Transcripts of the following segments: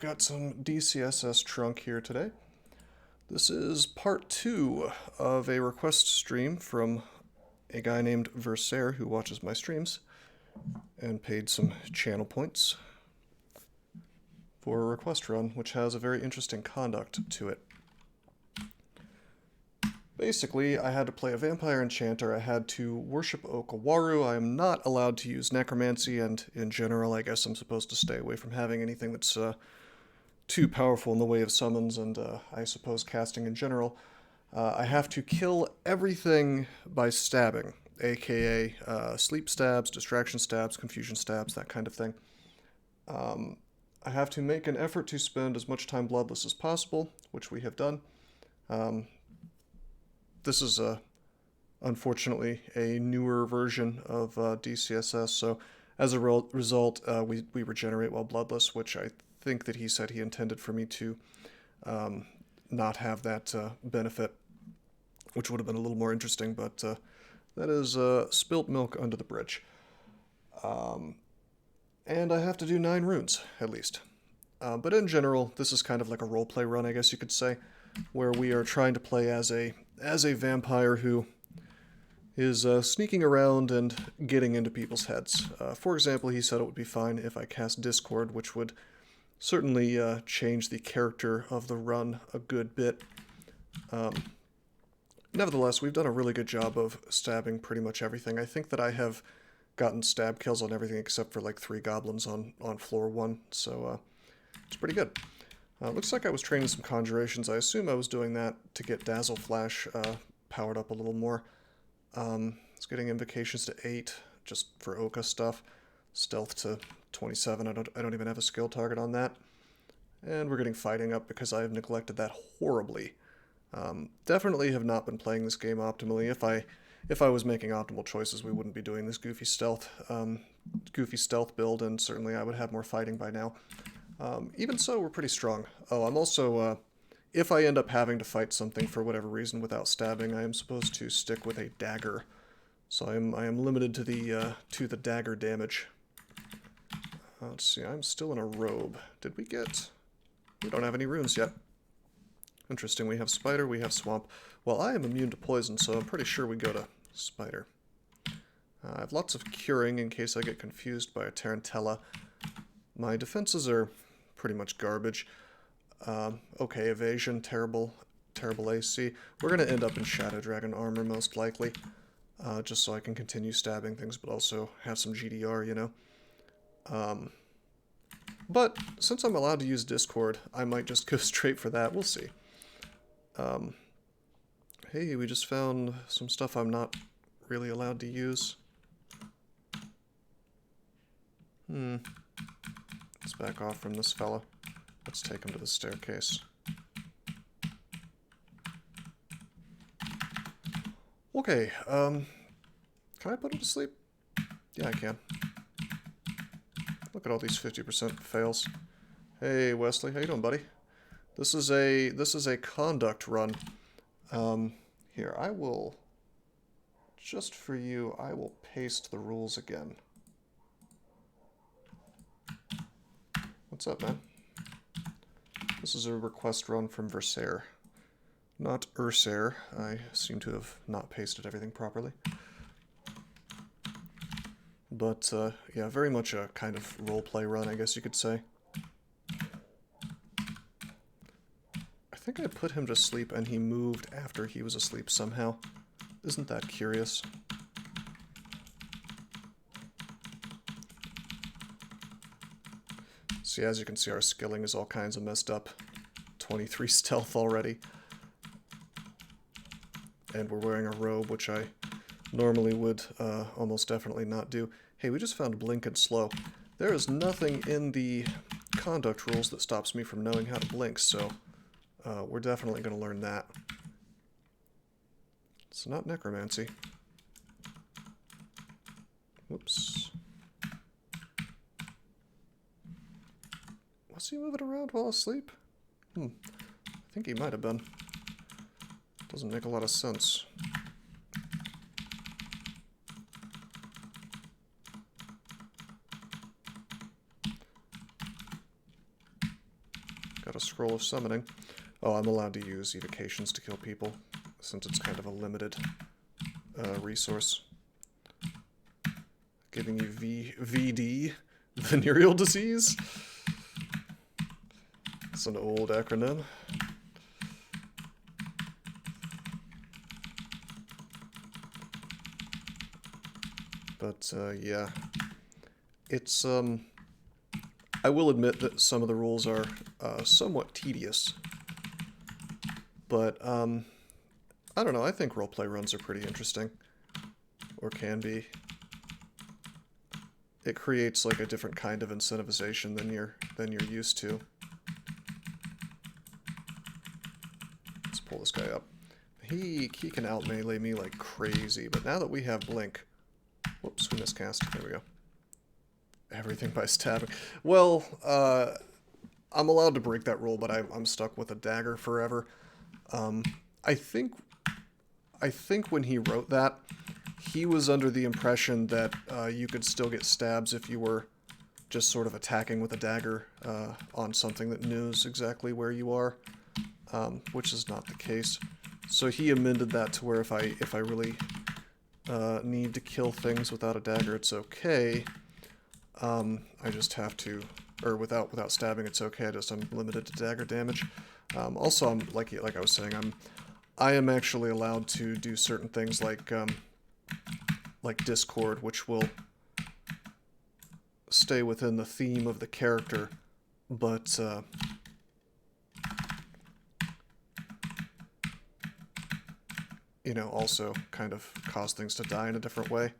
we've got some DCSS trunk here today. This is part 2 of a request stream from a guy named Versaire who watches my streams and paid some channel points for a request run, which has a very interesting conduct to it. Basically, I had to play a Vampire Enchanter, I had to worship Okawaru, I am not allowed to use Necromancy, and in general I guess I'm supposed to stay away from having anything that's too powerful in the way of summons and I suppose casting in general. I have to kill everything by stabbing, aka sleep stabs, distraction stabs, confusion stabs, that kind of thing. I have to make an effort to spend as much time bloodless as possible, which we have done. This is unfortunately a newer version of DCSS, so as a result, we regenerate while bloodless, which I think that he said he intended for me to not have that benefit, which would have been a little more interesting, but that is spilt milk under the bridge. And I have to do 9 runes, at least. But in general, this is kind of like a roleplay run, I guess you could say, where we are trying to play as a vampire who is sneaking around and getting into people's heads. For example, he said it would be fine if I cast Discord, which would certainly change the character of the run a good bit. Nevertheless, we've done a really good job of stabbing pretty much everything. I think that I have gotten stab kills on everything except for like 3 goblins on floor 1, so it's pretty good. Looks like I was training some conjurations. I assume I was doing that to get Dazzle Flash powered up a little more. It's getting invocations to 8, just for Oka stuff. Stealth to 27. I don't even have a skill target on that. And we're getting fighting up because I have neglected that horribly. Definitely have not been playing this game optimally. If I was making optimal choices, we wouldn't be doing this goofy stealth build, and certainly I would have more fighting by now. Even so, we're pretty strong. Oh, I'm also, if I end up having to fight something for whatever reason without stabbing, I am supposed to stick with a dagger. So I am limited to the dagger damage. Let's see, I'm still in a robe. Did we get... We don't have any runes yet. Interesting, we have spider, we have swamp. Well, I am immune to poison, so I'm pretty sure we go to spider. I have lots of curing in case I get confused by a tarantella. My defenses are pretty much garbage. Okay, evasion, terrible AC. We're going to end up in Shadow Dragon armor most likely, just so I can continue stabbing things, but also have some GDR, you know. But since I'm allowed to use Discord, I might just go straight for that. We'll see. Hey, we just found some stuff I'm not really allowed to use. Let's back off from this fella. Let's take him to the staircase. Okay, can I put him to sleep? Yeah, I can. Look at all these 50% fails. Hey, Wesley, how you doing, buddy? This is a conduct run. Here, I will, just for you, I will paste the rules again. What's up, man? This is a request run from Versaire. Not Ursaire. I seem to have not pasted everything properly. But, yeah, very much a kind of roleplay run, I guess you could say. I think I put him to sleep and he moved after he was asleep somehow. Isn't that curious? See, as you can see, our skilling is all kinds of messed up. 23 stealth already. And we're wearing a robe, which I normally would almost definitely not do. Hey, we just found blink and slow. There is nothing in the conduct rules that stops me from knowing how to blink, so we're definitely going to learn that. It's not necromancy. Whoops. Was he moving around while asleep? I think he might have been. Doesn't make a lot of sense. got a scroll of summoning. Oh, I'm allowed to use evocations to kill people, since it's kind of a limited resource. Giving you VD, venereal disease. It's an old acronym. But, yeah. It's, I will admit that some of the rules are somewhat tedious. But, I don't know, I think roleplay runs are pretty interesting. Or can be. It creates, like, a different kind of incentivization than you're used to. Let's pull this guy up. He can out-melee me like crazy, but now that we have Blink... Whoops, we miscast. There we go. Everything by stabbing. Well, I'm allowed to break that rule, but I'm stuck with a dagger forever. I think when he wrote that, he was under the impression that you could still get stabs if you were just sort of attacking with a dagger on something that knows exactly where you are, which is not the case. So he amended that to where if I really need to kill things without a dagger, it's okay. I just have to, or without stabbing, it's okay. I'm limited to dagger damage. Also, I'm like I was saying, I am actually allowed to do certain things like Discord, which will stay within the theme of the character, but you know, also kind of cause things to die in a different way.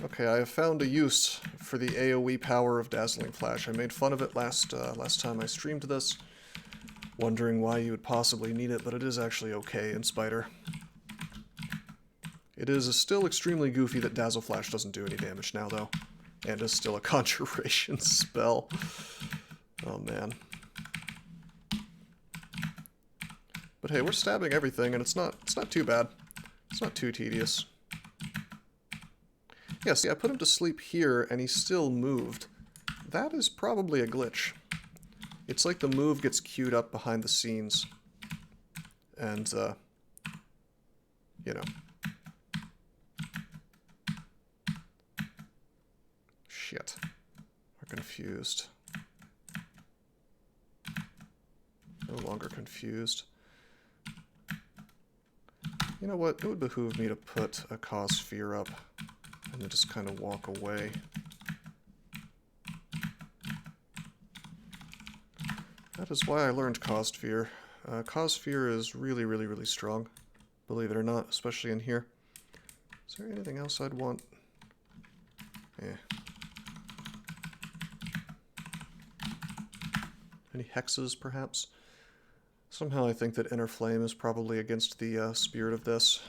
Okay, I have found a use for the AoE power of Dazzling Flash. I made fun of it last time I streamed this, wondering why you would possibly need it, but it is actually okay in Spider. It is still extremely goofy that Dazzle Flash doesn't do any damage now, though, and is still a conjuration spell. Oh, man. But hey, we're stabbing everything, and it's not too bad. It's not too tedious. Yeah, see, I put him to sleep here, and he still moved. That is probably a glitch. It's like the move gets queued up behind the scenes. And, you know. Shit. We're confused. No longer confused. You know what? It would behoove me to put a Cause Fear up and then just kind of walk away. That is why I learned Cause Fear. Cause Fear is really, really, really strong. Believe it or not, especially in here. Is there anything else I'd want? Any hexes, perhaps? Somehow I think that Inner Flame is probably against the spirit of this.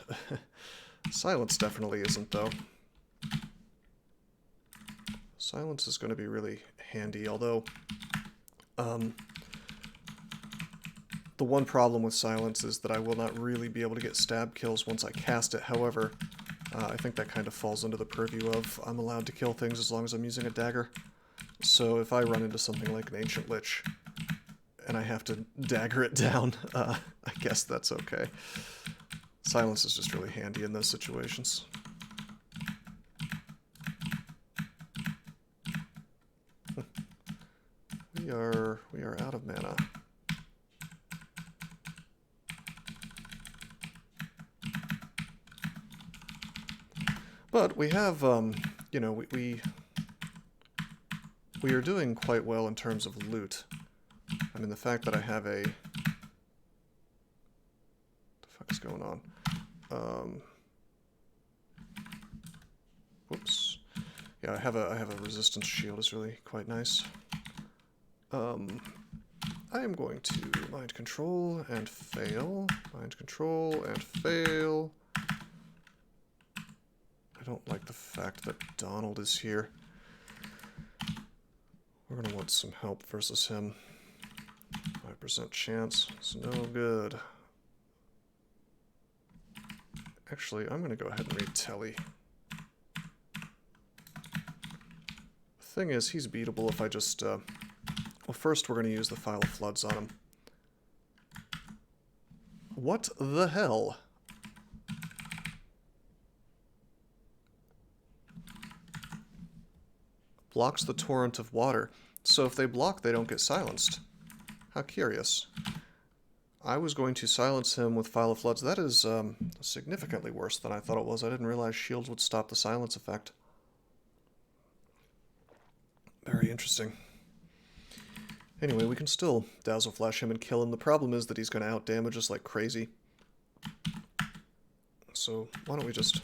Silence definitely isn't, though. Silence is going to be really handy, although... the one problem with Silence is that I will not really be able to get stab kills once I cast it. However, I think that kind of falls under the purview of I'm allowed to kill things as long as I'm using a dagger. So if I run into something like an Ancient Lich, and I have to dagger it down, I guess that's okay. Silence is just really handy in those situations. We are out of mana. But we have, you know, we are doing quite well in terms of loot. I mean, the fact that I have a... What the fuck is going on? Whoops. Yeah, I have a resistance shield is really quite nice. I am going to mind control and fail. Mind control and fail. I don't like the fact that Donald is here. We're going to want some help versus him. 5% chance. It's no good. Actually, I'm going to go ahead and read Telly. The thing is, he's beatable if I just... Well, first we're going to use the File of Floods on him. What the hell? Blocks the torrent of water. So if they block, they don't get silenced. How curious. I was going to silence him with File of Floods. That is significantly worse than I thought it was. I didn't realize shields would stop the silence effect. Very interesting. Anyway, we can still Dazzle Flash him and kill him. The problem is that he's going to outdamage us like crazy. So why don't we just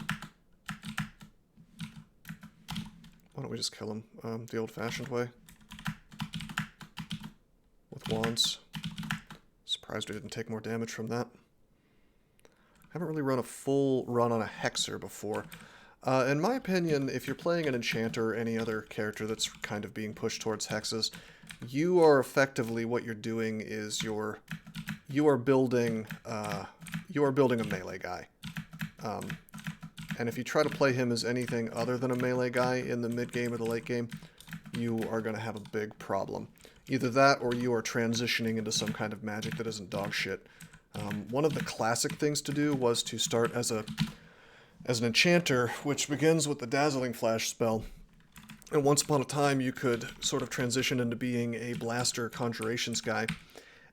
kill him the old-fashioned way? With wands. Surprised we didn't take more damage from that. Haven't really run a full run on a Hexer before. In my opinion, if you're playing an Enchanter or any other character that's kind of being pushed towards Hexes, you are effectively, what you're doing is you are building a melee guy. And if you try to play him as anything other than a melee guy in the mid-game or the late game, you are going to have a big problem. Either that, or you are transitioning into some kind of magic that isn't dog shit. One of the classic things to do was to start as an Enchanter, which begins with the Dazzling Flash spell. And once upon a time, you could sort of transition into being a Blaster Conjurations guy.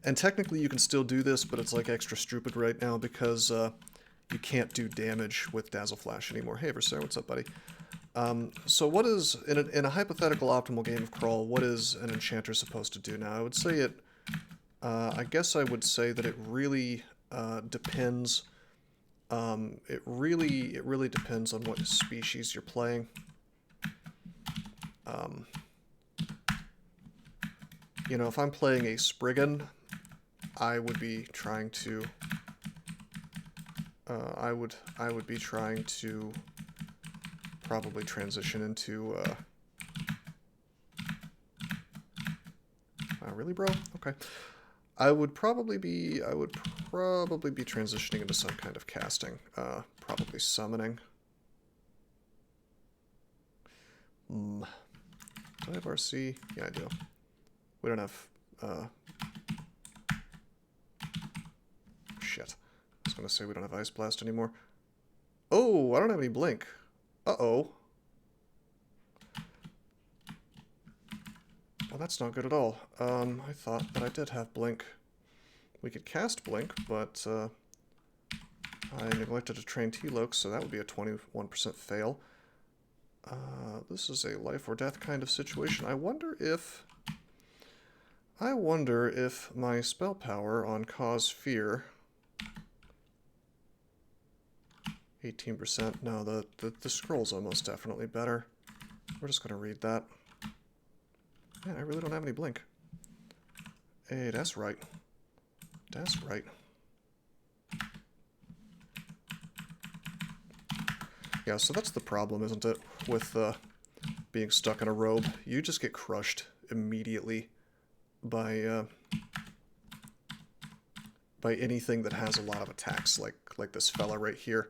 And technically, you can still do this, but it's like extra stupid right now because you can't do damage with Dazzle Flash anymore. Hey, Versailles, what's up, buddy? So what is, in a hypothetical optimal game of Crawl, what is an Enchanter supposed to do? Now, I would say I guess I would say that it really depends. It really depends on what species you're playing. You know, if I'm playing a Spriggan, I would be trying to I would be trying to probably transition into really, bro? Okay. I would probably be transitioning into some kind of casting, probably summoning. Do I have RC? Yeah, I do. We don't have shit. I was gonna say we don't have Ice Blast anymore. Oh, I don't have any Blink. Uh-oh. Well, that's not good at all. I thought that I did have Blink. We could cast Blink, but I neglected to train T-Loke, so that would be a 21% fail. This is a life or death kind of situation. I wonder if my spell power on Cause Fear... 18%. No, the scroll's almost definitely better. We're just going to read that. Man, I really don't have any Blink. Hey, that's right. That's right. Yeah, so that's the problem, isn't it? With being stuck in a robe. You just get crushed immediately by anything that has a lot of attacks, like this fella right here.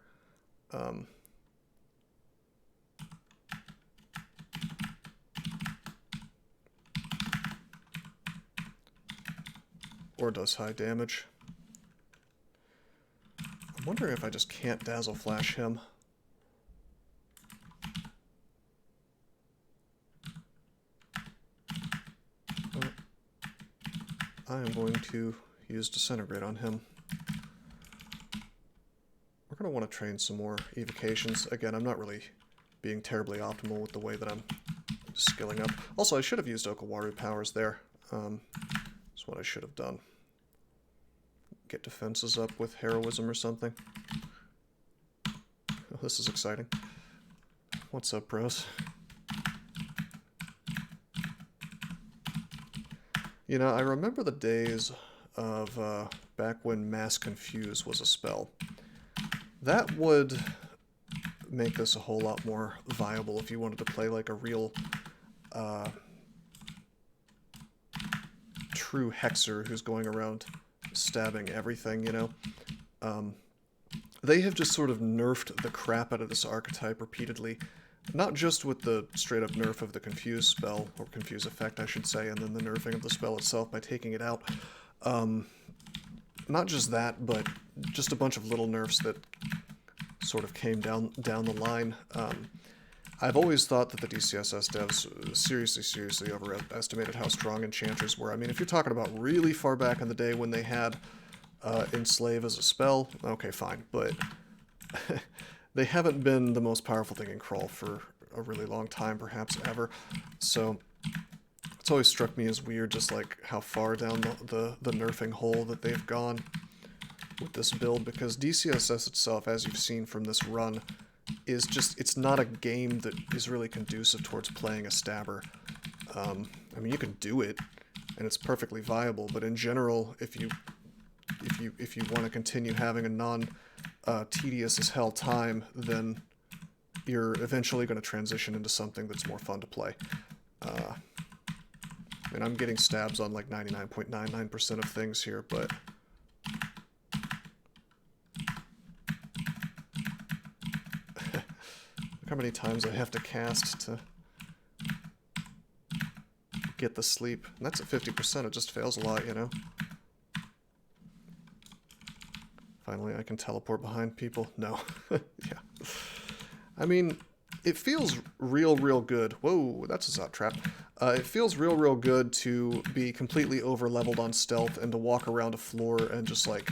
Or does high damage. I'm wondering if I just can't Dazzle Flash him. I am going to use Disintegrate on him. We're going to want to train some more evocations. Again, I'm not really being terribly optimal with the way that I'm skilling up. Also, I should have used Okawaru powers there. That's what I should have done. Get defenses up with heroism or something. Oh, this is exciting. What's up, bros? You know, I remember the days of back when Mass Confuse was a spell. That would make this a whole lot more viable if you wanted to play like a real true hexer who's going around stabbing everything, you know. They have just sort of nerfed the crap out of this archetype repeatedly. not just with the straight-up nerf of the Confuse spell, or Confuse effect, I should say, and then the nerfing of the spell itself by taking it out. Not just that, but just a bunch of little nerfs that sort of came down the line. I've always thought that the DCSS devs seriously overestimated how strong enchanters were. I mean, if you're talking about really far back in the day when they had Enslave as a spell, okay, fine, but they haven't been the most powerful thing in Crawl for a really long time, perhaps ever. So it's always struck me as weird, just like how far down the nerfing hole that they've gone with this build, because DCSS itself, as you've seen from this run, is just, it's not a game that is really conducive towards playing a stabber. I mean, you can do it, and it's perfectly viable, but in general, if you want to continue having a non-tedious as hell time, then you're eventually going to transition into something that's more fun to play. And I'm getting stabs on like 99.99% of things here, but look how many times I have to cast to get the sleep. And that's at 50%, it just fails a lot, you know? Finally, I can teleport behind people. No. Yeah. I mean, it feels real good. Whoa, that's a Zot trap. It feels real good to be completely over-leveled on stealth and to walk around a floor and just, like,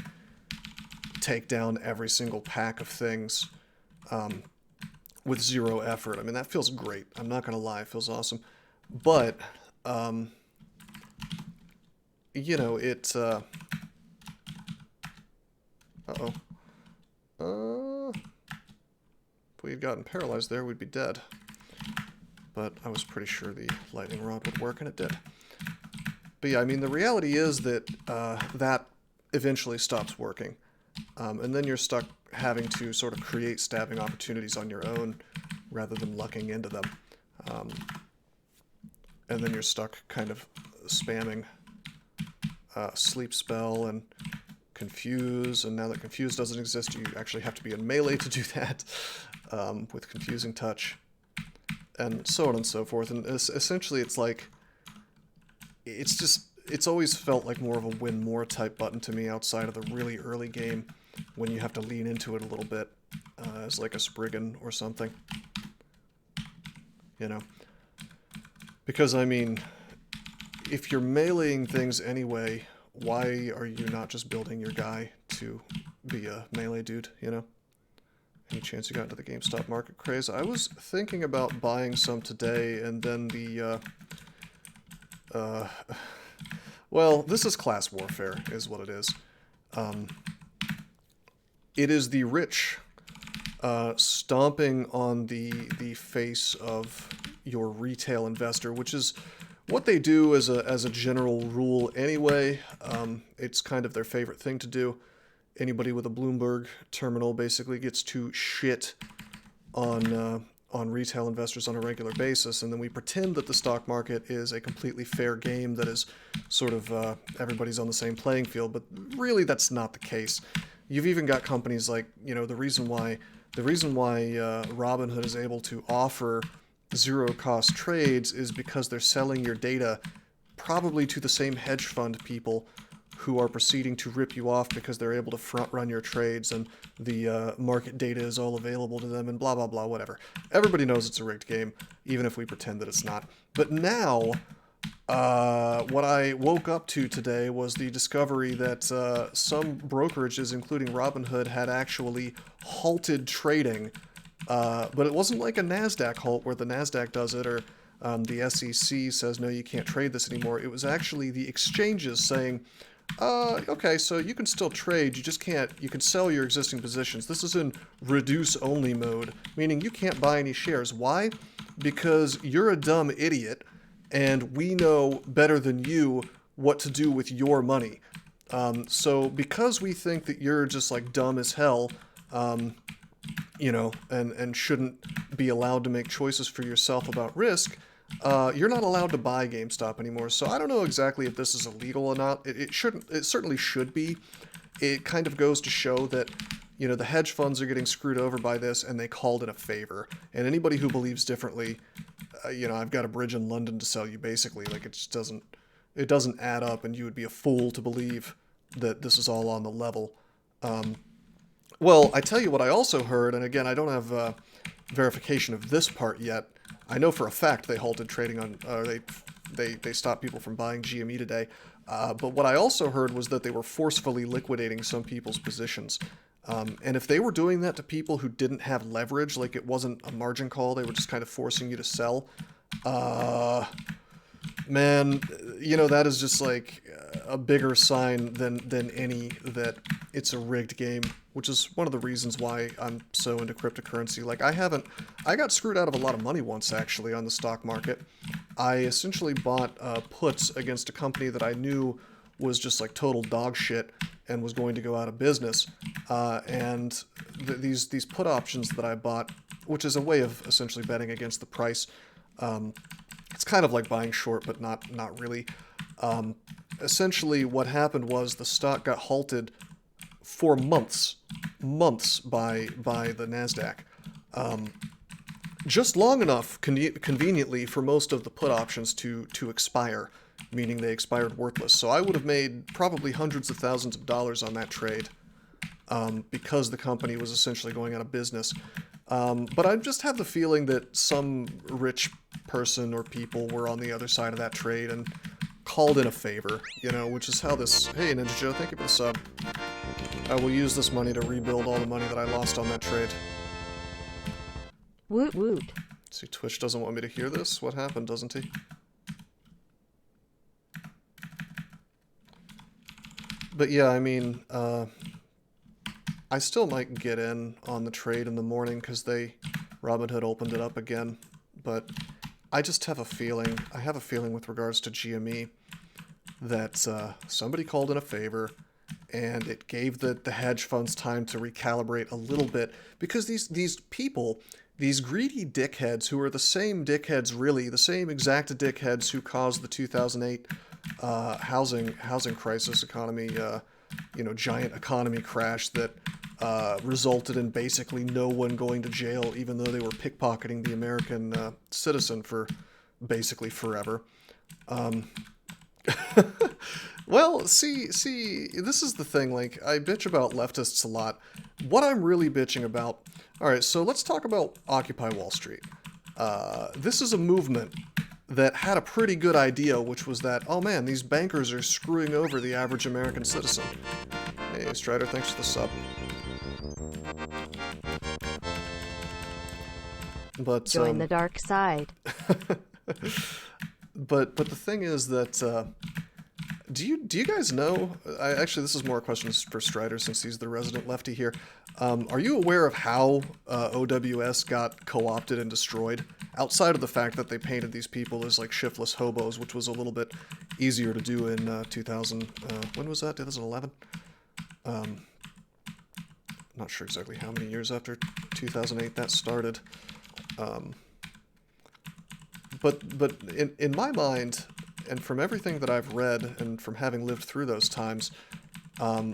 take down every single pack of things with zero effort. I mean, that feels great. I'm not gonna lie, it feels awesome. But, you know, it, uh-oh. If we had gotten paralyzed there, we'd be dead. But I was pretty sure the lightning rod would work, and it did. But yeah, I mean, the reality is that that eventually stops working. And then you're stuck having to sort of create stabbing opportunities on your own rather than lucking into them. And then you're stuck kind of spamming sleep spell and Confuse, and now that Confuse doesn't exist, you actually have to be in melee to do that with Confusing Touch, and so on and so forth. And essentially it's like, it's always felt like more of a win more type button to me outside of the really early game when you have to lean into it a little bit as like a Spriggan or something, you know? Because, I mean, if you're meleeing things anyway, why are you not just building your guy to be a melee dude, you know? Any chance you got into the GameStop market craze? I was thinking about buying some today, and then the, well, this is class warfare, is what it is. It is the rich stomping on the face of your retail investor, which is what they do as a general rule anyway. It's kind of their favorite thing to do. Anybody with a Bloomberg terminal basically gets to shit on retail investors on a regular basis, and then we pretend that the stock market is a completely fair game that is sort of everybody's on the same playing field, but really that's not the case. You've even got companies like, you know, the reason why Robinhood is able to offer zero-cost trades is because they're selling your data probably to the same hedge fund people who are proceeding to rip you off because they're able to front-run your trades and the market data is all available to them and blah, blah, blah, whatever. Everybody knows it's a rigged game, even if we pretend that it's not. But now, what I woke up to today was the discovery that some brokerages, including Robinhood, had actually halted trading. But it wasn't like a NASDAQ halt where the NASDAQ does it or the SEC says, no, you can't trade this anymore. It was actually the exchanges saying, okay, so you can still trade, you just can't, you can sell your existing positions. This is in reduce-only mode, meaning you can't buy any shares. Why? Because you're a dumb idiot, and we know better than you what to do with your money. So because we think that you're just, like, dumb as hell, you know, and shouldn't be allowed to make choices for yourself about risk, you're not allowed to buy GameStop anymore. So I don't know exactly if this is illegal or not. It certainly should be. It kind of goes to show that, you know, the hedge funds are getting screwed over by this, and they called it a favor. And anybody who believes differently, you know, I've got a bridge in London to sell you, basically. Like, it just doesn't add up, and you would be a fool to believe that this is all on the level. Well, I tell you what I also heard, and again, I don't have verification of this part yet. I know for a fact they halted trading on, they stopped people from buying GME today. But what I also heard was that they were forcefully liquidating some people's positions. And if they were doing that to people who didn't have leverage, like it wasn't a margin call, they were just kind of forcing you to sell, man, you know, that is just like a bigger sign than any that it's a rigged game, which is one of the reasons why I'm so into cryptocurrency. Like, I got screwed out of a lot of money once, actually, on the stock market. I essentially bought puts against a company that I knew was just like total dog shit and was going to go out of business. And these put options that I bought, which is a way of essentially betting against the price, it's kind of like buying short, but not really. Essentially, what happened was the stock got halted for months by the NASDAQ. Just long enough, conveniently, for most of the put options to expire, meaning they expired worthless. So I would have made probably hundreds of thousands of dollars on that trade because the company was essentially going out of business. But I just have the feeling that some rich person or people were on the other side of that trade and called in a favor, you know, which is how this... Hey, Ninja Joe, thank you for the sub. I will use this money to rebuild all the money that I lost on that trade. Woot woot. See, Twitch doesn't want me to hear this. What happened, doesn't he? But yeah, I mean, I still might get in on the trade in the morning because Robinhood opened it up again. But I just have a feeling, with regards to GME that somebody called in a favor and it gave the hedge funds time to recalibrate a little bit, because these people, these greedy dickheads who are the same dickheads, really, the same exact dickheads who caused the 2008 housing crisis economy, you know, giant economy crash that resulted in basically no one going to jail, even though they were pickpocketing the American citizen for basically forever. Well, see, this is the thing, like, I bitch about leftists a lot. What I'm really bitching about... Alright, so let's talk about Occupy Wall Street. This is a movement that had a pretty good idea, which was that, oh man, these bankers are screwing over the average American citizen. Hey, Strider, thanks for the sub. But, join the dark side. But the thing is that, do you guys know, actually this is more a question for Strider since he's the resident lefty here. Are you aware of how OWS got co-opted and destroyed? Outside of the fact that they painted these people as like shiftless hobos, which was a little bit easier to do in 2000, when was that, 2011? Not sure exactly how many years after 2008 that started. But in my mind, and from everything that I've read, and from having lived through those times,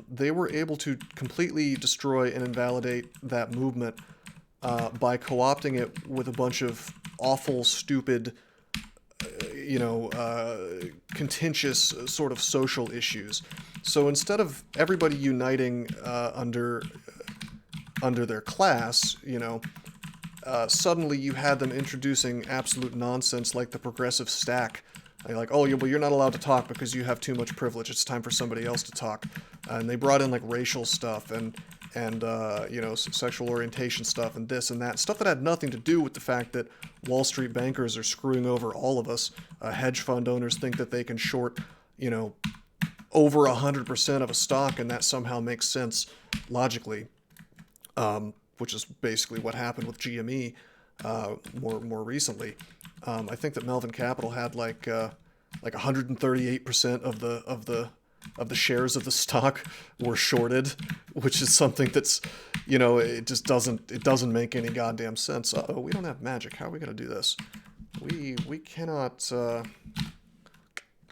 they were able to completely destroy and invalidate that movement by co-opting it with a bunch of awful, stupid, you know, contentious sort of social issues. So instead of everybody uniting under their class, you know, suddenly you had them introducing absolute nonsense like the progressive stack. Like, oh, well, you're not allowed to talk because you have too much privilege. It's time for somebody else to talk. And they brought in like racial stuff and you know, sexual orientation stuff and this and that. Stuff that had nothing to do with the fact that Wall Street bankers are screwing over all of us. Hedge fund owners think that they can short, you know, over 100% of a stock, and that somehow makes sense logically. Which is basically what happened with GME more recently. I think that Melvin Capital had like 138% of the shares of the stock were shorted, which is something that's, you know, it doesn't make any goddamn sense. Uh-oh, we don't have magic. How are we gonna do this? We cannot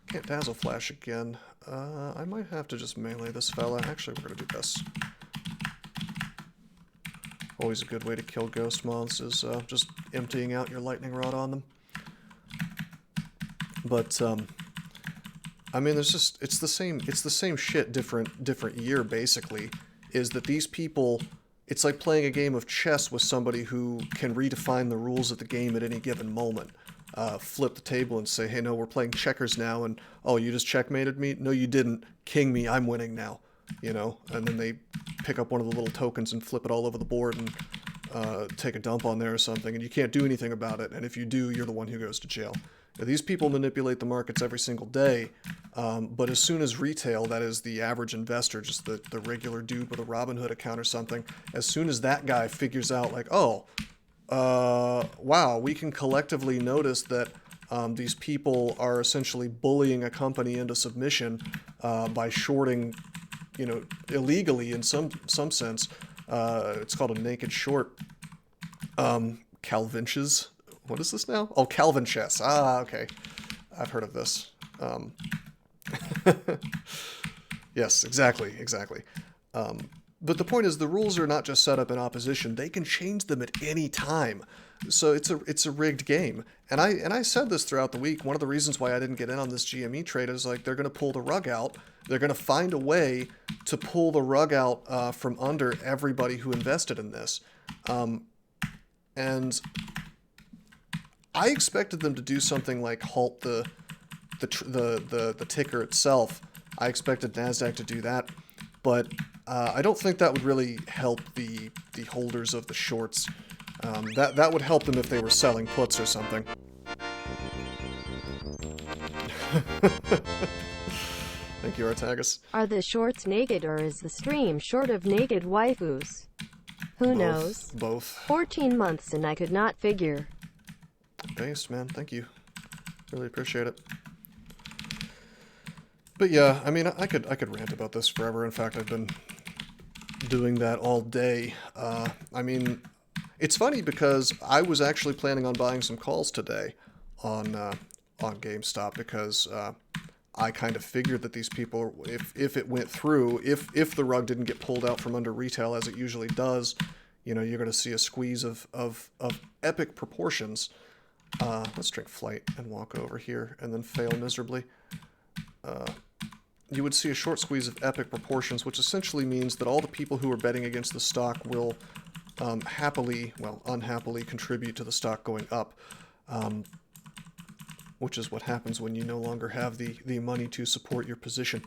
can't dazzle flash again. I might have to just melee this fella. Actually, we're gonna do this. Always a good way to kill ghost moths is just emptying out your lightning rod on them. But I mean, it's the same shit, different year basically. Is that these people? It's like playing a game of chess with somebody who can redefine the rules of the game at any given moment. Flip the table and say, hey, no, we're playing checkers now, and oh, you just checkmated me? No, you didn't. King me, I'm winning now. You know, and then they pick up one of the little tokens and flip it all over the board and take a dump on there or something, and you can't do anything about it, and if you do, you're the one who goes to jail. Now, these people manipulate the markets every single day, but as soon as retail, that is the average investor, just the regular dude with a Robinhood account or something, as soon as that guy figures out, like, oh, wow, we can collectively notice that these people are essentially bullying a company into submission by shorting, you know, illegally in some sense. It's called a naked short. Calvinches. What is this now? Oh, Calvin chess. Ah, okay. I've heard of this. Yes, exactly. But the point is, the rules are not just set up in opposition; they can change them at any time. So it's a rigged game. And I said this throughout the week. One of the reasons why I didn't get in on this GME trade is like they're going to pull the rug out. They're going to find a way to pull the rug out from under everybody who invested in this. And I expected them to do something like halt the ticker itself. I expected NASDAQ to do that, but I don't think that would really help the holders of the shorts. That would help them if they were selling puts or something. Thank you, Artagus. Are the shorts naked or is the stream short of naked waifus? Who knows? Both. 14 months and I could not figure. Based, man. Thank you. Really appreciate it. But yeah, I mean, I could rant about this forever. In fact, I've been doing that all day. I mean, it's funny because I was actually planning on buying some calls today on GameStop because I kind of figured that these people, if it went through, if the rug didn't get pulled out from under retail as it usually does, you know, you're going to see a squeeze of epic proportions. Let's drink Flight and walk over here and then fail miserably. You would see a short squeeze of epic proportions, which essentially means that all the people who are betting against the stock will unhappily contribute to the stock going up, which is what happens when you no longer have the money to support your position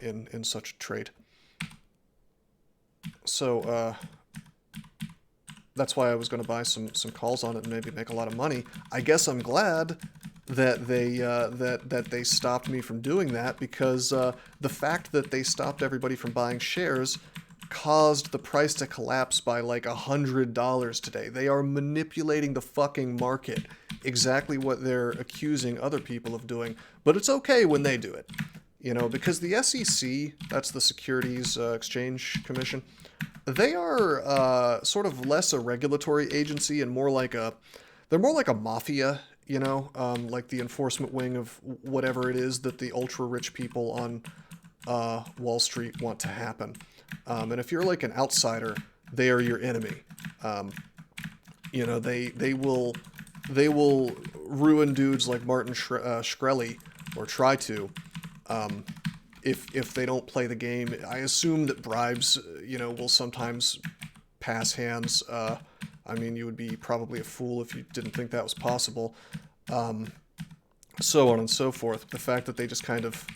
in such a trade. So that's why I was going to buy some calls on it and maybe make a lot of money. I guess I'm glad that they stopped me from doing that, because the fact that they stopped everybody from buying shares caused the price to collapse by like $100 today. They are manipulating the fucking market, exactly what they're accusing other people of doing. But it's okay when they do it, you know, because the SEC, that's the Securities Exchange Commission, they are sort of less a regulatory agency and they're more like a mafia. You know, like the enforcement wing of whatever it is that the ultra-rich people on Wall Street want to happen. And if you're like an outsider, they are your enemy. You know, they will ruin dudes like Martin Shkreli, or try to, if they don't play the game. I assume that bribes, you know, will sometimes pass hands. I mean, you would be probably a fool if you didn't think that was possible. So on and so forth. The fact that they just kind of...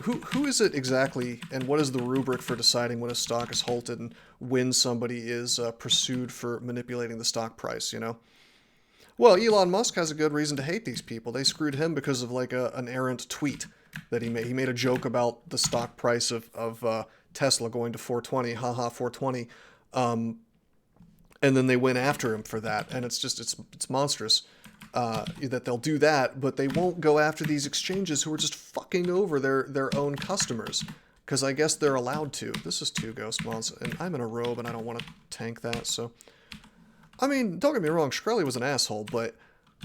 who is it exactly, and what is the rubric for deciding when a stock is halted and when somebody is pursued for manipulating the stock price, you know? Well, Elon Musk has a good reason to hate these people. They screwed him because of like an errant tweet that he made. He made a joke about the stock price of Tesla going to 420, haha, 420. And then they went after him for that, and it's monstrous that they'll do that, but they won't go after these exchanges who are just fucking over their own customers, because I guess they're allowed to. This is 2 ghost mods, and I'm in a robe, and I don't want to tank that, so... I mean, don't get me wrong, Shkreli was an asshole, but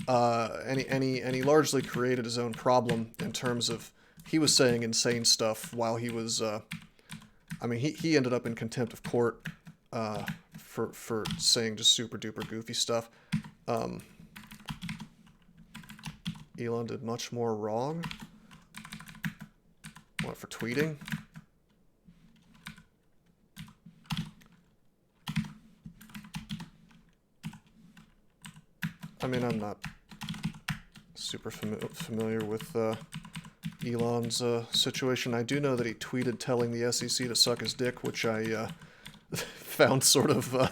and he largely created his own problem in terms of he was saying insane stuff while he was... I mean, he ended up in contempt of court for saying just super duper goofy stuff. Elon did much more wrong. What, for tweeting? I mean, I'm not super familiar with Elon's situation. I do know that he tweeted telling the SEC to suck his dick, which I found sort of...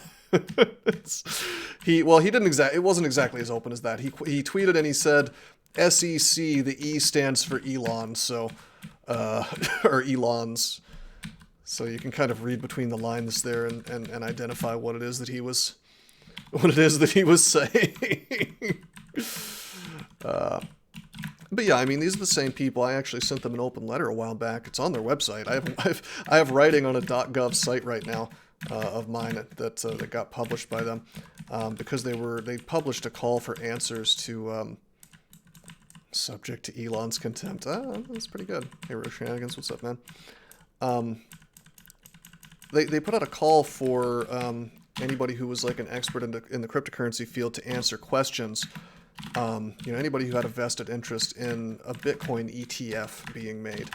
he didn't it wasn't exactly as open as that. He tweeted and he said, SEC, the E stands for Elon, so... or Elons. So you can kind of read between the lines there and identify what it is that he was... saying. But yeah, I mean, these are the same people. I actually sent them an open letter a while back. It's on their website. I have writing on a .gov site right now of mine that got published by them because they published a call for answers to subject to Elon's contempt. That's pretty good. Hey, Shenanigans, what's up, man? They put out a call for anybody who was like an expert in the cryptocurrency field to answer questions. Anybody who had a vested interest in a Bitcoin ETF being made.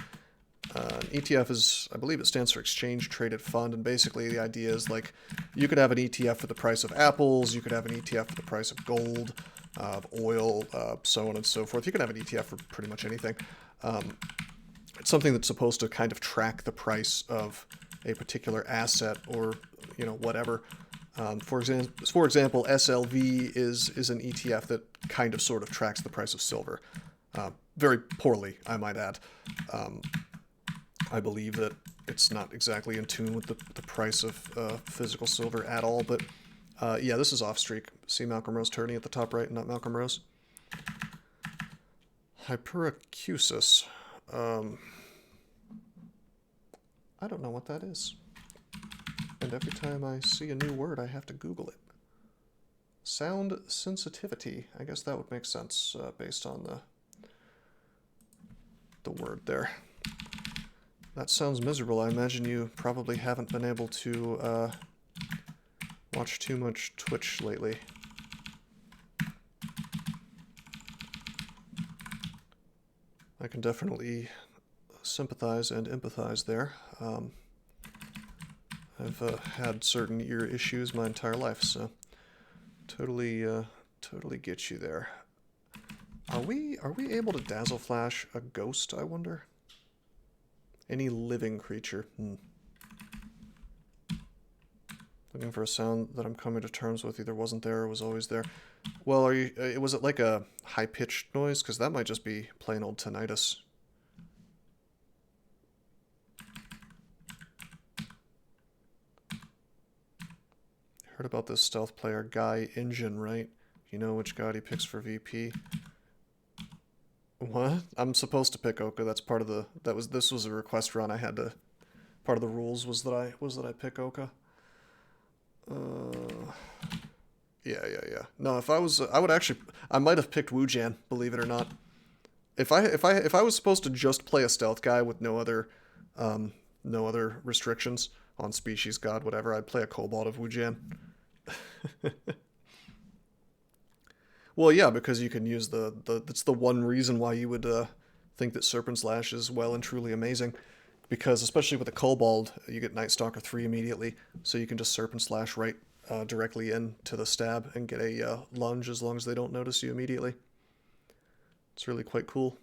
ETF is, I believe it stands for Exchange Traded Fund, and basically the idea is like you could have an ETF for the price of apples, you could have an ETF for the price of gold, of oil, so on and so forth. You can have an ETF for pretty much anything. It's something that's supposed to kind of track the price of a particular asset or, whatever. For example, SLV is an ETF that kind of sort of tracks the price of silver. Very poorly, I might add. I believe that it's not exactly in tune with the price of physical silver at all, but yeah, this is off streak. See Malcolm Rose turning at the top right, not Malcolm Rose. Hyperacusis. I don't know what that is. And every time I see a new word, I have to Google it. Sound sensitivity. I guess that would make sense based on the word there. That sounds miserable. I imagine you probably haven't been able to watch too much Twitch lately. I can definitely sympathize and empathize there. I've had certain ear issues my entire life, so totally get you there. Are we able to dazzle flash a ghost, I wonder? Any living creature? Looking for a sound that I'm coming to terms with either wasn't there or was always there. Well, was it like a high-pitched noise? Because that might just be plain old tinnitus. Heard about this stealth player Guy Engine, right? You know which god he picks for VP. What? I'm supposed to pick Oka. That's part of the this was a request run. I had to. Part of the rules was that I pick Oka. Yeah. No, if I was, I might have picked Wujan, believe it or not. If I was supposed to just play a stealth guy with no other restrictions on species, god, whatever, I'd play a Kobold of Wujan. Well, yeah, because you can use that's the one reason why you would think that Serpent Slash is well and truly amazing. Because especially with the Kobold, you get Night Stalker 3 immediately, so you can just Serpent Slash right directly into the stab and get a lunge as long as they don't notice you immediately. It's really quite cool.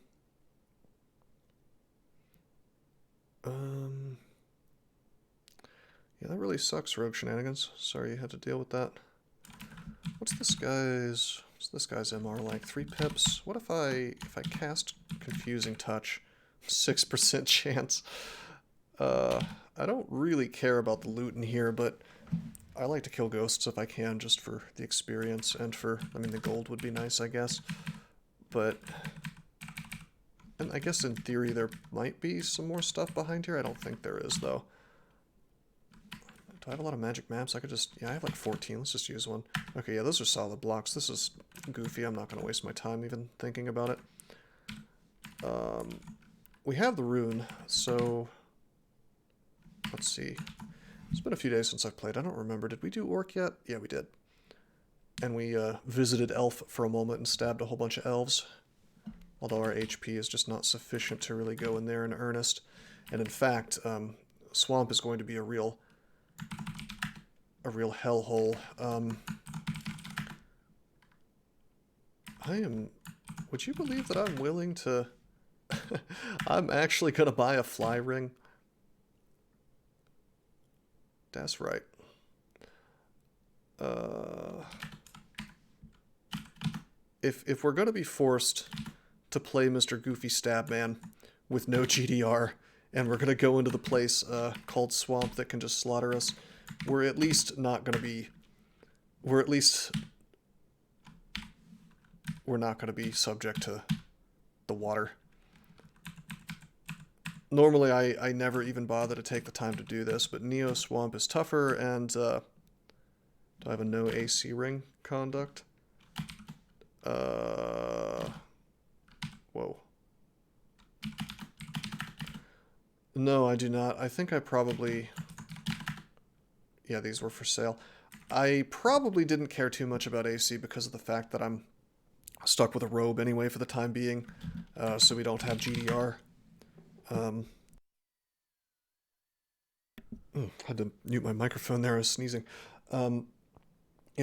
Yeah, that really sucks, Rogue Shenanigans. Sorry you had to deal with that. What's this guy's MR like? 3 pips? What if I cast Confusing Touch? 6% chance. I don't really care about the loot in here, but I like to kill ghosts if I can, just for the experience and for, I mean, the gold would be nice, I guess. But, and I guess in theory there might be some more stuff behind here. I don't think there is, though. Do I have a lot of magic maps? I could just, yeah, I have like 14. Let's just use one. Okay, yeah, those are solid blocks. This is goofy. I'm not going to waste my time even thinking about it. We have the rune, so let's see. It's been a few days since I've played. I don't remember. Did we do Orc yet? Yeah, we did. And we visited Elf for a moment and stabbed a whole bunch of elves. Although our HP is just not sufficient to really go in there in earnest. And in fact, Swamp is going to be a real hellhole. Would you believe that I'm willing to... I'm actually going to buy a fly ring? That's right. If we're going to be forced to play Mr. Goofy Stabman with no GDR, and we're going to go into the place called Swamp that can just slaughter us, we're at least not going to be... We're not going to be subject to the water. Normally, I never even bother to take the time to do this, but Neo Swamp is tougher, and do I have a no AC ring conduct? Whoa. No, I do not. I think I probably... Yeah, these were for sale. I probably didn't care too much about AC because of the fact that I'm stuck with a robe anyway for the time being, so we don't have GDR. Had to mute my microphone there, I was sneezing. You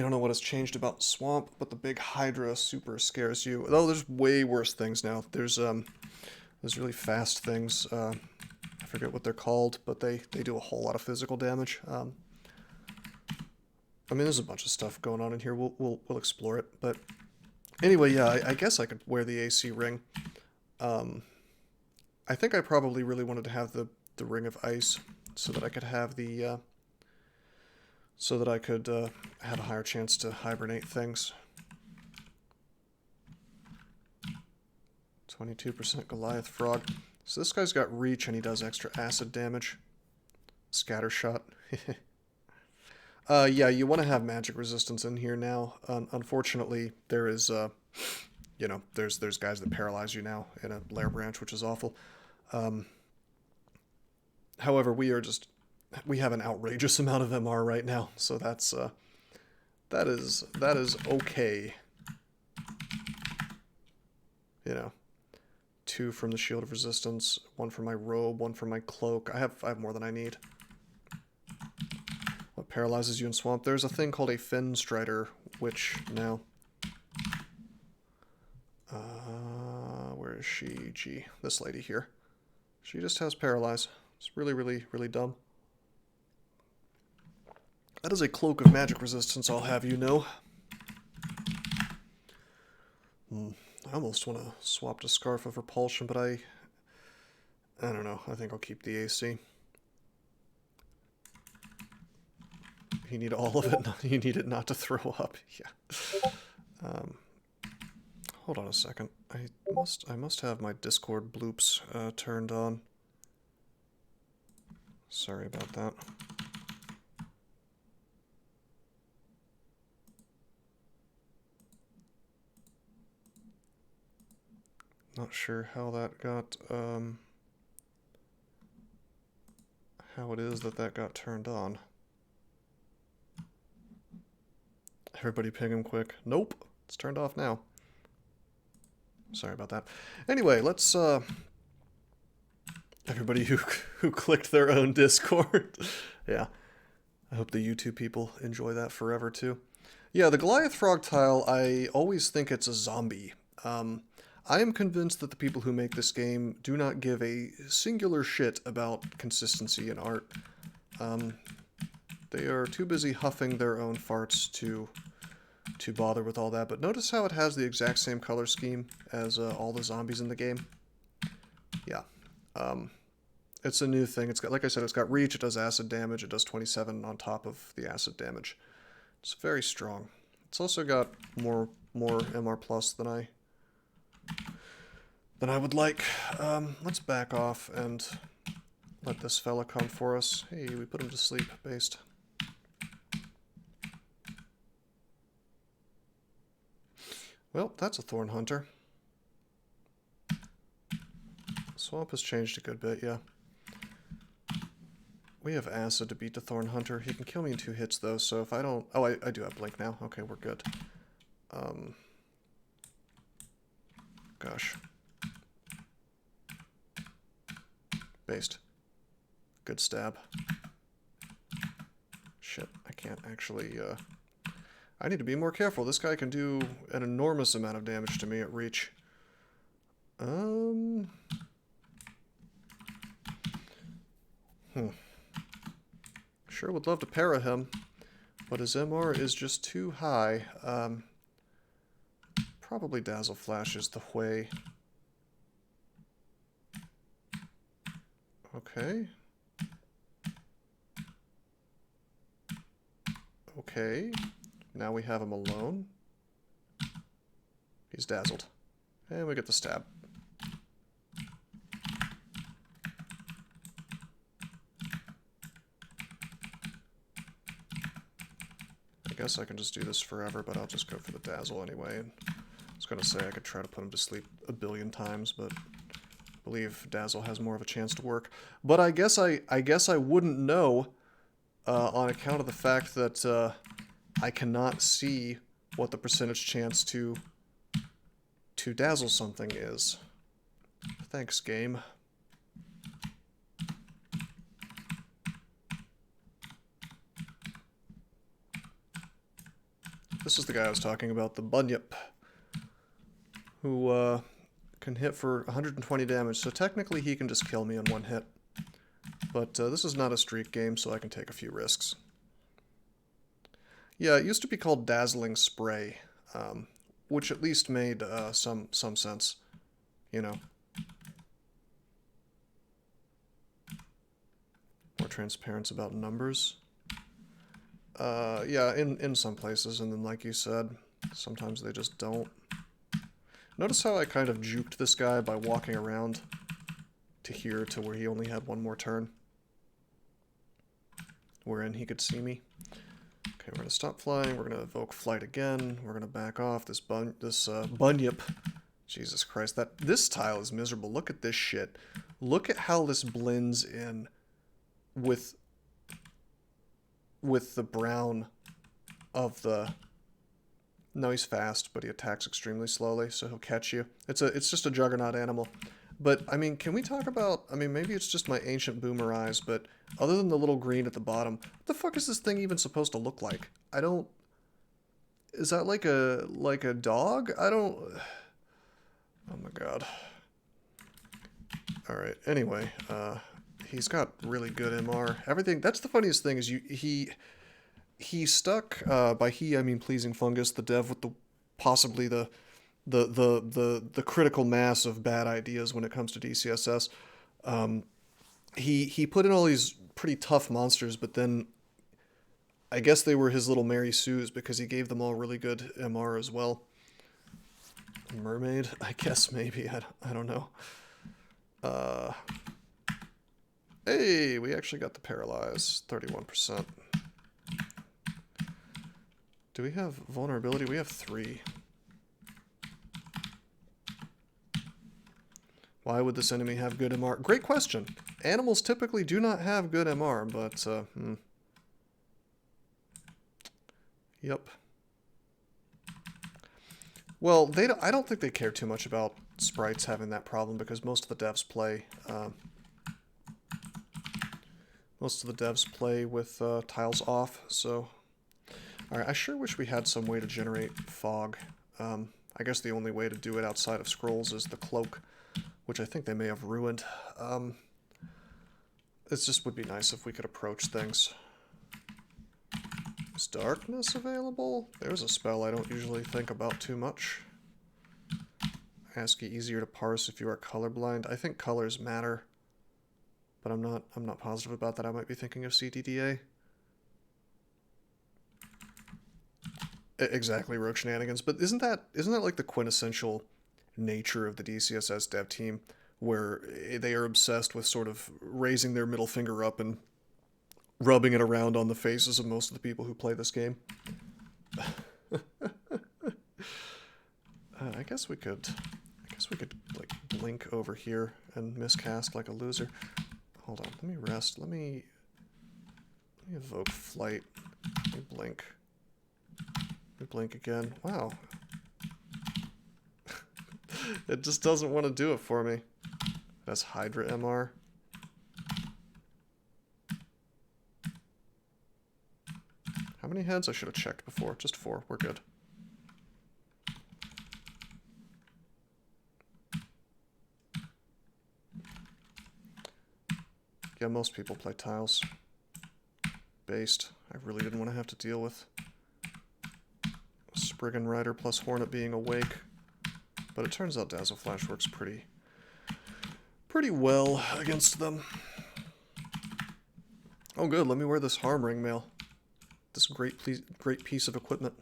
don't know what has changed about Swamp, but the big Hydra super scares you. Though there's way worse things now. There's really fast things. I forget what they're called, but they do a whole lot of physical damage. I mean, there's a bunch of stuff going on in here. We'll explore it, but anyway, yeah, I guess I could wear the AC ring. I think I probably really wanted to have the Ring of Ice so that I could have the have a higher chance to hibernate things. 22% Goliath Frog. So this guy's got reach and he does extra acid damage. Scatter shot. Yeah, you want to have magic resistance in here now. Unfortunately, there is, you know, there's guys that paralyze you now in a Lair Branch, which is awful. However, we have an outrageous amount of MR right now, so that is okay. You know, 2 from the Shield of Resistance, 1 from my robe, 1 from my cloak. I have more than I need. What paralyzes you in Swamp? There's a thing called a Fin Strider, which now... where is she? Gee, this lady here. She just has Paralyze. It's really, really, really dumb. That is a Cloak of Magic Resistance, I'll have you know. I almost want to swap to Scarf of Repulsion, but I don't know. I think I'll keep the AC. You need all of it. You need it not to throw up. Yeah. Hold on a second. I must have my Discord bloops turned on. Sorry about that. Not sure how that got, how it is that got turned on. Everybody ping him quick. Nope, it's turned off now. Sorry about that. Anyway, let's, everybody who clicked their own Discord. Yeah, I hope the YouTube people enjoy that forever too. Yeah, the Goliath Frog tile, I always think it's a zombie. I am convinced that the people who make this game do not give a singular shit about consistency in art. They are too busy huffing their own farts to bother with all that. But notice how it has the exact same color scheme as all the zombies in the game. Yeah. It's a new thing. It's got, like I said, it's got reach, it does acid damage, it does 27 on top of the acid damage. It's very strong. It's also got more MR plus than I would like. Let's back off and let this fella come for us. Hey, we put him to sleep, based. Well, that's a Thorn Hunter. Swamp has changed a good bit, yeah. We have acid to beat the Thorn Hunter. He can kill me in 2 hits, though, so if I don't... Oh, I do have blink now. Okay, we're good. Gosh. Based. Good stab. Shit, I can't actually... I need to be more careful. This guy can do an enormous amount of damage to me at reach. Sure would love to para him, but his MR is just too high. Probably Dazzle Flash is the way. Okay. Okay. Now we have him alone. He's dazzled. And we get the stab. I guess I can just do this forever, but I'll just go for the dazzle anyway. And I was going to say I could try to put him to sleep a billion times, but I believe dazzle has more of a chance to work. But I guess I wouldn't know on account of the fact that I cannot see what the percentage chance to dazzle something is. Thanks, game. This is the guy I was talking about, the Bunyip, who can hit for 120 damage, so technically he can just kill me in 1 hit. But this is not a streak game, so I can take a few risks. Yeah, it used to be called Dazzling Spray, which at least made some sense, you know. More transparency about numbers. Yeah, in some places, and then like you said, sometimes they just don't. Notice how I kind of juked this guy by walking around to here to where he only had 1 more turn, wherein he could see me. Okay, we're going to stop flying, we're going to evoke flight again, we're going to back off this Bunyip. Jesus Christ, this tile is miserable. Look at this shit. Look at how this blends in with the brown of the... No, he's fast, but he attacks extremely slowly, so he'll catch you. It's just a juggernaut animal. But, I mean, can we talk about... I mean, maybe it's just my ancient boomer eyes, but other than the little green at the bottom, what the fuck is this thing even supposed to look like? I don't... Is that like a dog? I don't... Oh my god. Alright, anyway, he's got really good MR. Everything... That's the funniest thing, is he stuck, by he I mean Pleasing Fungus, the dev with possibly the critical mass of bad ideas when it comes to DCSS. He put in all these pretty tough monsters, but then I guess they were his little Mary Sues because he gave them all really good MR as well. Mermaid? I guess maybe. I don't know. Hey, we actually got the Paralyze. 31%. Do we have vulnerability? We have 3. Why would this enemy have good MR? Great question. Animals typically do not have good MR, but, Yep. Well, I don't think they care too much about sprites having that problem because most of the devs play, with tiles off, so... Alright, I sure wish we had some way to generate fog. I guess the only way to do it outside of scrolls is the cloak, which I think they may have ruined. It just would be nice if we could approach things. Is darkness available? There's a spell I don't usually think about too much. ASCII easier to parse if you are colorblind. I think colors matter, but I'm not positive about that. I might be thinking of CDDA. Exactly, rogue shenanigans. But isn't that like the quintessential nature of the DCSS dev team, where they are obsessed with sort of raising their middle finger up and rubbing it around on the faces of most of the people who play this game? I guess we could like blink over here and miscast like a loser. Hold on, let me rest. Let me Let me evoke flight. Let me blink. Let me blink again. Wow. It just doesn't want to do it for me. That's Hydra MR. How many heads? I should have checked before. Just 4. We're good. Yeah, most people play tiles. Based. I really didn't want to have to deal with Spriggan Rider plus Hornet being awake. But it turns out Dazzle Flash works pretty well against them. Oh good, let me wear this harm ring mail. This great piece of equipment.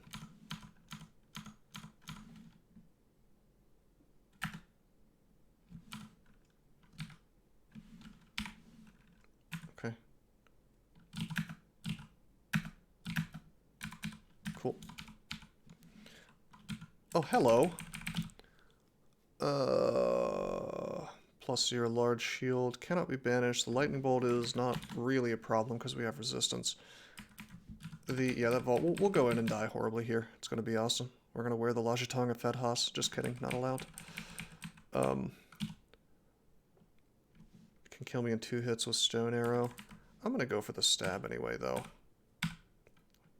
Okay. Cool. Oh, hello. Plus your large shield cannot be banished. The lightning bolt is not really a problem because we have resistance. Yeah, that vault, we'll go in and die horribly here. It's going to be awesome. We're going to wear the Lajatong at Fedhas. Just kidding, not allowed. Can kill me in 2 hits with Stone Arrow. I'm going to go for the stab anyway, though.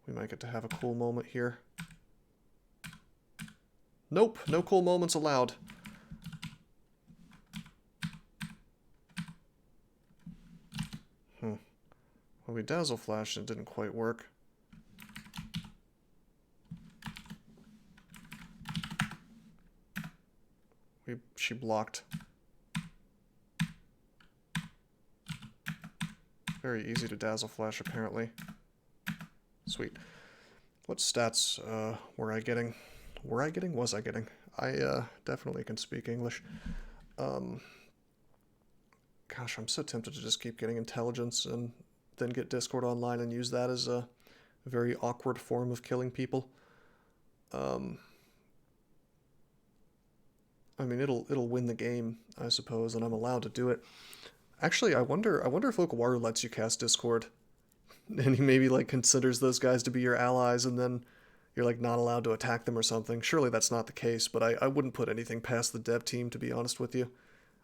We might get to have a cool moment here. Nope, no cool moments allowed. Well, we Dazzle Flashed and it didn't quite work. She blocked. Very easy to Dazzle Flash, apparently. Sweet. What stats were I getting? Was I getting? I definitely can speak English. Gosh, I'm so tempted to just keep getting intelligence and then get Discord online and use that as a very awkward form of killing people. I mean, it'll win the game, I suppose, and I'm allowed to do it. Actually, I wonder if Okawaru lets you cast Discord, and he maybe like considers those guys to be your allies, and then you're like not allowed to attack them or something. Surely that's not the case, but I wouldn't put anything past the dev team, to be honest with you.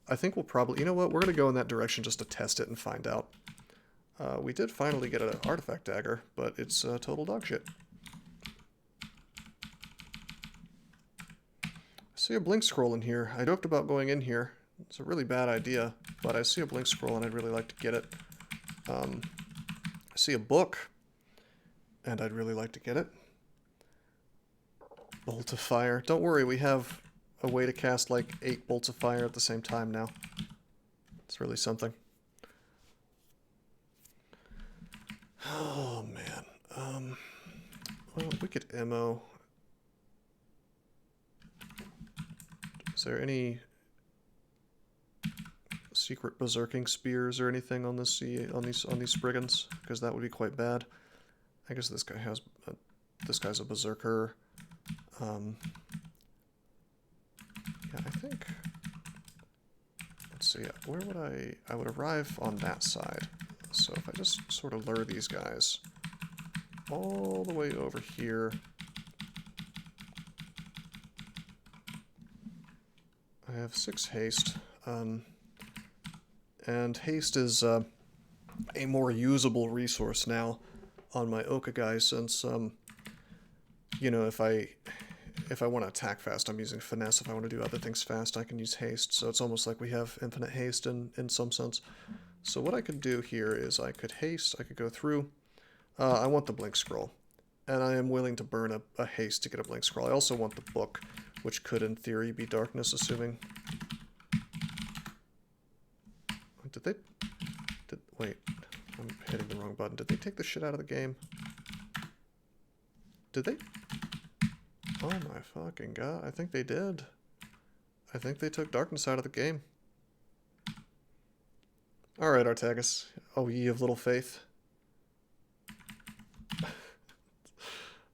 I think we'll probably, you know what, we're gonna go in that direction just to test it and find out. We did finally get an artifact dagger, but it's total dog shit. I see a blink scroll in here. I joked about going in here. It's a really bad idea, but I see a blink scroll and I'd really like to get it. I see a book, and I'd really like to get it. Bolt of Fire. Don't worry, we have a way to cast like 8 bolts of fire at the same time now. It's really something. Oh man. Well, we could ammo. Is there any secret berserking spears or anything on this on these Spriggans? Because that would be quite bad. I guess this guy has this guy's a berserker. Yeah, I think. Let's see. Where would I would arrive on that side. So if I just sort of lure these guys all the way over here. I have 6 haste. And haste is a more usable resource now on my Oka guys, since you know, if I want to attack fast, I'm using finesse. If I want to do other things fast, I can use haste. So it's almost like we have infinite haste in some sense. So what I could do here is I could haste, I could go through. I want the blink scroll, and I am willing to burn a haste to get a blink scroll. I also want the book, which could in theory be darkness, assuming. Wait, I'm hitting the wrong button. Did they take the shit out of the game? Did they? Oh my fucking god, I think they did. I think they took darkness out of the game. Alright, Artagus. Oh, ye of little faith.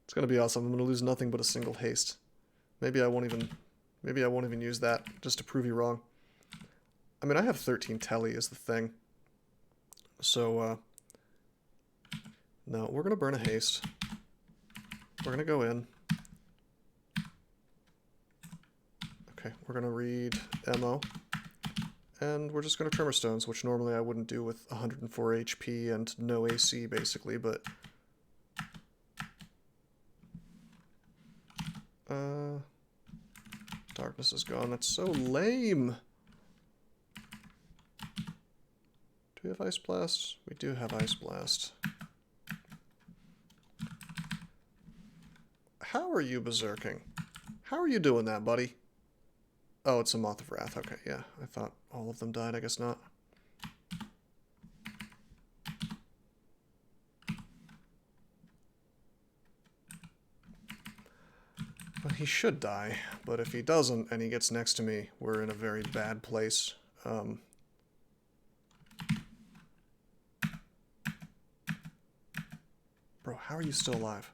It's gonna be awesome. I'm gonna lose nothing but a single haste. Maybe I won't even use that, just to prove you wrong. I mean, I have 13 telly is the thing. So, No, we're going to burn a haste. We're going to go in. Okay, we're going to read Mo. And we're just going to Tremor Stones, which normally I wouldn't do with 104 HP and no AC, basically, but... Darkness is gone. That's so lame! Do we have Ice Blast? We do have Ice Blast. How are you berserking? How are you doing that, buddy? Oh, it's a Moth of Wrath. Okay, yeah. I thought all of them died. I guess not. Well, he should die, but if he doesn't and he gets next to me, we're in a very bad place. Bro, how are you still alive?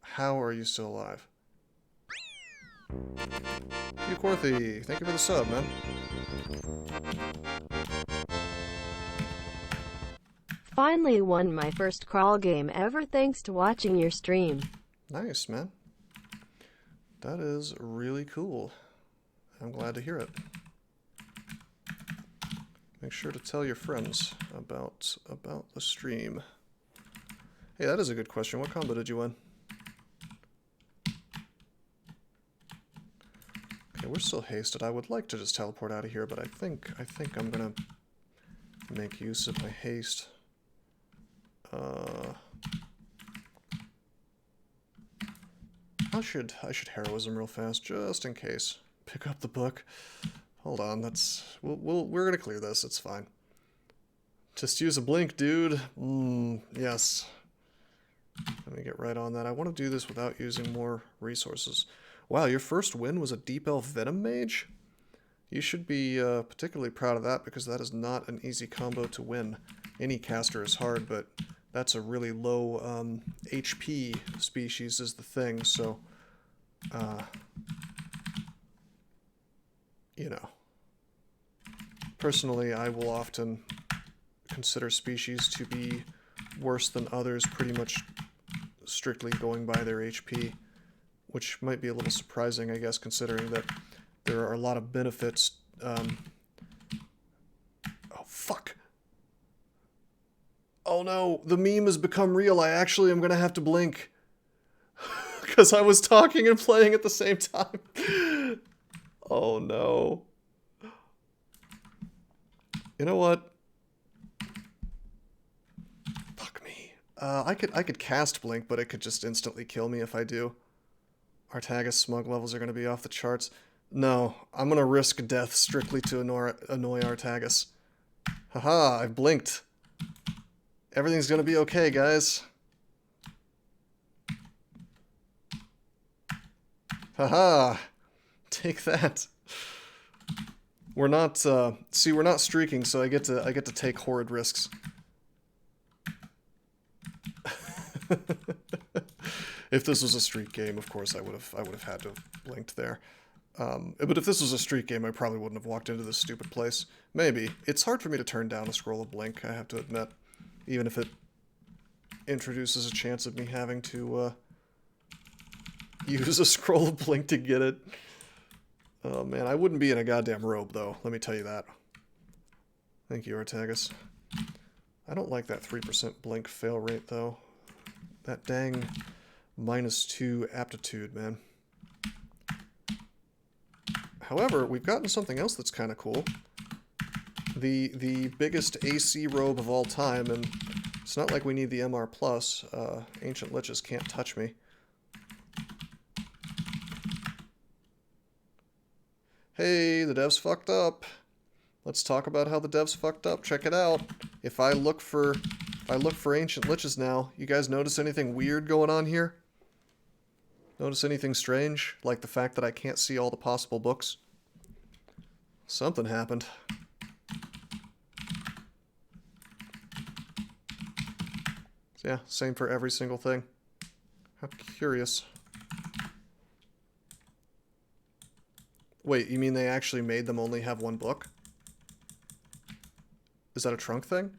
How are you still alive? Corthy, thank you for the sub, man. Finally won my first crawl game ever thanks to watching your stream. Nice, man. That is really cool. I'm glad to hear it. Make sure to tell your friends about the stream. Hey, that is a good question. What combo did you win? Okay, we're still hasted. I would like to just teleport out of here, but I think I'm gonna make use of my haste. I should heroism real fast, just in case. Pick up the book. Hold on, we're gonna clear this. It's fine. Just use a blink, dude. Yes. Let me get right on that. I want to do this without using more resources. Wow, your first win was a Deep Elf Venom Mage? You should be particularly proud of that, because that is not an easy combo to win. Any caster is hard, but that's a really low HP species is the thing, so... you know. Personally, I will often consider species to be worse than others, pretty much strictly going by their HP, which might be a little surprising, I guess, considering that there are a lot of benefits. Oh, fuck. Oh no, the meme has become real. I actually am going to have to blink. Because I was talking and playing at the same time. Oh no. You know what? Fuck me. I could cast blink, but it could just instantly kill me if I do. Artagas smug levels are going to be off the charts. No, I'm going to risk death strictly to annoy Artagas. Haha, I've blinked. Everything's going to be okay, guys. Haha. Take that. We're not see, we're not streaking, so I get to take horrid risks. If this was a streak game, of course I would have had to have blinked there. But if this was a streak game, I probably wouldn't have walked into this stupid place. Maybe. It's hard for me to turn down a scroll of blink, I have to admit. Even if it introduces a chance of me having to use a scroll of blink to get it. Oh man, I wouldn't be in a goddamn robe though, let me tell you that. Thank you, Artagas. I don't like that 3% blink fail rate though. That dang -2 aptitude, man. However, we've gotten something else that's kind of cool. The biggest AC robe of all time, and it's not like we need the MR+. Ancient Liches can't touch me. Hey, the devs fucked up. Let's talk about how the devs fucked up. Check it out. If I look for Ancient Liches now, you guys notice anything weird going on here? Notice anything strange? Like the fact that I can't see all the possible books? Something happened. Yeah, same for every single thing. How curious. Wait, you mean they actually made them only have one book? Is that a trunk thing?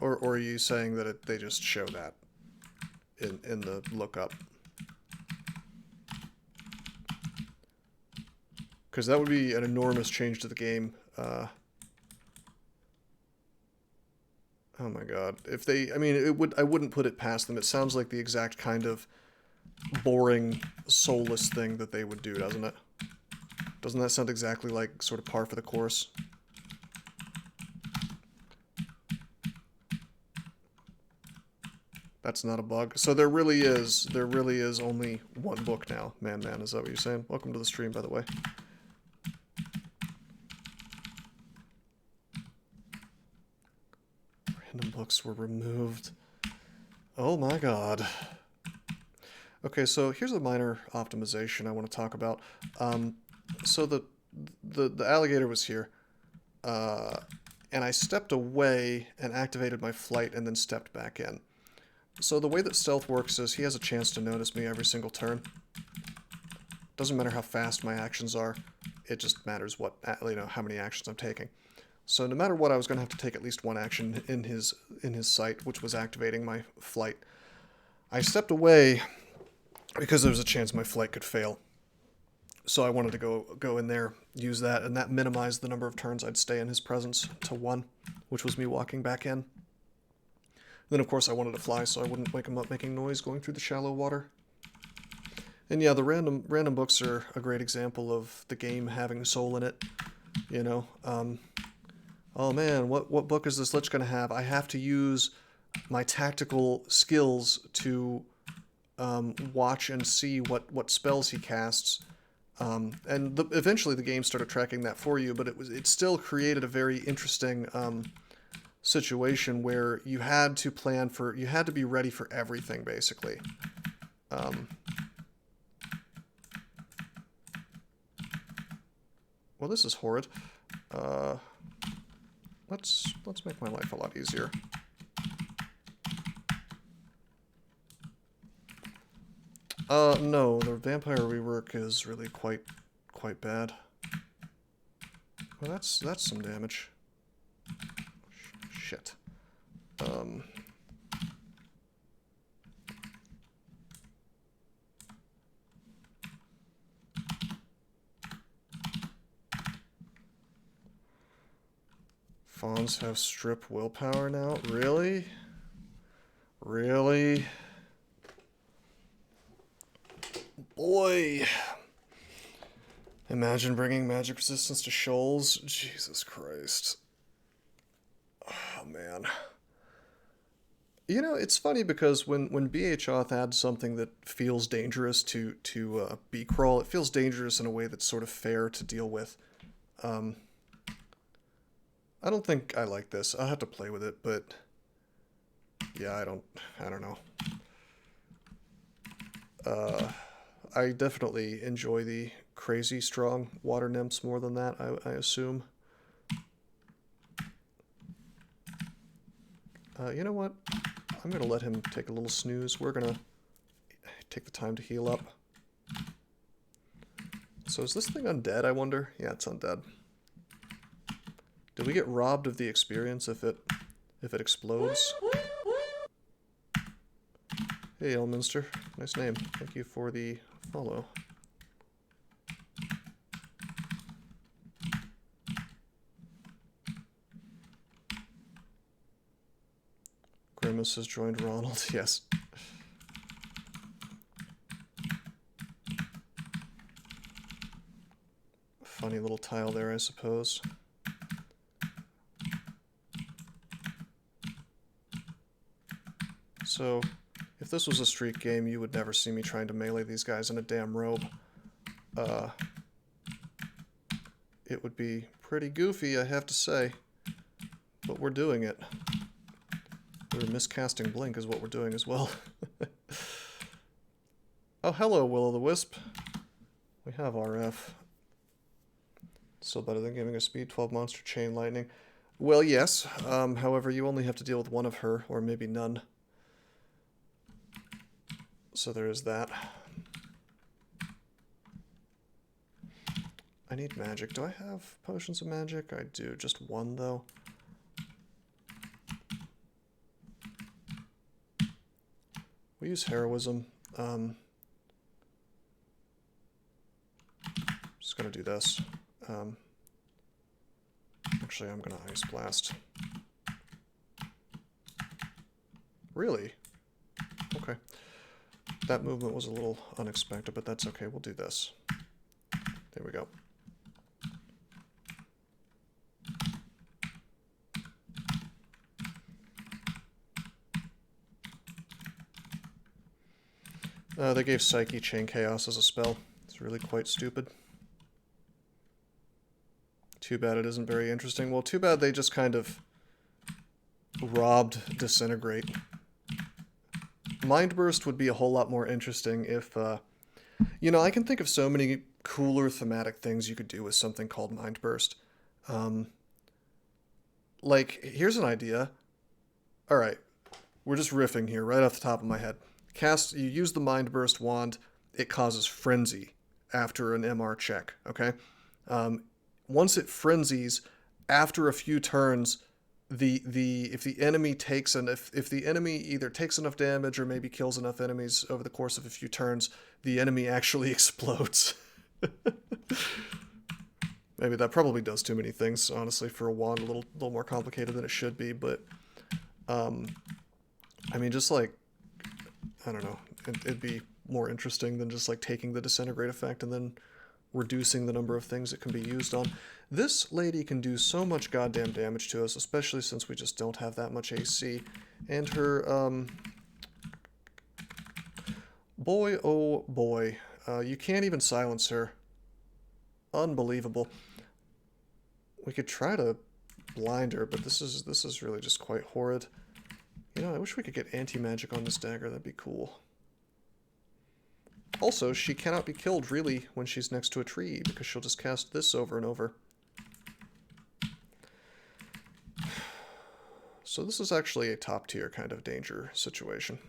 Or are you saying that they just show that in the lookup? Because that would be an enormous change to the game. Oh my god. If they, I mean, I wouldn't put it past them. It sounds like the exact kind of boring, soulless thing that they would do, doesn't it? Doesn't that sound exactly like sort of par for the course? That's not a bug. So there really is only one book now. Man, is that what you're saying? Welcome to the stream, by the way. Random books were removed. Oh my god. Okay, so here's a minor optimization I want to talk about. So the alligator was here, and I stepped away and activated my flight and then stepped back in. So the way that stealth works is he has a chance to notice me every single turn. Doesn't matter how fast my actions are, it just matters what, you know, how many actions I'm taking. So no matter what, I was going to have to take at least one action in his sight, which was activating my flight. I stepped away because there was a chance my flight could fail. So I wanted to go in there, use that, and that minimized the number of turns I'd stay in his presence to 1, which was me walking back in. Then, of course, I wanted to fly so I wouldn't wake him up making noise going through the shallow water. And yeah, the random books are a great example of the game having soul in it. You know, oh man, what book is this lich going to have? I have to use my tactical skills to watch and see what spells he casts. And eventually the game started tracking that for you, but it still created a very interesting situation where you had to be ready for everything, basically. Well, this is horrid. Let's make my life a lot easier. No, the vampire rework is really quite bad. Well, that's some damage. Shit. Fawns have strip willpower now? Really? Really? Boy. Imagine bringing magic resistance to shoals. Jesus Christ. Oh, man. You know, it's funny because when BHOth adds something that feels dangerous to B-Crawl, it feels dangerous in a way that's sort of fair to deal with. I don't think I like this. I'll have to play with it, but yeah, I don't know. I definitely enjoy the crazy strong water nymphs more than that, I assume. You know what? I'm going to let him take a little snooze. We're going to take the time to heal up. So is this thing undead, I wonder? Yeah, it's undead. Did we get robbed of the experience if it explodes? Hey, Elminster. Nice name. Thank you for the follow. Grimace has joined Ronald. Yes. Funny little tile there, I suppose. So, if this was a streak game, you would never see me trying to melee these guys in a damn robe. It would be pretty goofy, I have to say. But we're doing it. We're miscasting Blink is what we're doing as well. Oh, hello, Will-o'-the-Wisp. We have RF. Still better than giving a speed 12 monster chain lightning. Well, yes. However, you only have to deal with one of her, or maybe none. So there is that. I need magic. Do I have potions of magic? I do. Just one, though. use heroism. Just gonna do this. Actually, I'm gonna Ice Blast. Really? Okay. That movement was a little unexpected, but that's okay. We'll do this. There we go. They gave Psyche Chain Chaos as a spell. It's really quite stupid. Too bad it isn't very interesting. Well, too bad they just kind of robbed Disintegrate. Mind Burst would be a whole lot more interesting if, you know, I can think of so many cooler thematic things you could do with something called Mind Burst. Like, here's an idea. Alright, we're just riffing here, right off the top of my head. You use the Mind Burst wand, it causes Frenzy after an MR check, okay? Once it frenzies, after a few turns, if the enemy either takes enough damage or maybe kills enough enemies over the course of a few turns, the enemy actually explodes. Maybe that probably does too many things, honestly, for a wand, a little more complicated than it should be, but I mean, just like, I don't know, it'd be more interesting than just like taking the Disintegrate effect and then reducing the number of things it can be used on. This lady can do so much goddamn damage to us, especially since we just don't have that much AC. And her, boy, oh boy, you can't even silence her. Unbelievable. We could try to blind her, but this is really just quite horrid. You know, I wish we could get anti-magic on this dagger, that'd be cool. Also, she cannot be killed, really, when she's next to a tree, because she'll just cast this over and over. So this is actually a top-tier kind of danger situation.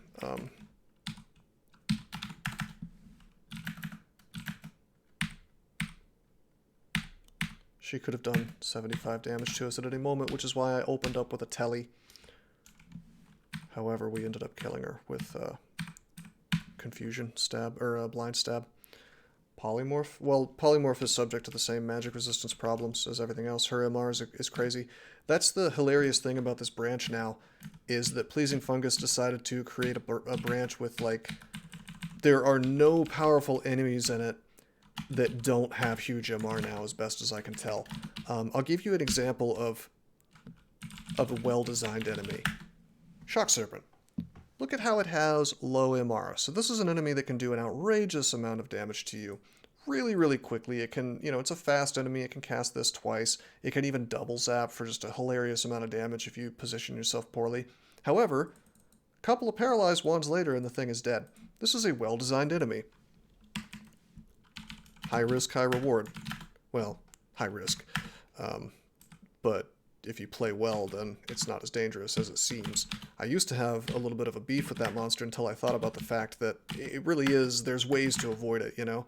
She could have done 75 damage to us at any moment, which is why I opened up with a telly. However, we ended up killing her with Confusion Stab, or Blind Stab. Polymorph? Well, Polymorph is subject to the same magic resistance problems as everything else. Her MR is crazy. That's the hilarious thing about this branch now, is that Pleasing Fungus decided to create a branch with, like, there are no powerful enemies in it that don't have huge MR now, as best as I can tell. I'll give you an example of a well-designed enemy. Shock Serpent. Look at how it has low MR. So this is an enemy that can do an outrageous amount of damage to you really, really quickly. It can, you know, it's a fast enemy. It can cast this twice. It can even double zap for just a hilarious amount of damage if you position yourself poorly. However, a couple of paralyzed wands later and the thing is dead. This is a well-designed enemy. High risk, high reward. Well, high risk. But if you play well, then it's not as dangerous as it seems. I used to have a little bit of a beef with that monster until I thought about the fact that it really is, there's ways to avoid it, you know?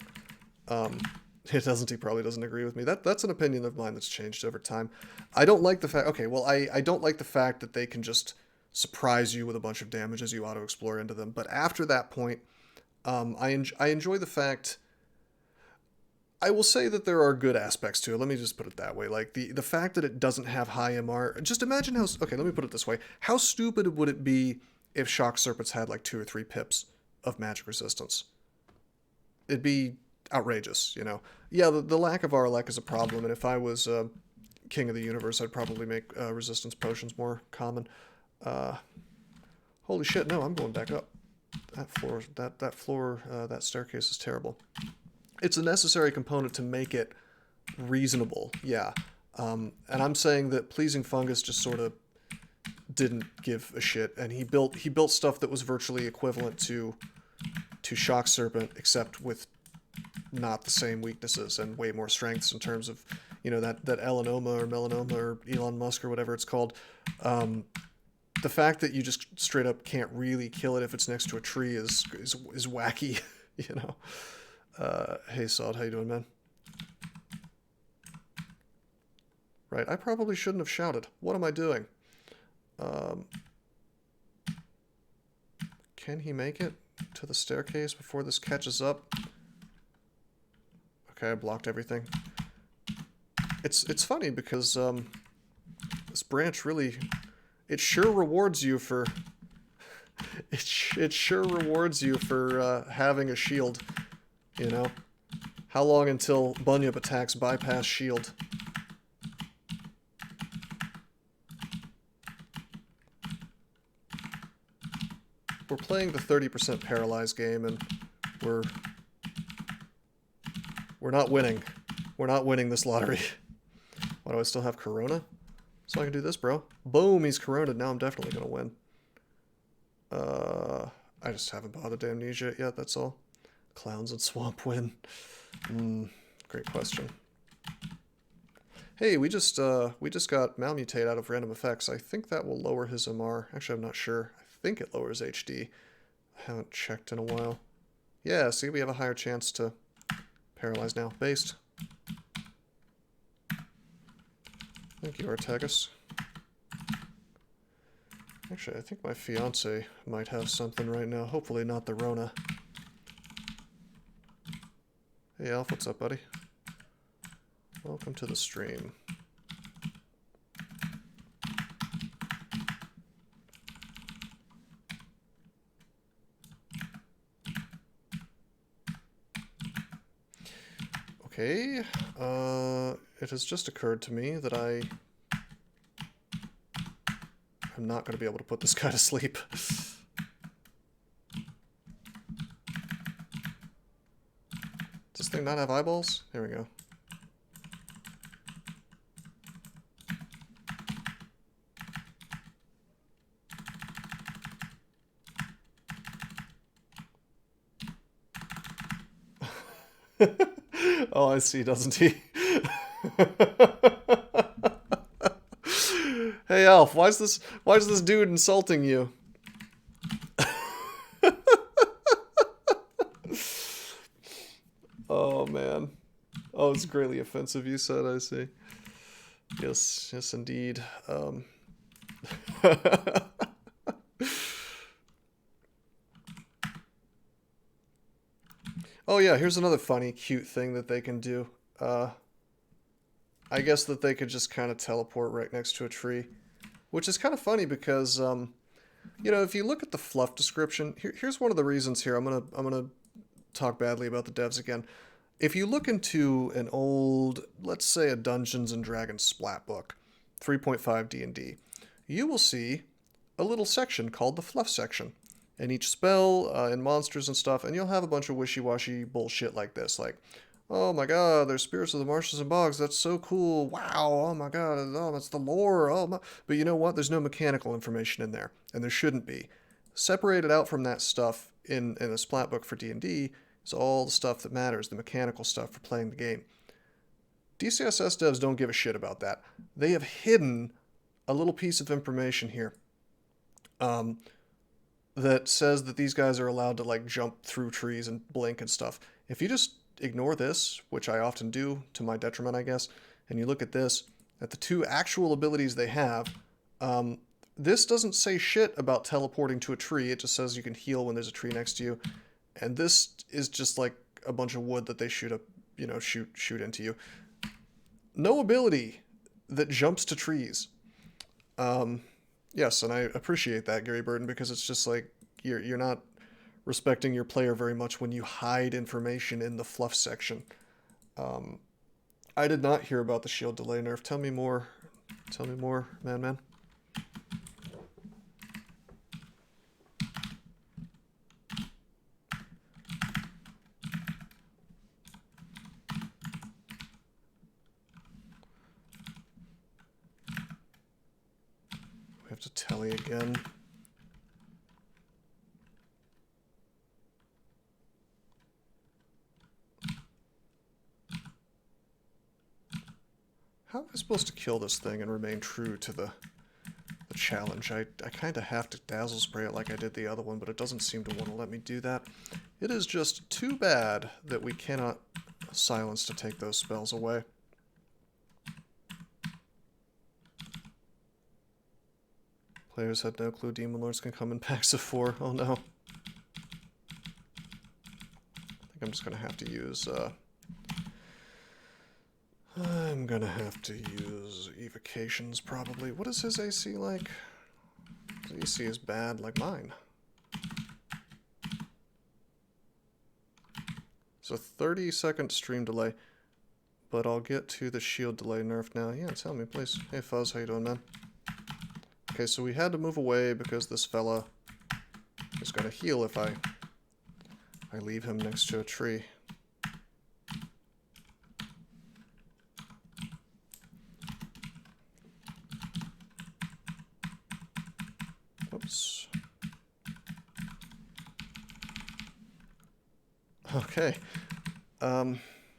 He probably doesn't agree with me. That's an opinion of mine that's changed over time. I don't like the fact, okay, well, I don't like the fact that they can just surprise you with a bunch of damage as you auto-explore into them. But after that point, I enjoy the fact... I will say that there are good aspects to it. Let me just put it that way. Like, the fact that it doesn't have high MR... Just imagine how... Okay, let me put it this way. How stupid would it be if Shock Serpents had, like, 2 or 3 pips of magic resistance? It'd be outrageous, you know? Yeah, the lack of Arlek is a problem, and if I was King of the Universe, I'd probably make resistance potions more common. Holy shit, no, I'm going back up. That staircase is terrible. It's a necessary component to make it reasonable, yeah. And I'm saying that Pleasing Fungus just sort of didn't give a shit, and he built stuff that was virtually equivalent to Shock Serpent, except with not the same weaknesses and way more strengths in terms of, you know, that Elanoma or Melanoma or Elon Musk or whatever it's called. The fact that you just straight up can't really kill it if it's next to a tree is wacky, you know. Hey Sod, how you doing, man? Right, I probably shouldn't have shouted. What am I doing? Can he make it? to the staircase before this catches up. Okay, I blocked everything. It's funny because this branch really, it sure rewards you for it sure rewards you for having a shield, you know. How long until Bunyip attacks bypass shield? We're playing the 30% paralyzed game, and we're not winning. We're not winning this lottery. Why do I still have Corona? So I can do this, bro. Boom, he's Corona'd. Now I'm definitely gonna win. I just haven't bothered Amnesia yet, that's all. Clowns and Swamp win. Great question. Hey, we just got Malmutate out of random effects. I think that will lower his MR. Actually, I'm not sure. I think it lowers HD. I haven't checked in a while. Yeah, see, we have a higher chance to paralyze now. Based. Thank you, Artagus. Actually, I think my fiance might have something right now. Hopefully not the Rona. Hey, Alf, what's up, buddy? Welcome to the stream. Okay, it has just occurred to me that I'm not going to be able to put this guy to sleep. Does this thing not have eyeballs? Here we go. Oh, I see, doesn't he? Hey, Alf, why is this dude insulting you? Oh, man. Oh, it's greatly offensive, you said, I see. Yes, indeed. Oh yeah, here's another funny, cute thing that they can do. I guess that they could just kind of teleport right next to a tree. Which is kind of funny because, you know, if you look at the fluff description, here's one of the reasons here. I'm gonna talk badly about the devs again. If you look into an old, let's say a Dungeons and Dragons splat book, 3.5 D&D, you will see a little section called the fluff section. And each spell and monsters and stuff, and you'll have a bunch of wishy-washy bullshit like this, like, oh my god, there's spirits of the marshes and bogs, that's so cool, wow, oh my god, oh, that's the lore, oh my... But you know what, there's no mechanical information in there, and there shouldn't be. Separated out from that stuff in a splat book for D&D is all the stuff that matters, the mechanical stuff for playing the game. DCSS devs don't give a shit about that. They have hidden a little piece of information here. That says that these guys are allowed to, like, jump through trees and blink and stuff. If you just ignore this, which I often do, to my detriment, I guess, and you look at this, at the two actual abilities they have, this doesn't say shit about teleporting to a tree. It just says you can heal when there's a tree next to you. And this is just, like, a bunch of wood that they shoot up, you know, shoot into you. No ability that jumps to trees. Yes, and I appreciate that, Gary Burton, because it's just like you're not respecting your player very much when you hide information in the fluff section. I did not hear about the shield delay nerf. Tell me more. Tell me more, man. We have to tally again. How am I supposed to kill this thing and remain true to the challenge? I kind of have to dazzle spray it like I did the other one, but it doesn't seem to want to let me do that. It is just too bad that we cannot silence to take those spells away. Players had no clue Demon Lords can come in packs of 4. Oh no. just gonna have to use, I'm gonna have to use evocations, probably. What is his AC like? His AC is bad, like mine. So 30-second stream delay, but I'll get to the shield delay nerf now. Yeah, tell me, please. Hey, Fuzz, how you doing, man? Okay, so we had to move away because this fella is gonna heal if I leave him next to a tree. Whoops. Okay.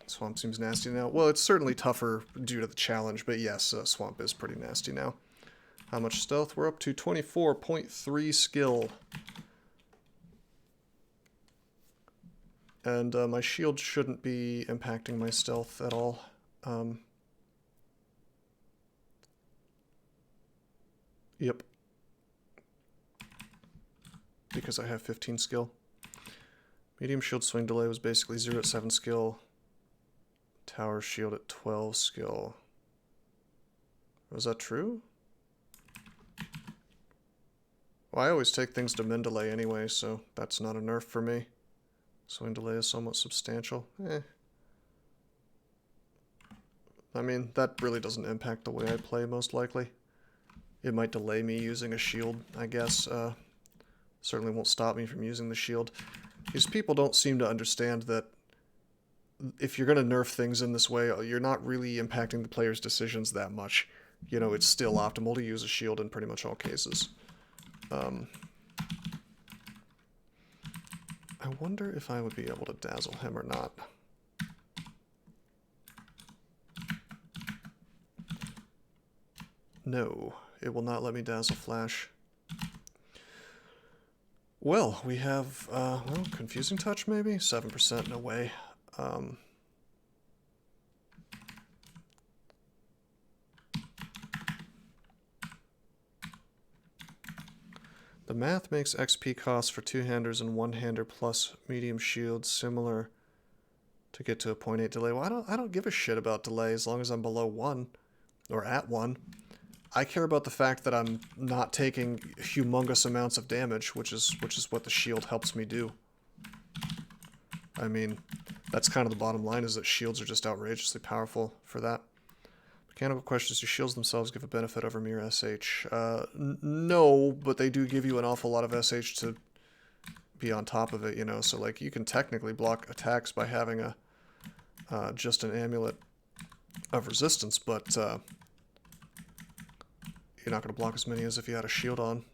Swamp seems nasty now. Well, it's certainly tougher due to the challenge, but yes, Swamp is pretty nasty now. How much stealth? We're up to 24.3 skill. And my shield shouldn't be impacting my stealth at all. Yep. Because I have 15 skill. Medium shield swing delay was basically 0 at 7 skill. Tower shield at 12 skill. Was that true? Well, I always take things to min delay anyway, so that's not a nerf for me. Swing delay is somewhat substantial. I mean, that really doesn't impact the way I play, most likely. It might delay me using a shield, I guess. Certainly won't stop me from using the shield. These people don't seem to understand that if you're going to nerf things in this way, you're not really impacting the player's decisions that much. You know, it's still optimal to use a shield in pretty much all cases. I wonder if I would be able to dazzle him or not. No, it will not let me dazzle flash. Well, we have, well, confusing touch maybe? 7%, no way. The math makes XP costs for two-handers and one-hander plus medium shield similar to get to a 0.8 delay. Well, I don't give a shit about delay as long as I'm below 1 or at 1. I care about the fact that I'm not taking humongous amounts of damage, which is what the shield helps me do. I mean, that's kind of the bottom line, is that shields are just outrageously powerful for that. Mechanical questions, do shields themselves give a benefit over mere SH? No, but they do give you an awful lot of SH to be on top of it, you know, so like you can technically block attacks by having a just an amulet of resistance, but you're not going to block as many as if you had a shield on,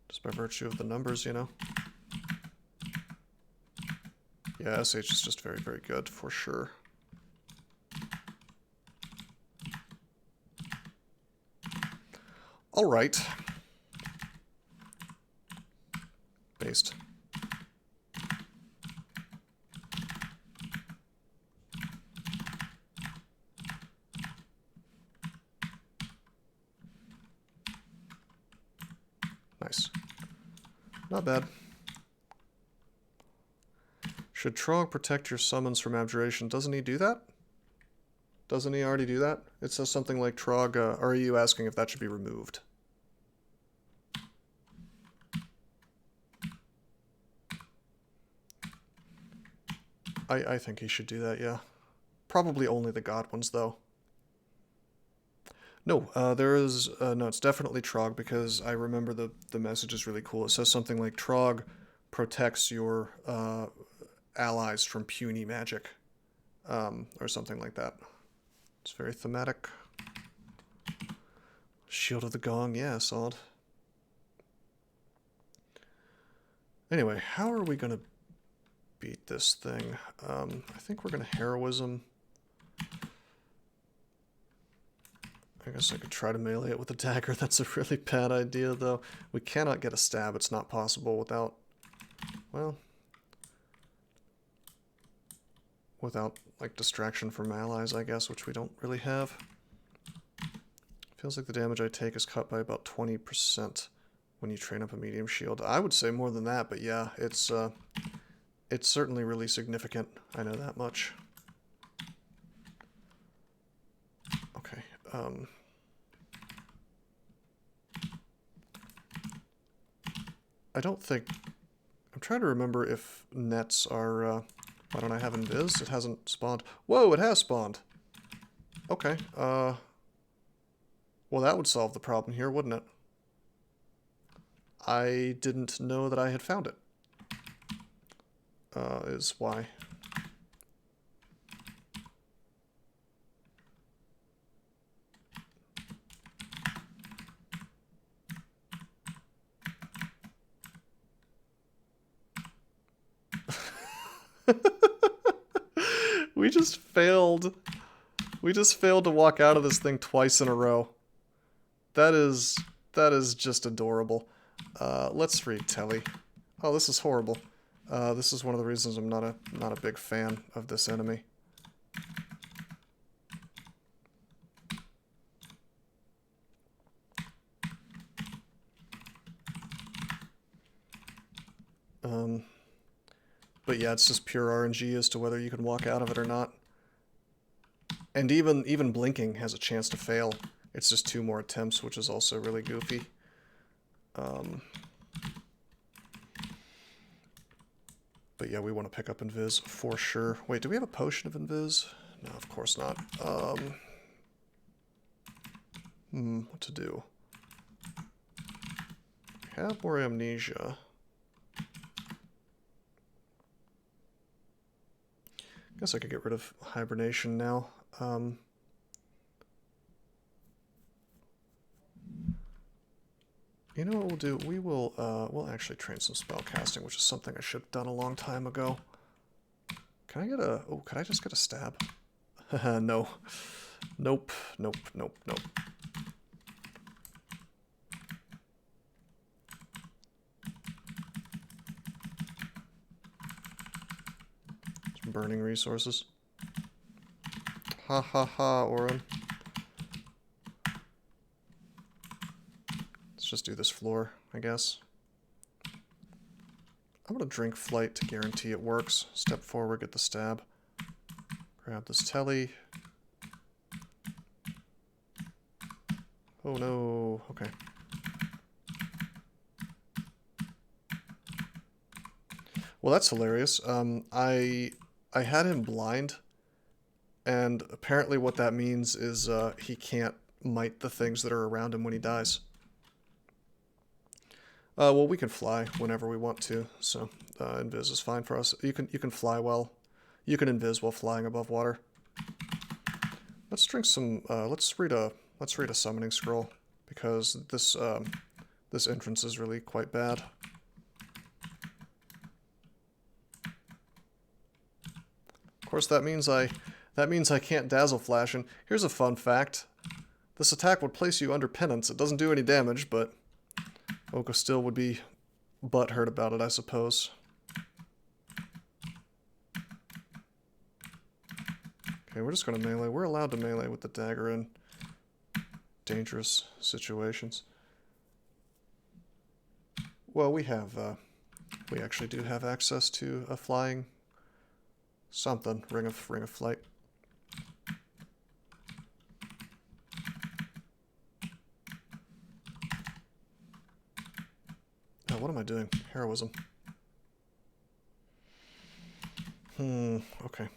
just by virtue of the numbers, you know. Yeah, SH is just very, very good, for sure. Alright. Based. Nice. Not bad. Should Trog protect your summons from abjuration? Doesn't he do that? Doesn't he already do that? It says something like Trog, or are you asking if that should be removed? I think he should do that, yeah. Probably only the god ones, though. No, there is, no, it's definitely Trog, because I remember the message is really cool. It says something like, Trog protects your allies from puny magic, or something like that. It's very thematic. Shield of the Gong, yeah, solid. Anyway, how are we going to beat this thing? I think we're going to heroism. I guess I could try to melee it with a dagger. That's a really bad idea, though. We cannot get a stab. It's not possible without, well, without, like, distraction from allies, I guess, which we don't really have. Feels like the damage I take is cut by about 20% when you train up a medium shield. I would say more than that, but yeah, it's It's certainly really significant. I know that much. Okay. I don't think... I'm trying to remember if nets are... why don't I have invis? It hasn't spawned. Whoa, it has spawned! Okay, well, that would solve the problem here, wouldn't it? I didn't know that I had found it. Is why. We just failed. We just failed to walk out of this thing twice in a row. That is just adorable. Let's read Telly. Oh, this is horrible. This is one of the reasons I'm not a big fan of this enemy. But yeah, it's just pure RNG as to whether you can walk out of it or not. And even blinking has a chance to fail. It's just 2 more attempts, which is also really goofy. But yeah, we want to pick up invis for sure. Wait, do we have a potion of invis? No, of course not. What to do? Have more amnesia. Guess I could get rid of hibernation now. You know what we'll do? We'll actually train some spell casting, which is something I should have done a long time ago. Can I get a... Oh, could I just get a stab? No. Nope. Nope. Nope. Nope. Some burning resources. Ha ha ha, Orin. Let's just do this floor, I guess. I'm gonna drink flight to guarantee it works. Step forward, get the stab. Grab this telly. Oh no, okay. Well, that's hilarious. I had him blind, and apparently what that means is he can't mite the things that are around him when he dies. Well, we can fly whenever we want to, so invis is fine for us. You can fly well. You can invis while flying above water. Let's drink some. Let's read a summoning scroll, because this this entrance is really quite bad. Of course, that means I can't dazzle flash. And here's a fun fact: this attack would place you under penance. It doesn't do any damage, but Oka still would be butthurt about it, I suppose. Okay, we're just going to melee. We're allowed to melee with the dagger in dangerous situations. Well, we actually do have access to a flying something, ring of flight. Oh, what am I doing? Heroism. Okay.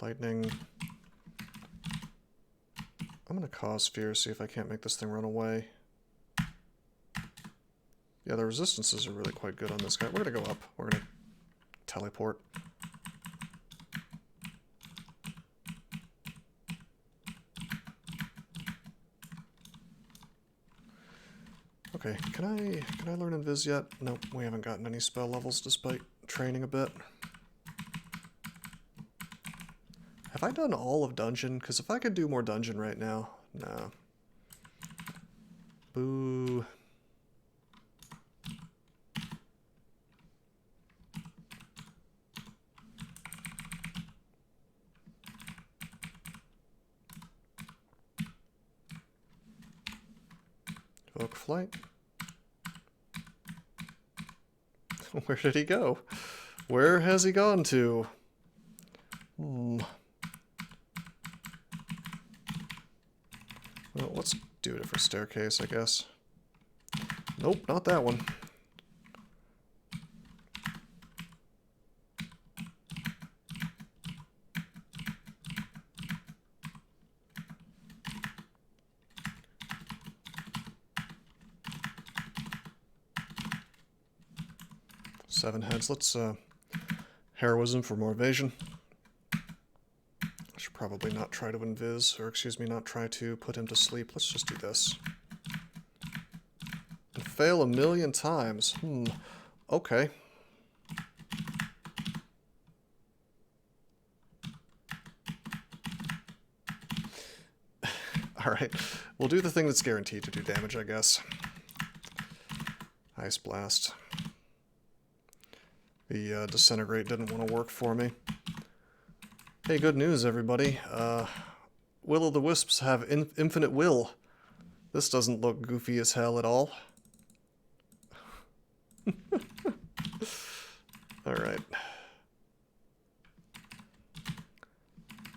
Lightning. I'm gonna cause fear, see if I can't make this thing run away. Yeah, the resistances are really quite good on this guy. We're gonna go up. We're gonna teleport. Okay, can I learn invis yet? Nope, we haven't gotten any spell levels despite training a bit. Have I done all of dungeon? Because if I could do more dungeon right now, no. Boo. Evoke flight. Where did he go? Where has he gone to? Well, let's do a different staircase, I guess. Nope, not that one. Seven heads. Let's heroism for more evasion. I should probably not try to invis, or excuse me, not try to put him to sleep. Let's just do this. And fail 1,000,000 times. Okay. Alright. We'll do the thing that's guaranteed to do damage, I guess. Ice Blast. The Disintegrate didn't want to work for me. Hey, good news, everybody. Will-o'-the-wisps have infinite will. This doesn't look goofy as hell at all. Alright.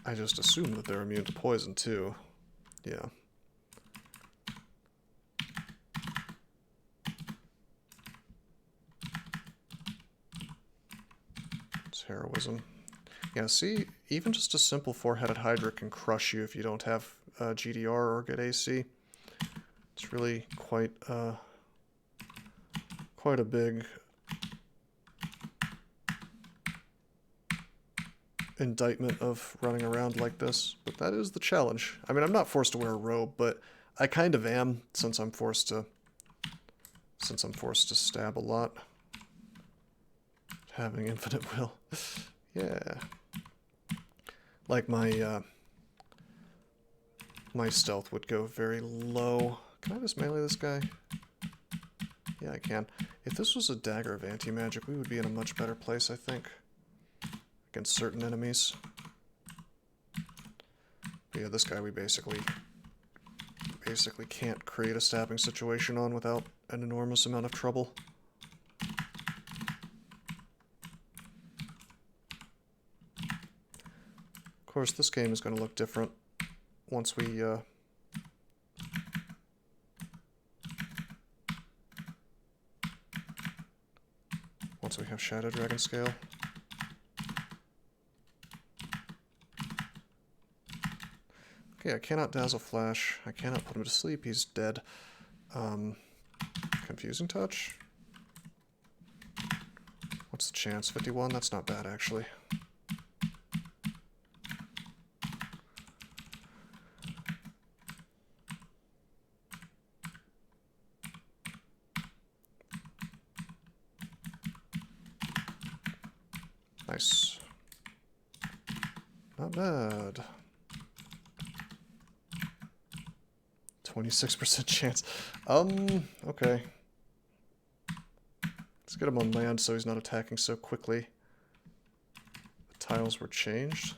I just assume that they're immune to poison, too. Yeah. It's heroism. Yeah, see, even just a simple four-headed Hydra can crush you if you don't have GDR or good AC. It's really quite a big indictment of running around like this, but that is the challenge. I mean, I'm not forced to wear a robe, but I kind of am since I'm forced to stab a lot. Having infinite will. Yeah. Like my stealth would go very low. Can I just melee this guy? Yeah, I can. If this was a dagger of anti-magic, we would be in a much better place, I think. Against certain enemies. But yeah, this guy we basically can't create a stabbing situation on without an enormous amount of trouble. Of course, this game is going to look different once we have Shadow Dragon Scale. Okay, I cannot Dazzle Flash. I cannot put him to sleep. He's dead. Confusing Touch. What's the chance? 51? That's not bad, actually. Nice. Not bad. 26% chance. Okay. Let's get him on land so he's not attacking so quickly. The tiles were changed.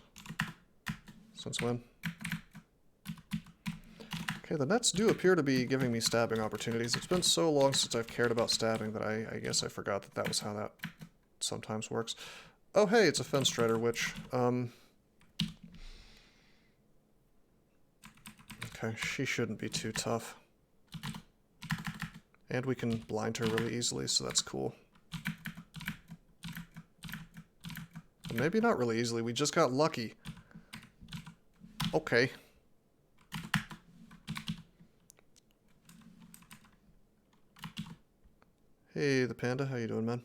Since when? Okay, the nets do appear to be giving me stabbing opportunities. It's been so long since I've cared about stabbing that I guess I forgot that that was how that sometimes works. Oh hey, it's a Fence Strider Witch. Okay, she shouldn't be too tough. And we can blind her really easily, so that's cool. But maybe not really easily, we just got lucky. Okay. Hey, the panda, how you doing, man?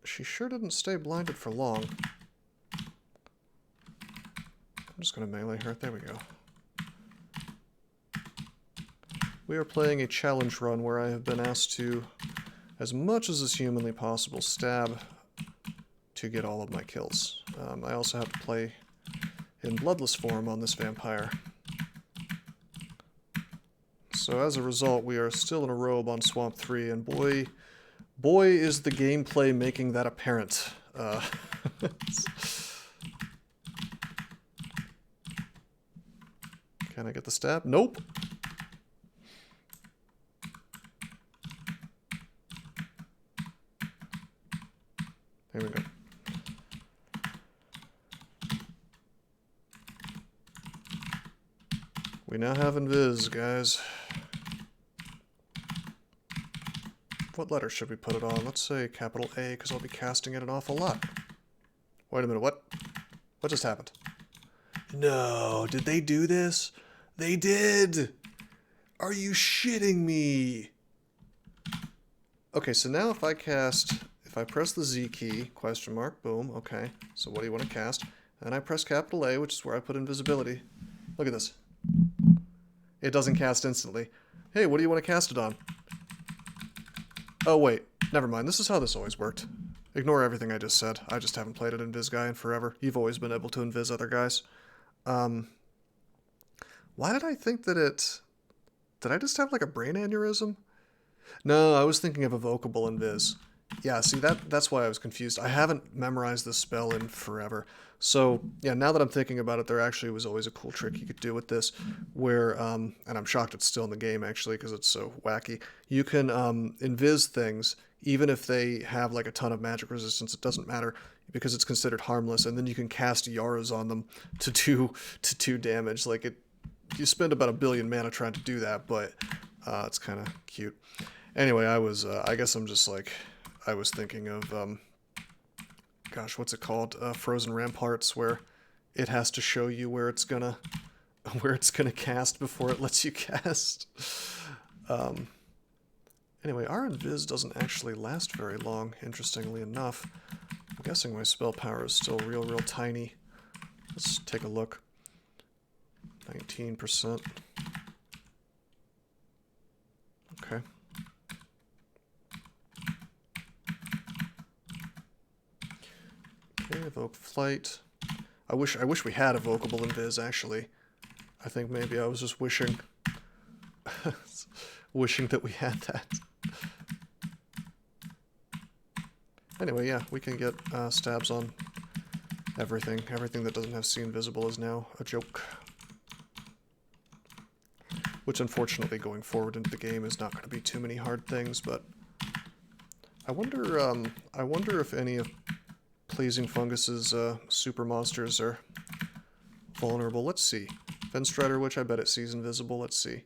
She sure didn't stay blinded for long. I'm just going to melee her. There we go. We are playing a challenge run where I have been asked to, as much as is humanly possible, stab to get all of my kills. I also have to play in bloodless form on this vampire. So as a result, we are still in a robe on Swamp 3, and boy is the gameplay making that apparent. Can I get the stab? Nope. We now have invis, guys. What letter should we put it on? Let's say capital A, because I'll be casting it an awful lot. Wait a minute, what? What just happened? No, did they do this? They did! Are you shitting me? Okay, so now if I press the Z key, question mark, boom, okay. So what do you want to cast? And I press capital A, which is where I put invisibility. Look at this. It doesn't cast instantly. Hey, what do you want to cast it on? Oh, wait. Never mind. This is how this always worked. Ignore everything I just said. I just haven't played an invis guy in forever. You've always been able to invis other guys. Why did I think that it... Did I just have like a brain aneurysm? No, I was thinking of evocable invis. Yeah, see, that's why I was confused. I haven't memorized this spell in forever. So, yeah, now that I'm thinking about it, there actually was always a cool trick you could do with this, where, and I'm shocked it's still in the game, actually, because it's so wacky. You can invis things, even if they have, like, a ton of magic resistance. It doesn't matter, because it's considered harmless, and then you can cast Yaras on them to do damage. Like, you spend about 1 billion mana trying to do that, but it's kind of cute. Anyway, I guess I'm just, like... I was thinking of, gosh, what's it called? Frozen Ramparts, where it has to show you where it's gonna cast before it lets you cast. Anyway, our invis doesn't actually last very long, interestingly enough. I'm guessing my spell power is still real tiny. Let's take a look. 19%. Okay. Okay, evoke flight. I wish we had evocable invis, actually. I think maybe I was just wishing that we had that. Anyway, yeah, we can get stabs on everything. Everything that doesn't have see invisible is now a joke. Which, unfortunately, going forward into the game is not going to be too many hard things, but I wonder if any of Pleasing Fungus's super monsters are vulnerable. Let's see. Venstrider Witch, I bet it sees invisible. Let's see.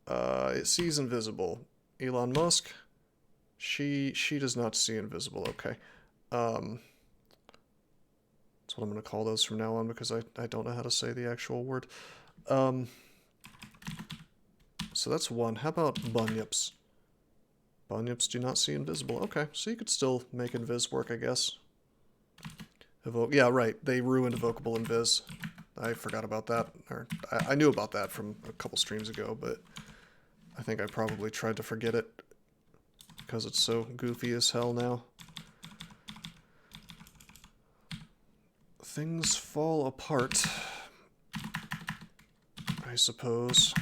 It sees invisible. Elon Musk, she does not see invisible. Okay. That's what I'm going to call those from now on, because I don't know how to say the actual word. So that's one. How about Bunyips? Bunyips do not see invisible. Okay, so you could still make invis work, I guess. Yeah, right. They ruined evocable invis. I forgot about that. Or I knew about that from a couple streams ago, but I think I probably tried to forget it because it's so goofy as hell now. Things fall apart, I suppose.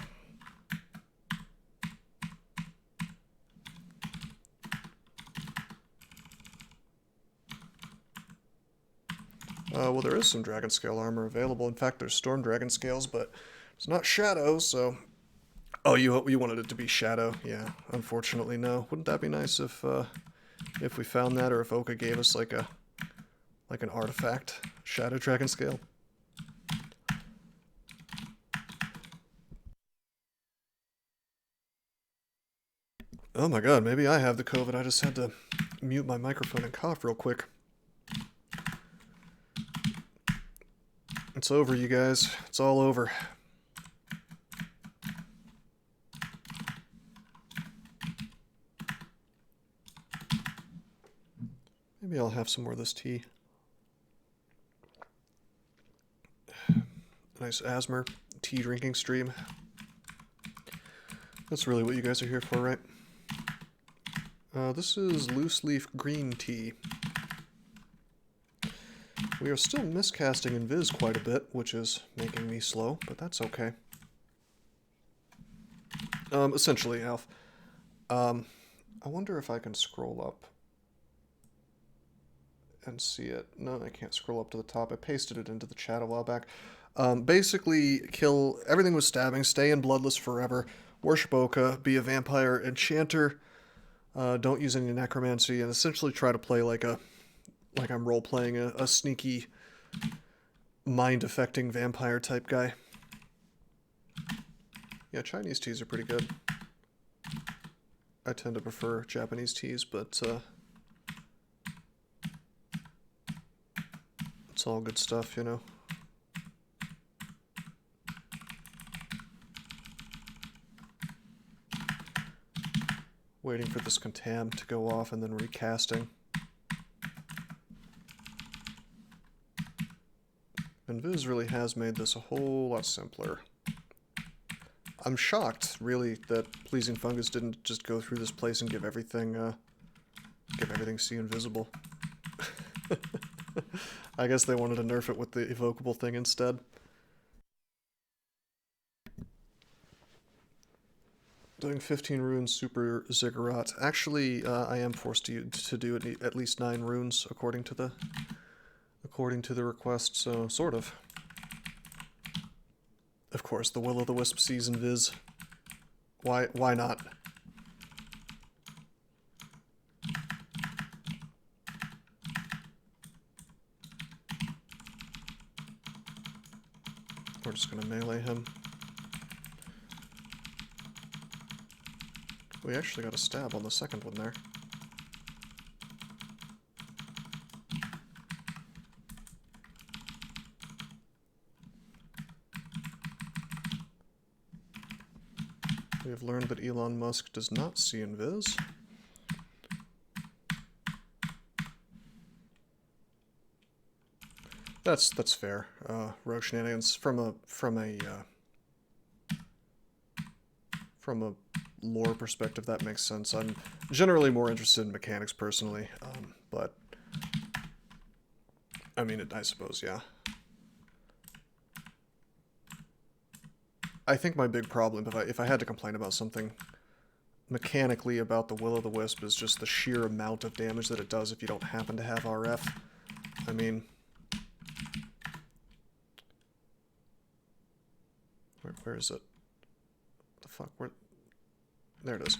Well, there is some Dragon Scale armor available. In fact, there's Storm Dragon Scales, but it's not Shadow, so... Oh, you wanted it to be Shadow? Yeah, unfortunately, no. Wouldn't that be nice if we found that, or if Oka gave us, like an artifact? Shadow Dragon Scale? Oh my god, maybe I have the COVID. I just had to mute my microphone and cough real quick. It's over, you guys. It's all over. Maybe I'll have some more of this tea. Nice Asthma tea drinking stream. That's really what you guys are here for, right? This is loose leaf green tea. We are still miscasting invis quite a bit, which is making me slow, but that's okay. Essentially, Alf. I wonder if I can scroll up and see it. No, I can't scroll up to the top. I pasted it into the chat a while back. Basically, kill everything with stabbing, stay in Bloodless forever, worship Oka, be a Vampire Enchanter, don't use any necromancy, and essentially try to play like I'm role-playing a sneaky, mind-affecting vampire type guy. Yeah, Chinese teas are pretty good. I tend to prefer Japanese teas, but it's all good stuff, you know. Waiting for this contam to go off and then recasting. And Viz really has made this a whole lot simpler. I'm shocked, really, that Pleasing Fungus didn't just go through this place and give everything see invisible. I guess they wanted to nerf it with the evocable thing instead. Doing 15 runes super ziggurat. Actually, I am forced to do at least 9 runes according to the request. So sort of. Of course, the Will-o'-the-Wisp season Viz. Why not? We're just gonna melee him. We actually got a stab on the second one there. We have learned that Elon Musk does not see invis. That's fair. Rogue shenanigans from a lore perspective, that makes sense. I'm generally more interested in mechanics personally, but I mean, I suppose, yeah. I think my big problem, if I had to complain about something mechanically about the Will-o'-the-Wisp, is just the sheer amount of damage that it does if you don't happen to have RF. I mean, where is it? What the fuck? Where? There it is.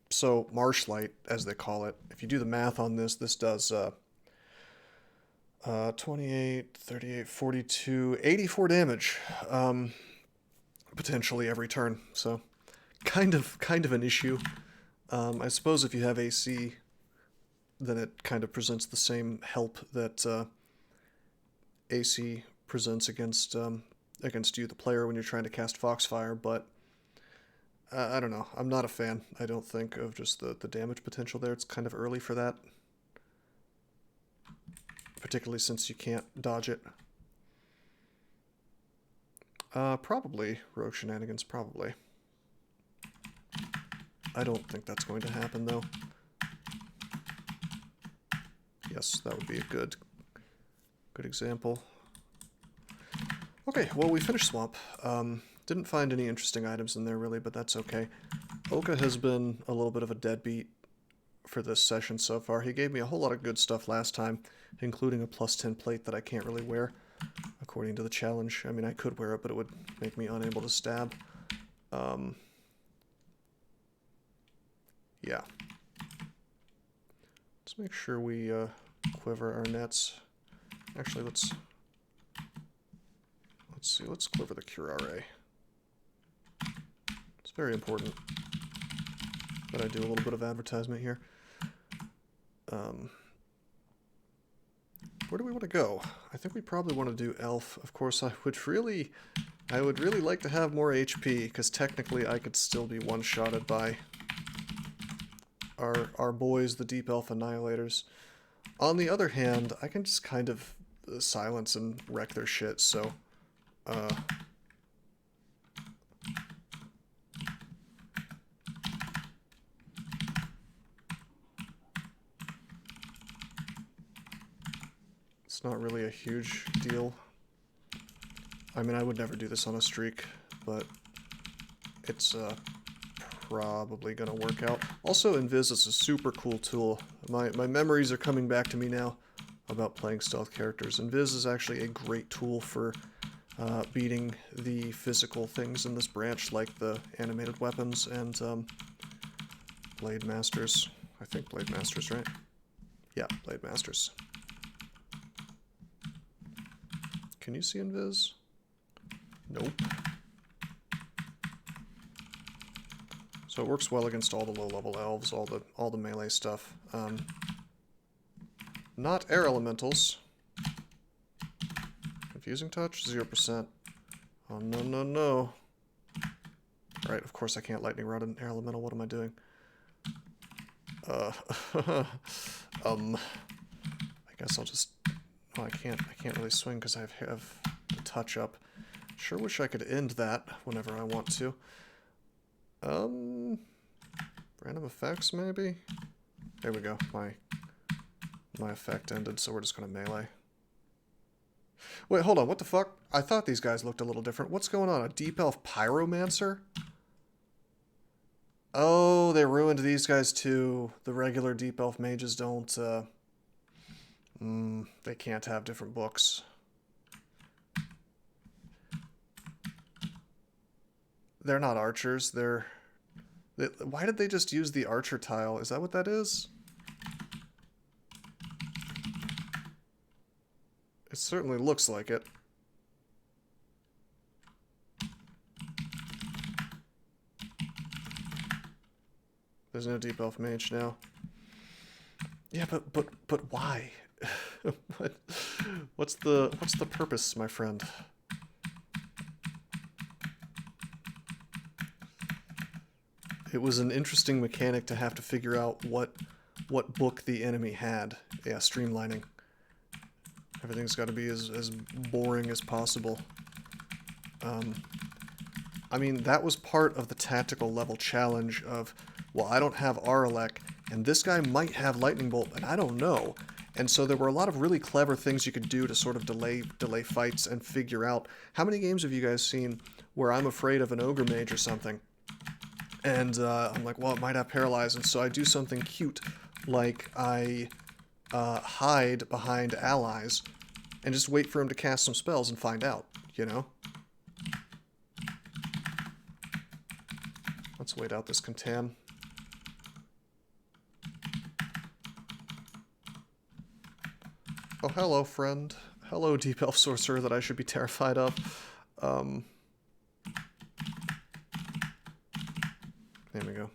So Marshlight, as they call it, if you do the math on this, this does 28, 38, 42, 84 damage, potentially every turn. So kind of an issue. I suppose if you have AC, then it kind of presents the same help that AC presents against you, the player, when you're trying to cast Foxfire, but I don't know. I'm not a fan, I don't think, of just the damage potential there. It's kind of early for that. Particularly since you can't dodge it. Probably Rogue Shenanigans, probably. I don't think that's going to happen, though. Yes, that would be a good example. Okay, well, we finished Swamp. Didn't find any interesting items in there, really, but that's okay. Oka has been a little bit of a deadbeat for this session so far. He gave me a whole lot of good stuff last time, including a +10 plate that I can't really wear, according to the challenge. I mean, I could wear it, but it would make me unable to stab. Yeah. Let's make sure we quiver our nets. Actually, let's see. Let's quiver the Curare. It's very important that I do a little bit of advertisement here. Where do we want to go? I think we probably want to do Elf. Of course, I would really like to have more HP, because technically I could still be one-shotted by our boys, the Deep Elf Annihilators. On the other hand, I can just kind of silence and wreck their shit, so it's not really a huge deal. I mean, I would never do this on a streak, but it's probably gonna work out. Also, Invis is a super cool tool. My memories are coming back to me now about playing stealth characters. Invis is actually a great tool for beating the physical things in this branch, like the animated weapons and Blade Masters. I think Blade Masters, right? Yeah, Blade Masters. Can you see Invis? Nope. So it works well against all the low-level elves, all the melee stuff. Not air elementals. Confusing touch, 0%. Oh, no, no, no. Right, of course I can't lightning rod an air elemental. What am I doing? I guess I'll just... Oh, I can't really swing because I have the touch up. Sure wish I could end that whenever I want to. Random effects, maybe? There we go. My effect ended, so we're just gonna melee. Wait, hold on, what the fuck? I thought these guys looked a little different. What's going on? A Deep Elf Pyromancer? Oh, they ruined these guys too. The regular Deep Elf mages don't, they can't have different books. They're not archers, why did they just use the archer tile? Is that what that is? It certainly looks like it. There's no Deep Elf Mage now. Yeah, but why? What's the purpose, my friend? It was an interesting mechanic to have to figure out what book the enemy had. Yeah, streamlining. Everything's got to be as boring as possible. I mean, that was part of the tactical level challenge of, well, I don't have Aralek, and this guy might have Lightning Bolt, and I don't know. And so there were a lot of really clever things you could do to sort of delay fights and figure out. How many games have you guys seen where I'm afraid of an Ogre Mage or something? And I'm like, well, it might have Paralyze, and so I do something cute, like I hide behind allies and just wait for him to cast some spells and find out, you know? Let's wait out this Contam. Oh, hello, friend. Hello, Deep Elf Sorcerer that I should be terrified of. There we go.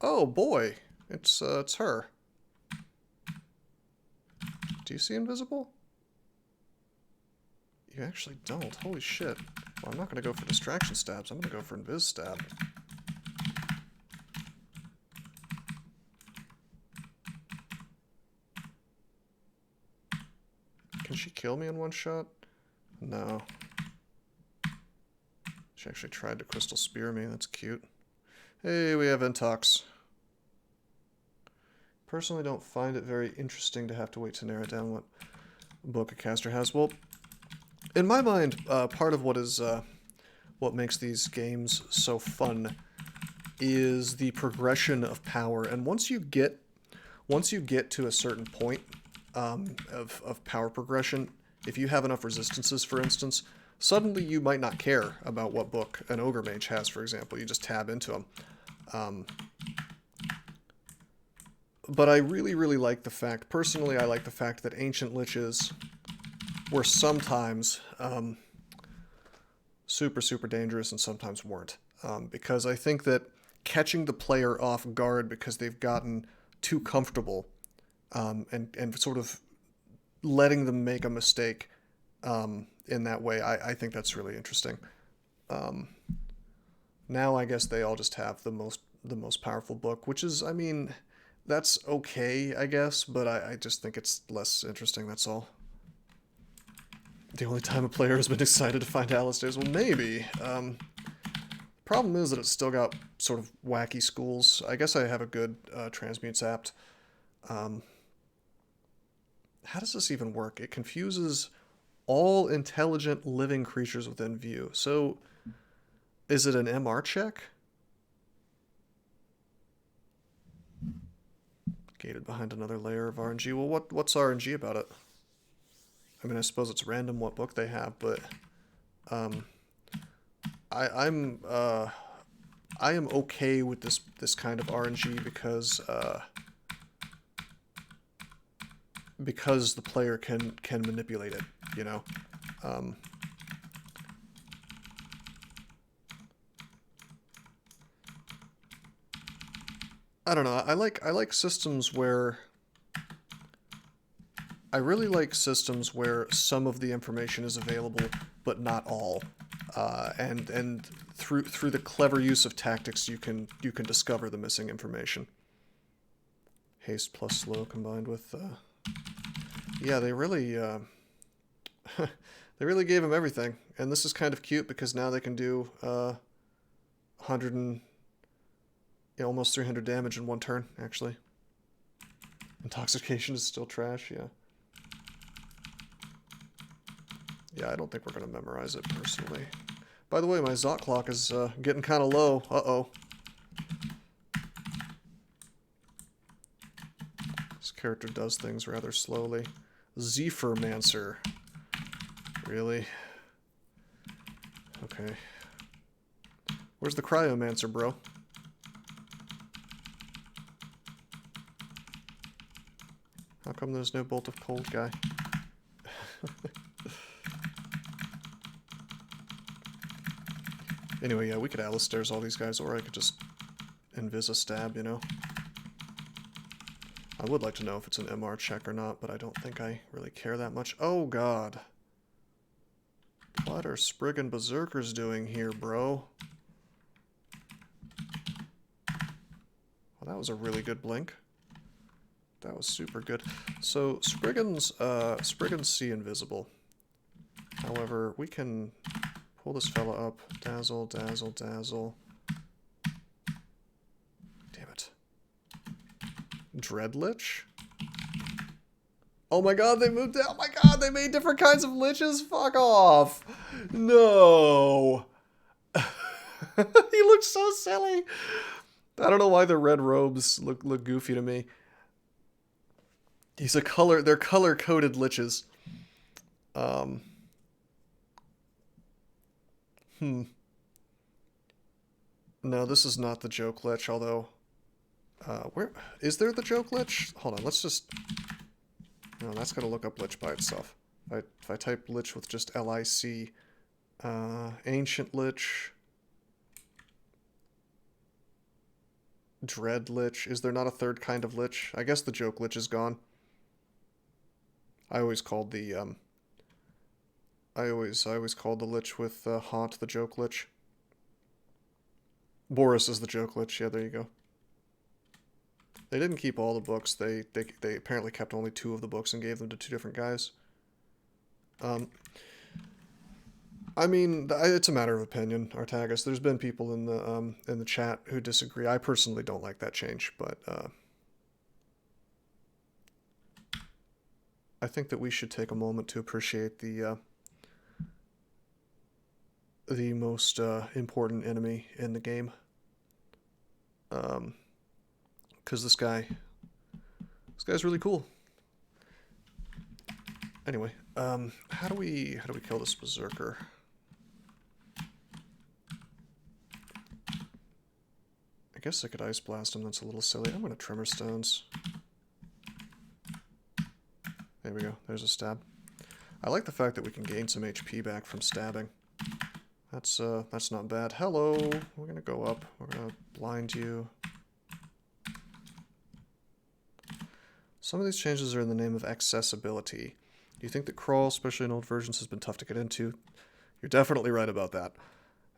Oh, boy. It's her. Do you see invisible? You actually don't. Holy shit. Well, I'm not going to go for distraction stabs. I'm going to go for invis stab. Can she kill me in one shot? No. She actually tried to crystal spear me. That's cute. Hey, we have Intox. Personally don't find it very interesting to have to wait to narrow down what book a caster has. Well, in my mind, part of what makes these games so fun is the progression of power. And once you get to a certain point of power progression, if you have enough resistances, for instance, suddenly you might not care about what book an Ogre Mage has, for example. You just tab into them. But I really, really like the fact, personally, I like the fact that Ancient Liches were sometimes super, super dangerous and sometimes weren't. Because I think that catching the player off guard because they've gotten too comfortable and sort of letting them make a mistake in that way, I think that's really interesting. Now I guess they all just have the most powerful book, which is, I mean, that's okay, I guess, but I just think it's less interesting, that's all. The only time a player has been excited to find Alistair's, well, maybe. Problem is that it's still got sort of wacky schools. I guess I have a good Transmutes apt. How does this even work? It confuses all intelligent living creatures within view. So, is it an MR check? Gated behind another layer of RNG. Well, what's RNG about it? I mean, I suppose it's random what book they have, but I am okay with this kind of RNG because the player can manipulate it, you know. I don't know. I like systems where I really like systems where some of the information is available, but not all. And through the clever use of tactics, you can discover the missing information. Haste plus slow combined with, yeah, they really they really gave him everything, and this is kind of cute because now they can do 100 and almost 300 damage in one turn. Actually, intoxication is still trash. Yeah. Yeah, I don't think we're going to memorize it, personally. By the way, my Zot clock is getting kind of low. Uh-oh. This character does things rather slowly. Zephyromancer. Really? Okay. Where's the Cryomancer, bro? How come there's no Bolt of Cold guy? Anyway, yeah, we could Alistairs all these guys, or I could just Invisa stab, you know? I would like to know if it's an MR check or not, but I don't think I really care that much. Oh, God. What are Spriggan Berserkers doing here, bro? Well, that was a really good blink. That was super good. So, Spriggan's see invisible. However, we can pull this fella up. Dazzle, dazzle, dazzle. Damn it. Dreadlich? Oh my god, they moved out. Oh my god, they made different kinds of liches? Fuck off. No. He looks so silly. I don't know why the red robes look goofy to me. They're color-coded liches. No, this is not the joke lich, although... where... Is there the joke lich? Hold on, let's just... No, that's gonna look up lich by itself. If I type lich with just LIC... Ancient lich... Dread lich. Is there not a third kind of lich? I guess the joke lich is gone. I always called the, I always called the lich with Haunt the joke lich. Boris is the joke lich. Yeah, there you go. They didn't keep all the books. They apparently kept only 2 of the books and gave them to 2 different guys. I mean, it's a matter of opinion, Artagus. There's been people in the chat who disagree. I personally don't like that change, but I think that we should take a moment to appreciate the most important enemy in the game. Because this guy's really cool. Anyway, how do we kill this berserker? I guess I could ice blast him. That's a little silly. I'm gonna Tremor Stones. There we go. There's a stab. I like the fact that we can gain some HP back from stabbing. That's not bad. Hello. We're gonna go up. We're gonna blind you. Some of these changes are in the name of accessibility. Do you think that crawl, especially in old versions, has been tough to get into? You're definitely right about that.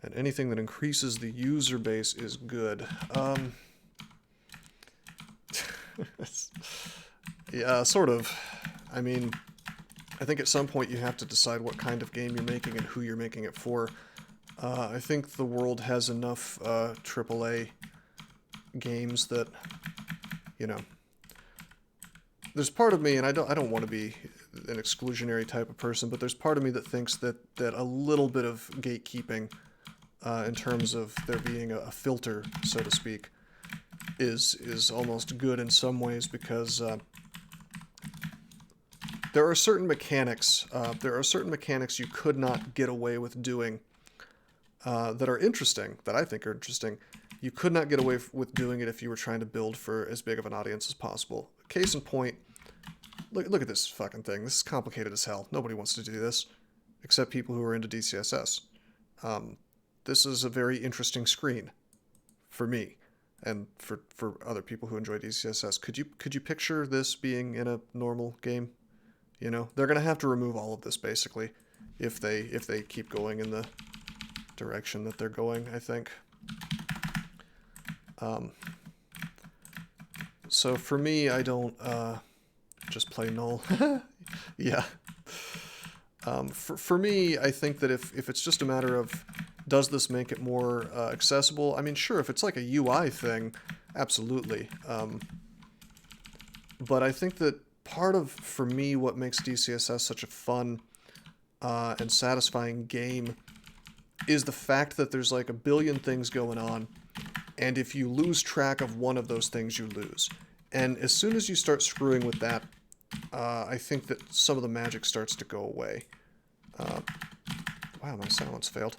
And anything that increases the user base is good. Yeah, sort of. I mean, I think at some point you have to decide what kind of game you're making and who you're making it for. I think the world has enough AAA games that, you know, there's part of me, and I don't want to be an exclusionary type of person, but there's part of me that thinks that a little bit of gatekeeping, in terms of there being a filter, so to speak, is almost good in some ways, because there are certain mechanics you could not get away with doing that are interesting, that I think are interesting. You could not get away with doing it if you were trying to build for as big of an audience as possible. Case in point, look at this fucking thing. This is complicated as hell. Nobody wants to do this, except people who are into DCSS. This is a very interesting screen for me. and for other people who enjoy DCSS, could you picture this being in a normal game? You know, they're gonna have to remove all of this basically if they keep going in the direction that they're going, I think. So for me, I don't just play null. Yeah. For me, I think that if it's just a matter of does this make it more accessible? I mean, sure, if it's like a UI thing, absolutely. But I think that part of, for me, what makes DCSS such a fun and satisfying game is the fact that there's like a billion things going on, and if you lose track of one of those things, you lose. And as soon as you start screwing with that, I think that some of the magic starts to go away. Wow, my silence failed.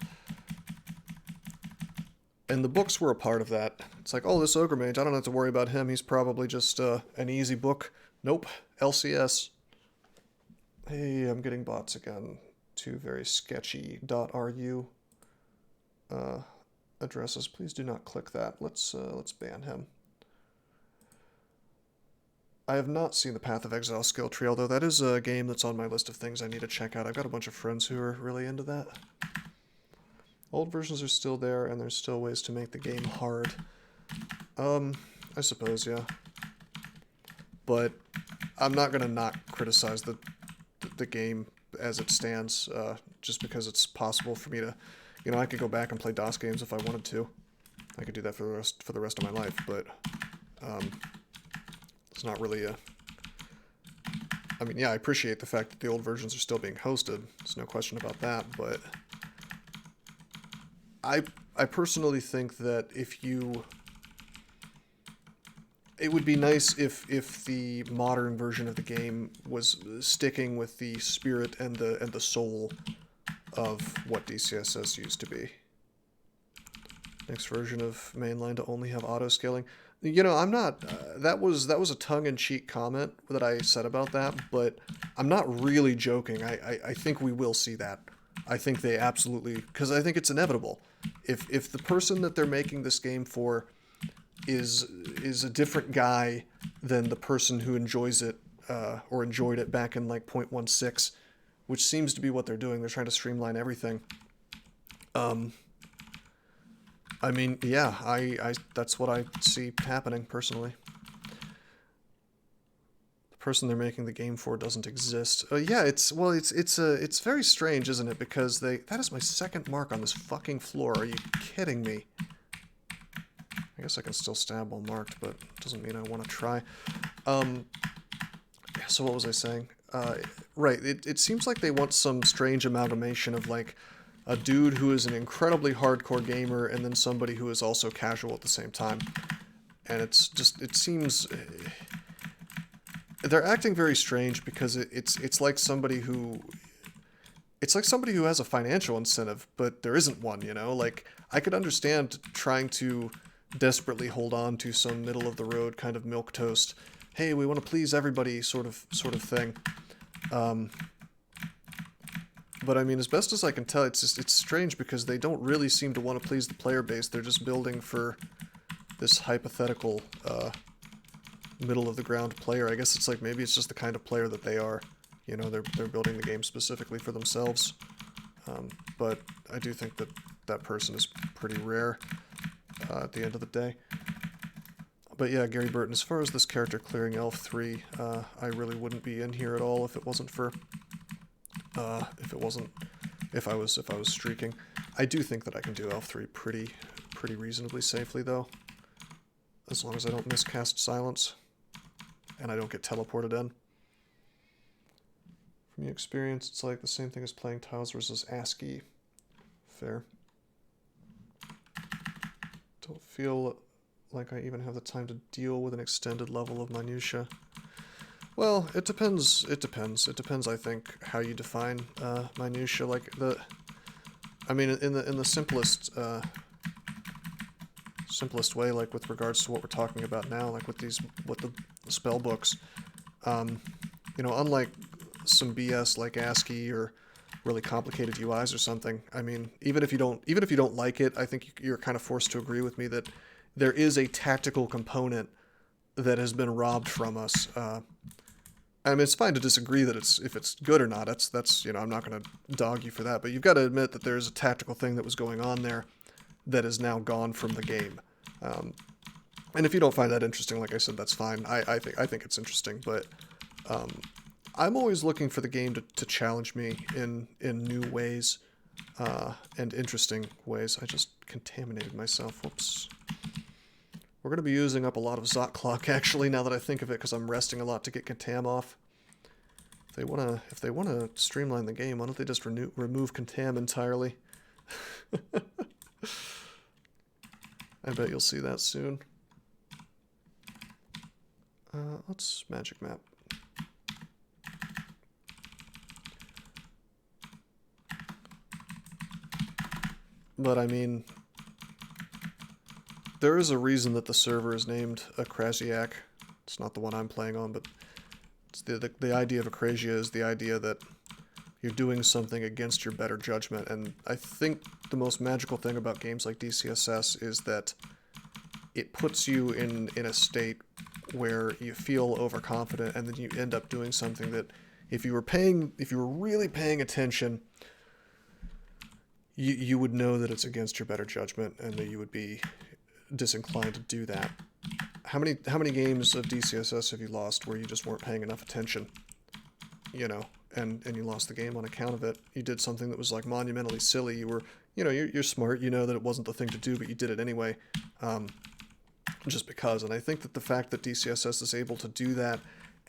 And the books were a part of that. It's like, oh, this ogre mage, I don't have to worry about him. He's probably just an easy book. Nope, LCS. Hey, I'm getting bots again. Two very sketchy .ru addresses. Please do not click that. Let's ban him. I have not seen the Path of Exile skill tree, although that is a game that's on my list of things I need to check out. I've got a bunch of friends who are really into that. Old versions are still there, and there's still ways to make the game hard. I suppose, yeah. But I'm not gonna not criticize the game as it stands, just because it's possible for me to, you know, I could go back and play DOS games if I wanted to. I could do that for the rest of my life, but it's not really a... I mean, yeah, I appreciate the fact that the old versions are still being hosted. There's no question about that, but I personally think that if you... It would be nice if the modern version of the game was sticking with the spirit and the soul of what DCSS used to be. Next version of mainline to only have auto scaling. You know, I'm not. That was a tongue-in-cheek comment that I said about that, but I'm not really joking. I think we will see that. I think they absolutely, because I think it's inevitable. If the person that they're making this game for is a different guy than the person who enjoys it or enjoyed it back in like 0.16, which seems to be what they're doing. They're trying to streamline everything. I mean, yeah, I that's what I see happening personally. The person they're making the game for doesn't exist. Yeah, it's very strange, isn't it? Because that is my second mark on this fucking floor. Are you kidding me? I guess I can still stab while marked, but it doesn't mean I want to try. So what was I saying? Right, it seems like they want some strange amalgamation of like a dude who is an incredibly hardcore gamer and then somebody who is also casual at the same time. And it's just, it seems... They're acting very strange because it's like somebody who... It's like somebody who has a financial incentive, but there isn't one, you know? Like, I could understand trying to desperately hold on to some middle-of-the-road kind of milquetoast, hey, we want to please everybody sort of thing. But I mean, as best as I can tell, it's strange because they don't really seem to want to please the player base. They're just building for this hypothetical middle-of-the-ground player. I guess it's like maybe it's just the kind of player that they are. You know, they're building the game specifically for themselves. But I do think that that person is pretty rare at the end of the day. But yeah, Gary Burton, as far as this character clearing Elf 3, I really wouldn't be in here at all if it wasn't for... if I was streaking. I do think that I can do Elf 3 pretty reasonably safely, though. As long as I don't miscast Silence. And I don't get teleported in. From your experience, it's like the same thing as playing Tiles versus ASCII. Fair. Don't feel like I even have the time to deal with an extended level of minutia. Well, it depends. It depends. It depends, I think, how you define minutia. Like I mean, in the simplest way, like with regards to what we're talking about now, like with the spell books, you know, unlike some BS like ASCII or really complicated UIs or something. I mean, even if you don't like it, I think you're kind of forced to agree with me that there is a tactical component that has been robbed from us. I mean, it's fine to disagree that if it's good or not. That's I'm not going to dog you for that. But you've got to admit that there's a tactical thing that was going on there that is now gone from the game. And if you don't find that interesting, like I said, that's fine. I think it's interesting, but I'm always looking for the game to challenge me in new ways and interesting ways. I just contaminated myself. Whoops. We're going to be using up a lot of Zot Clock, actually, now that I think of it, because I'm resting a lot to get Contam off. If they wanna streamline the game, why don't they just remove Contam entirely? I bet you'll see that soon. Let's magic map. But I mean, there is a reason that the server is named Akrasiak. It's not the one I'm playing on, but it's the idea of Akrasia is the idea that you're doing something against your better judgment. And I think the most magical thing about games like DCSS is that it puts you in a state where you feel overconfident, and then you end up doing something that if you were really paying attention, you would know that it's against your better judgment, and that you would be disinclined to do that. How many games of DCSS have you lost where you just weren't paying enough attention, and you lost the game on account of it? You did something that was like monumentally silly. You were, you're smart, you know that it wasn't the thing to do, but you did it anyway, just because. And I think that the fact that DCSS is able to do that,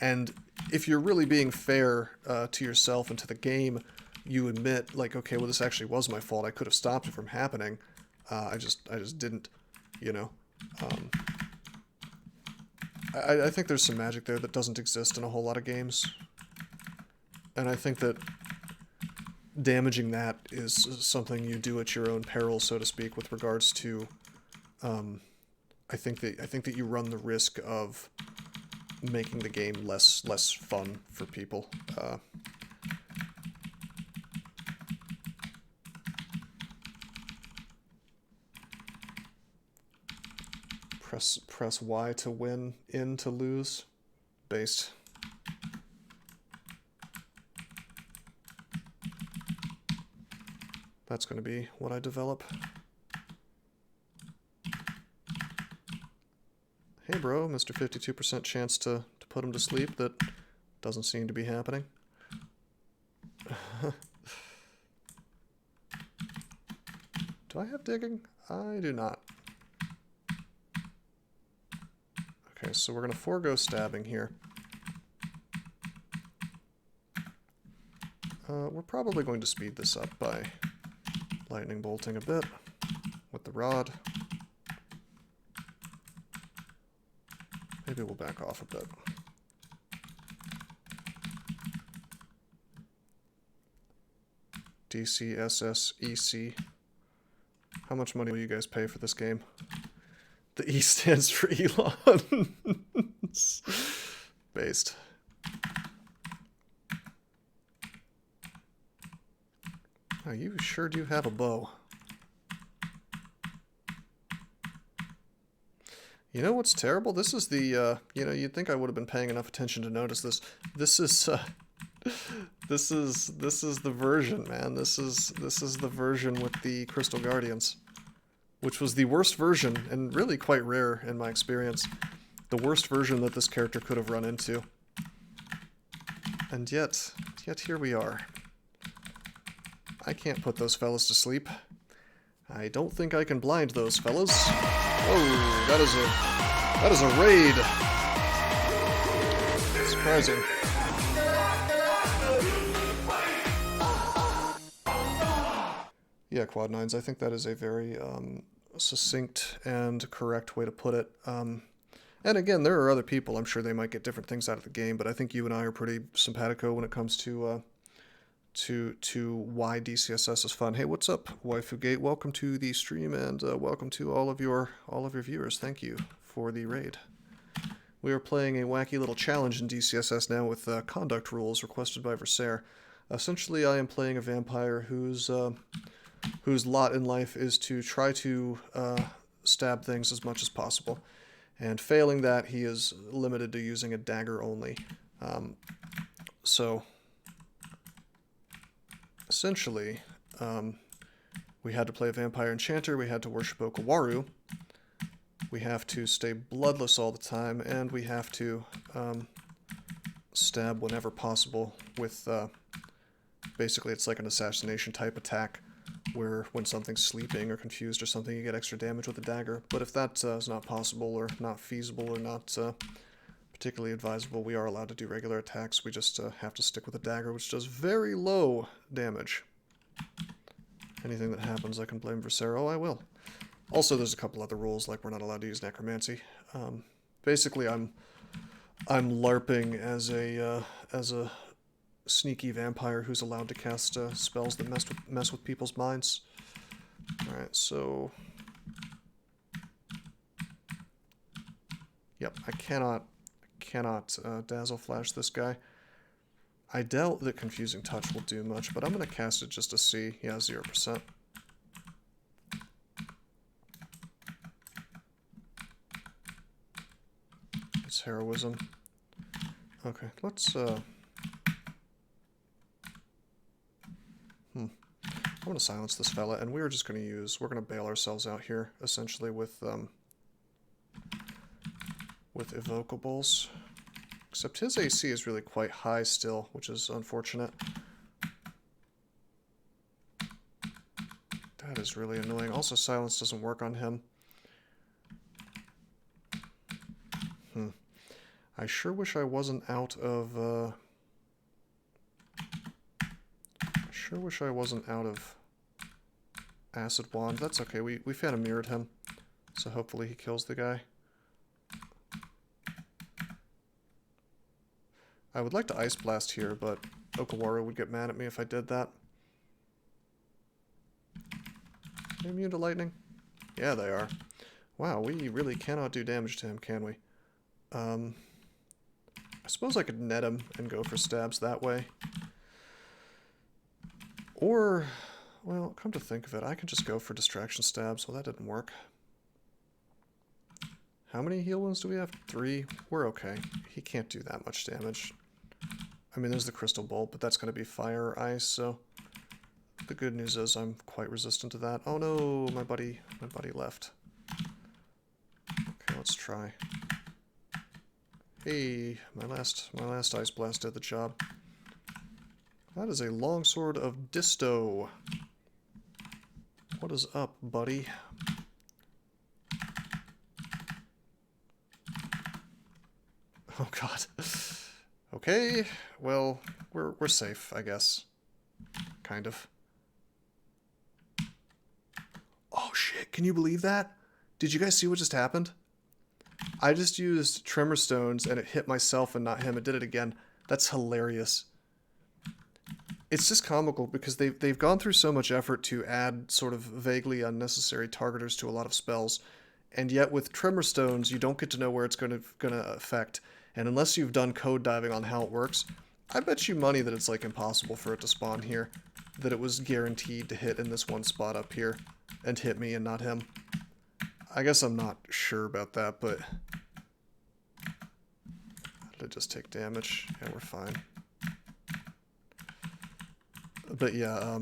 and if you're really being fair to yourself and to the game, you admit, like, okay, well, this actually was my fault. I could have stopped it from happening. I just didn't, I think there's some magic there that doesn't exist in a whole lot of games. And I think that damaging that is something you do at your own peril, so to speak, with regards to, I think that you run the risk of making the game less fun for people. Press Y to win, in to lose. Based. That's going to be what I develop. Hey bro, Mr. 52% chance to put him to sleep. That doesn't seem to be happening. Do I have digging? I do not. Okay, so we're going to forego stabbing here. We're probably going to speed this up by lightning bolting a bit with the rod. Maybe we'll back off a bit. DCSS EC. How much money will you guys pay for this game? The E stands for Elon. Based. Oh, you sure do have a bow. You know what's terrible? This is the, you'd think I would have been paying enough attention to notice this. This is the version, man. This is the version with the Crystal Guardians, which was the worst version, and really quite rare in my experience. The worst version that this character could have run into. And yet here we are. I can't put those fellas to sleep. I don't think I can blind those fellas. Oh, that is a raid. Surprising. Yeah, Quad Nines, I think that is a very succinct and correct way to put it. And again, there are other people, I'm sure they might get different things out of the game, but I think you and I are pretty simpatico when it comes to why DCSS is fun. Hey, what's up, Waifugate? Welcome to the stream, and welcome to all of your viewers. Thank you for the raid. We are playing a wacky little challenge in DCSS now with conduct rules requested by Versaire. Essentially, I am playing a vampire whose lot in life is to try to stab things as much as possible. And failing that, he is limited to using a dagger only. So, essentially, we had to play a Vampire Enchanter, we had to worship Okawaru, we have to stay bloodless all the time, and we have to stab whenever possible with, basically it's like an assassination type attack, where when something's sleeping or confused or something, you get extra damage with a dagger. But if that is not possible or not feasible or not particularly advisable, we are allowed to do regular attacks. We just have to stick with a dagger, which does very low damage. Anything that happens I can blame Versero, I will. Also, there's a couple other rules, like we're not allowed to use necromancy. Basically, I'm LARPing as a sneaky vampire who's allowed to cast spells that mess with people's minds. All right, so yep, I cannot dazzle flash this guy. I doubt that confusing touch will do much, but I'm gonna cast it just to see. Yeah, 0%. It's heroism. Okay, let's I'm going to silence this fella, and we're just going to we're going to bail ourselves out here, essentially, with evocables. Except his AC is really quite high still, which is unfortunate. That is really annoying. Also, silence doesn't work on him. I sure wish I wasn't out of, Acid Wand. That's okay, we Phantom Mirrored him, so hopefully he kills the guy. I would like to Ice Blast here, but Okawaru would get mad at me if I did that. Are they immune to lightning? Yeah, they are. Wow, we really cannot do damage to him, can we? I suppose I could net him and go for stabs that way. Or, well, come to think of it, I can just go for distraction stabs. Well, that didn't work. How many heal wounds do we have? 3. We're okay. He can't do that much damage. I mean, there's the Crystal Bolt, but that's going to be fire or ice, so the good news is I'm quite resistant to that. Oh no, my buddy left. Okay, let's try. Hey, my last Ice Blast did the job. That is a longsword of Disto. What is up, buddy? Oh god. Okay, well, we're safe, I guess. Kind of. Oh shit, can you believe that? Did you guys see what just happened? I just used Tremor Stones and it hit myself and not him. It did it again. That's hilarious. It's just comical because they've gone through so much effort to add sort of vaguely unnecessary targeters to a lot of spells, and yet with Tremor Stones you don't get to know where it's gonna affect. And unless you've done code diving on how it works, I bet you money that it's like impossible for it to spawn here. That it was guaranteed to hit in this one spot up here and hit me and not him. I guess I'm not sure about that, but did it just take damage? Yeah, we're fine. But yeah,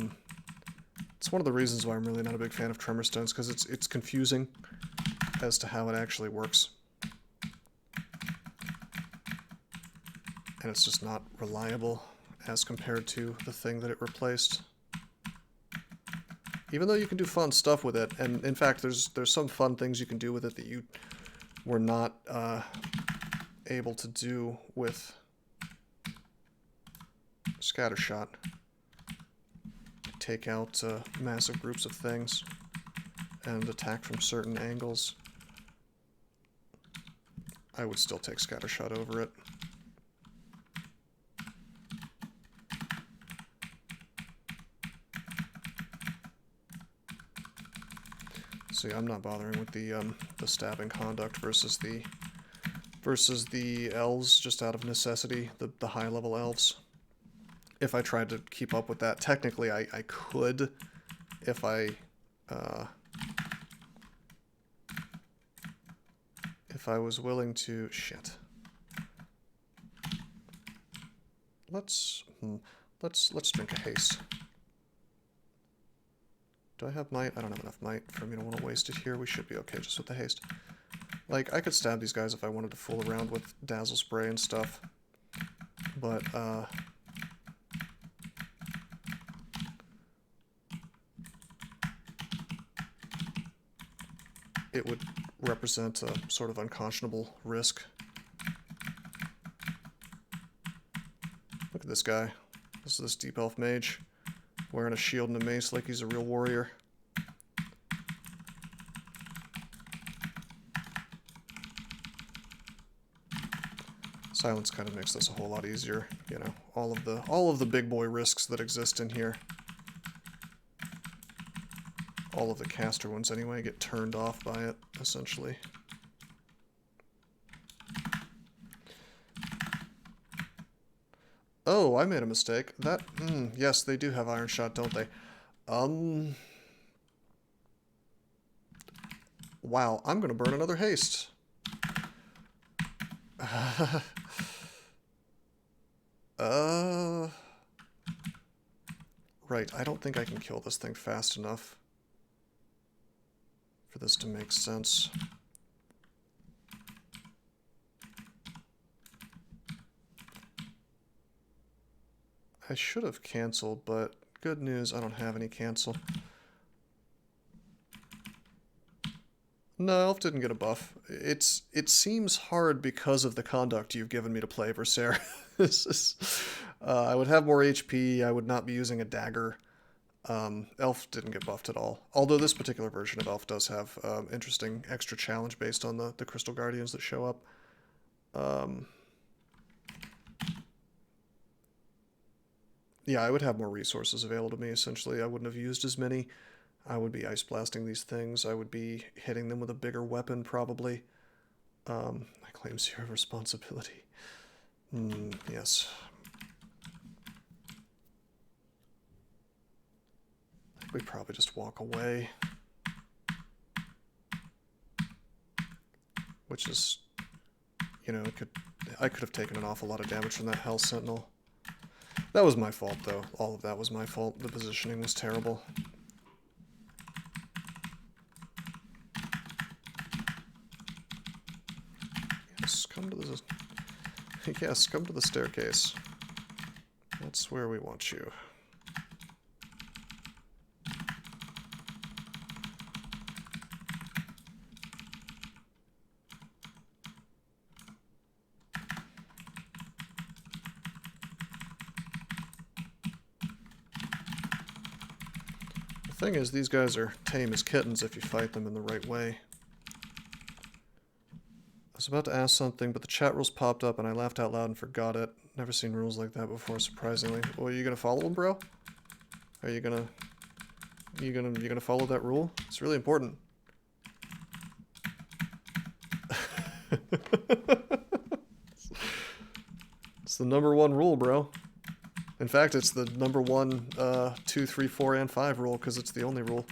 it's one of the reasons why I'm really not a big fan of Tremor Stones, because it's confusing as to how it actually works. And it's just not reliable as compared to the thing that it replaced. Even though you can do fun stuff with it, and in fact there's some fun things you can do with it that you were not able to do with Scattershot. Take out massive groups of things and attack from certain angles. I would still take Scattershot over it. See, I'm not bothering with the stabbing conduct versus the elves just out of necessity, the high level elves. If I tried to keep up with that, technically I could if I if I was willing to... Shit. Let's drink a haste. Do I have might? I don't have enough might for me to want to waste it here. We should be okay just with the haste. Like, I could stab these guys if I wanted to fool around with dazzle spray and stuff. But, it would represent a sort of unconscionable risk. Look at this guy. This is this deep elf mage. Wearing a shield and a mace like he's a real warrior. Silence kind of makes this a whole lot easier, you know, all of the big boy risks that exist in here. All of the caster ones anyway get turned off by it, essentially. Oh, I made a mistake. That, yes, they do have Iron Shot, don't they? Wow, I'm gonna burn another haste. Right, I don't think I can kill this thing fast enough for this to make sense. I should have canceled, but good news, I don't have any cancel. No, Elf didn't get a buff. It seems hard because of the conduct you've given me to play, Versaire. I would have more HP, I would not be using a dagger. Elf didn't get buffed at all. Although this particular version of Elf does have interesting extra challenge based on the Crystal Guardians that show up. Yeah, I would have more resources available to me, essentially. I wouldn't have used as many. I would be ice blasting these things. I would be hitting them with a bigger weapon, probably. I claim zero responsibility. Yes. I think we probably just walk away. Which is, you know, I could have taken an awful lot of damage from that Hell Sentinel. That was my fault, though. All of that was my fault. The positioning was terrible. Yes, come to the... Yes, come to the staircase. That's where we want you. The thing is, these guys are tame as kittens if you fight them in the right way. I was about to ask something, but the chat rules popped up and I laughed out loud and forgot it. Never seen rules like that before, surprisingly. Well, are you gonna follow them, bro? Are you gonna follow that rule? It's really important. It's the #1 rule, bro. In fact, it's the #1, 2, 3, 4, and 5 rule, because it's the only rule.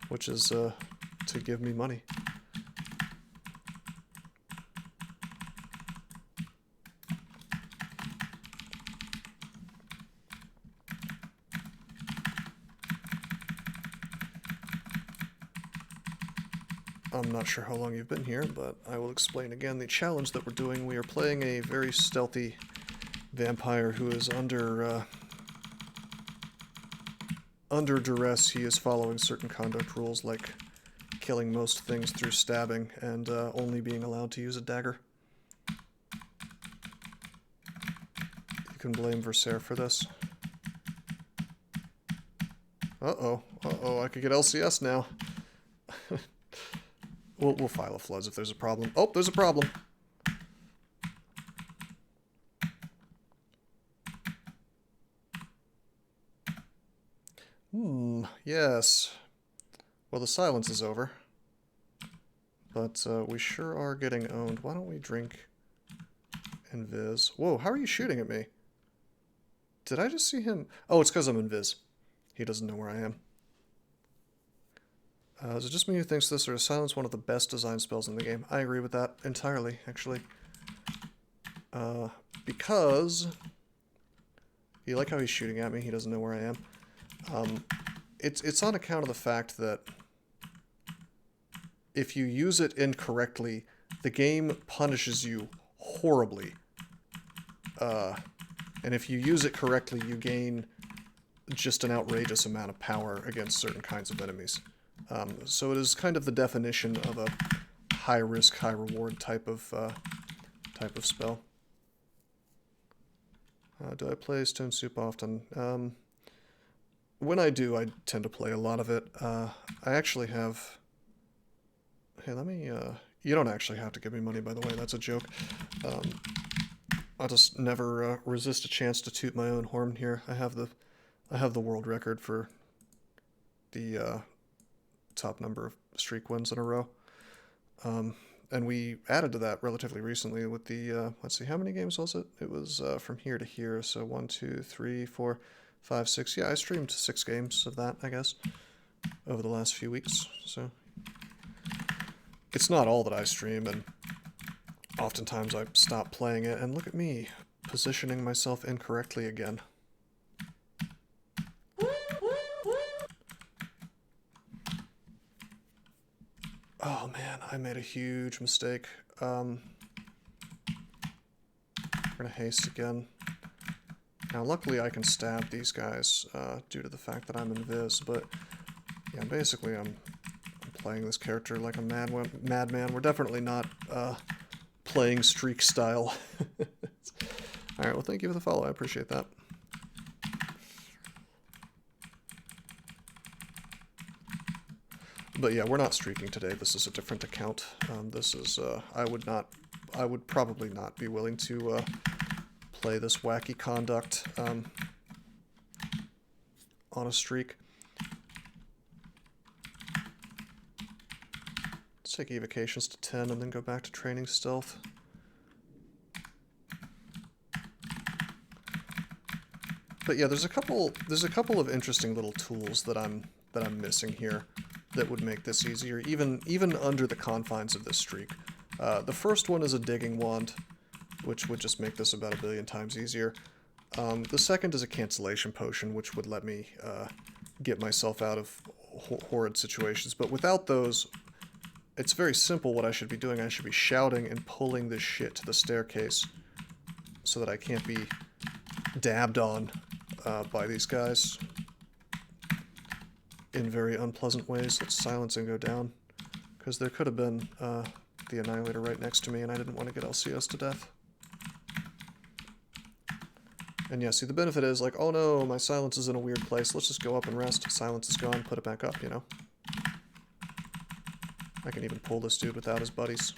Which is, to give me money. I'm not sure how long you've been here, but I will explain again the challenge that we're doing. We are playing a very stealthy vampire who is under duress. He is following certain conduct rules, like killing most things through stabbing and only being allowed to use a dagger. You can blame Versaire for this. Uh-oh, I could get LCS now. We'll file a floods if there's a problem. Oh, there's a problem. Yes. Well, the silence is over. But we sure are getting owned. Why don't we drink invis? Whoa, how are you shooting at me? Did I just see him? Oh, it's because I'm invis. He doesn't know where I am. Is it just me who thinks this, or is silence one of the best design spells in the game? I agree with that entirely, actually. Because... You like how he's shooting at me? He doesn't know where I am. It's on account of the fact that if you use it incorrectly, the game punishes you horribly. And if you use it correctly, you gain just an outrageous amount of power against certain kinds of enemies. So it is kind of the definition of a high-risk, high-reward type of spell. Do I play Stone Soup often? When I do, I tend to play a lot of it. I actually have... Hey, let me... You don't actually have to give me money, by the way. That's a joke. I just never resist a chance to toot my own horn here. I have the world record for the top number of streak wins in a row. And we added to that relatively recently with the, let's see, how many games was it? It was from here to here, so 1, 2, 3, 4, 5, 6. Yeah, I streamed 6 games of that, I guess, over the last few weeks. So it's not all that I stream, and oftentimes I stop playing it, and look at me, positioning myself incorrectly again. Oh man, I made a huge mistake. We're gonna haste again. Now luckily I can stab these guys due to the fact that I'm invis, but yeah, basically I'm playing this character like a madman. We're definitely not playing streak style. Alright, well thank you for the follow, I appreciate that. But yeah, we're not streaking today. This is a different account. This is, I would probably not be willing to play this wacky conduct on a streak. Let's take evocations to 10 and then go back to training stealth. But yeah, there's a couple of interesting little tools that I'm missing here that would make this easier, even under the confines of this streak. The first one is a digging wand, which would just make this about 1 billion times easier. The second is a cancellation potion, which would let me get myself out of horrid situations. But without those, it's very simple what I should be doing. I should be shouting and pulling this shit to the staircase so that I can't be dabbed on by these guys in very unpleasant ways. Let's silence and go down, because there could have been the Annihilator right next to me, and I didn't want to get LCS to death. And yeah, see, the benefit is, like, oh no, my silence is in a weird place. Let's just go up and rest. Silence is gone, put it back up, you know? I can even pull this dude without his buddies.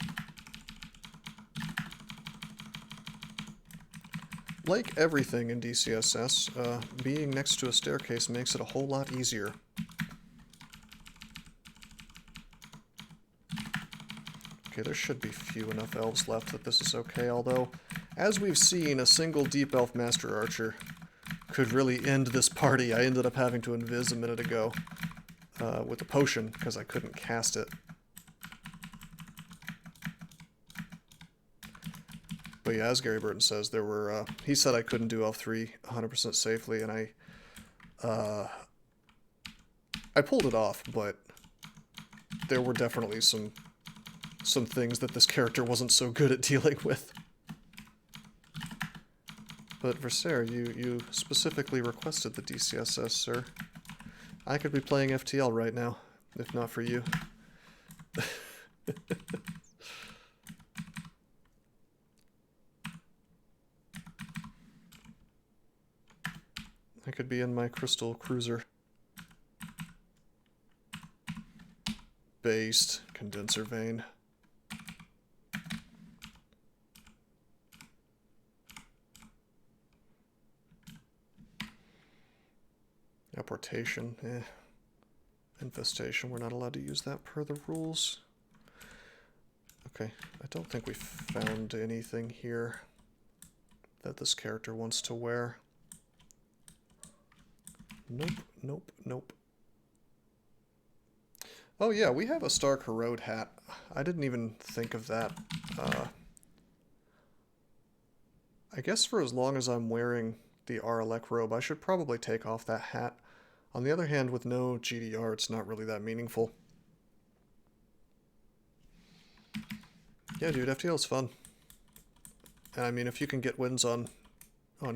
Like everything in DCSS, being next to a staircase makes it a whole lot easier. Okay, there should be few enough elves left that this is okay, although, as we've seen, a single Deep Elf Master Archer could really end this party. I ended up having to invis a minute ago with a potion, because I couldn't cast it. But yeah, as Gary Burton says, there were, he said I couldn't do Elf 3 100% safely, and I pulled it off, but there were definitely some things that this character wasn't so good at dealing with. But Versaire, you specifically requested the DCSS, sir. I could be playing FTL right now, if not for you. I could be in my crystal cruiser. Based condenser vein. Apportation, infestation, we're not allowed to use that per the rules. Okay, I don't think we found anything here that this character wants to wear. Nope, nope, nope. Oh yeah, we have a Stark Herode hat. I didn't even think of that. I guess for as long as I'm wearing the Aralek robe, I should probably take off that hat. On the other hand, with no GDR, it's not really that meaningful. Yeah, dude, FTL is fun. And I mean, if you can get wins on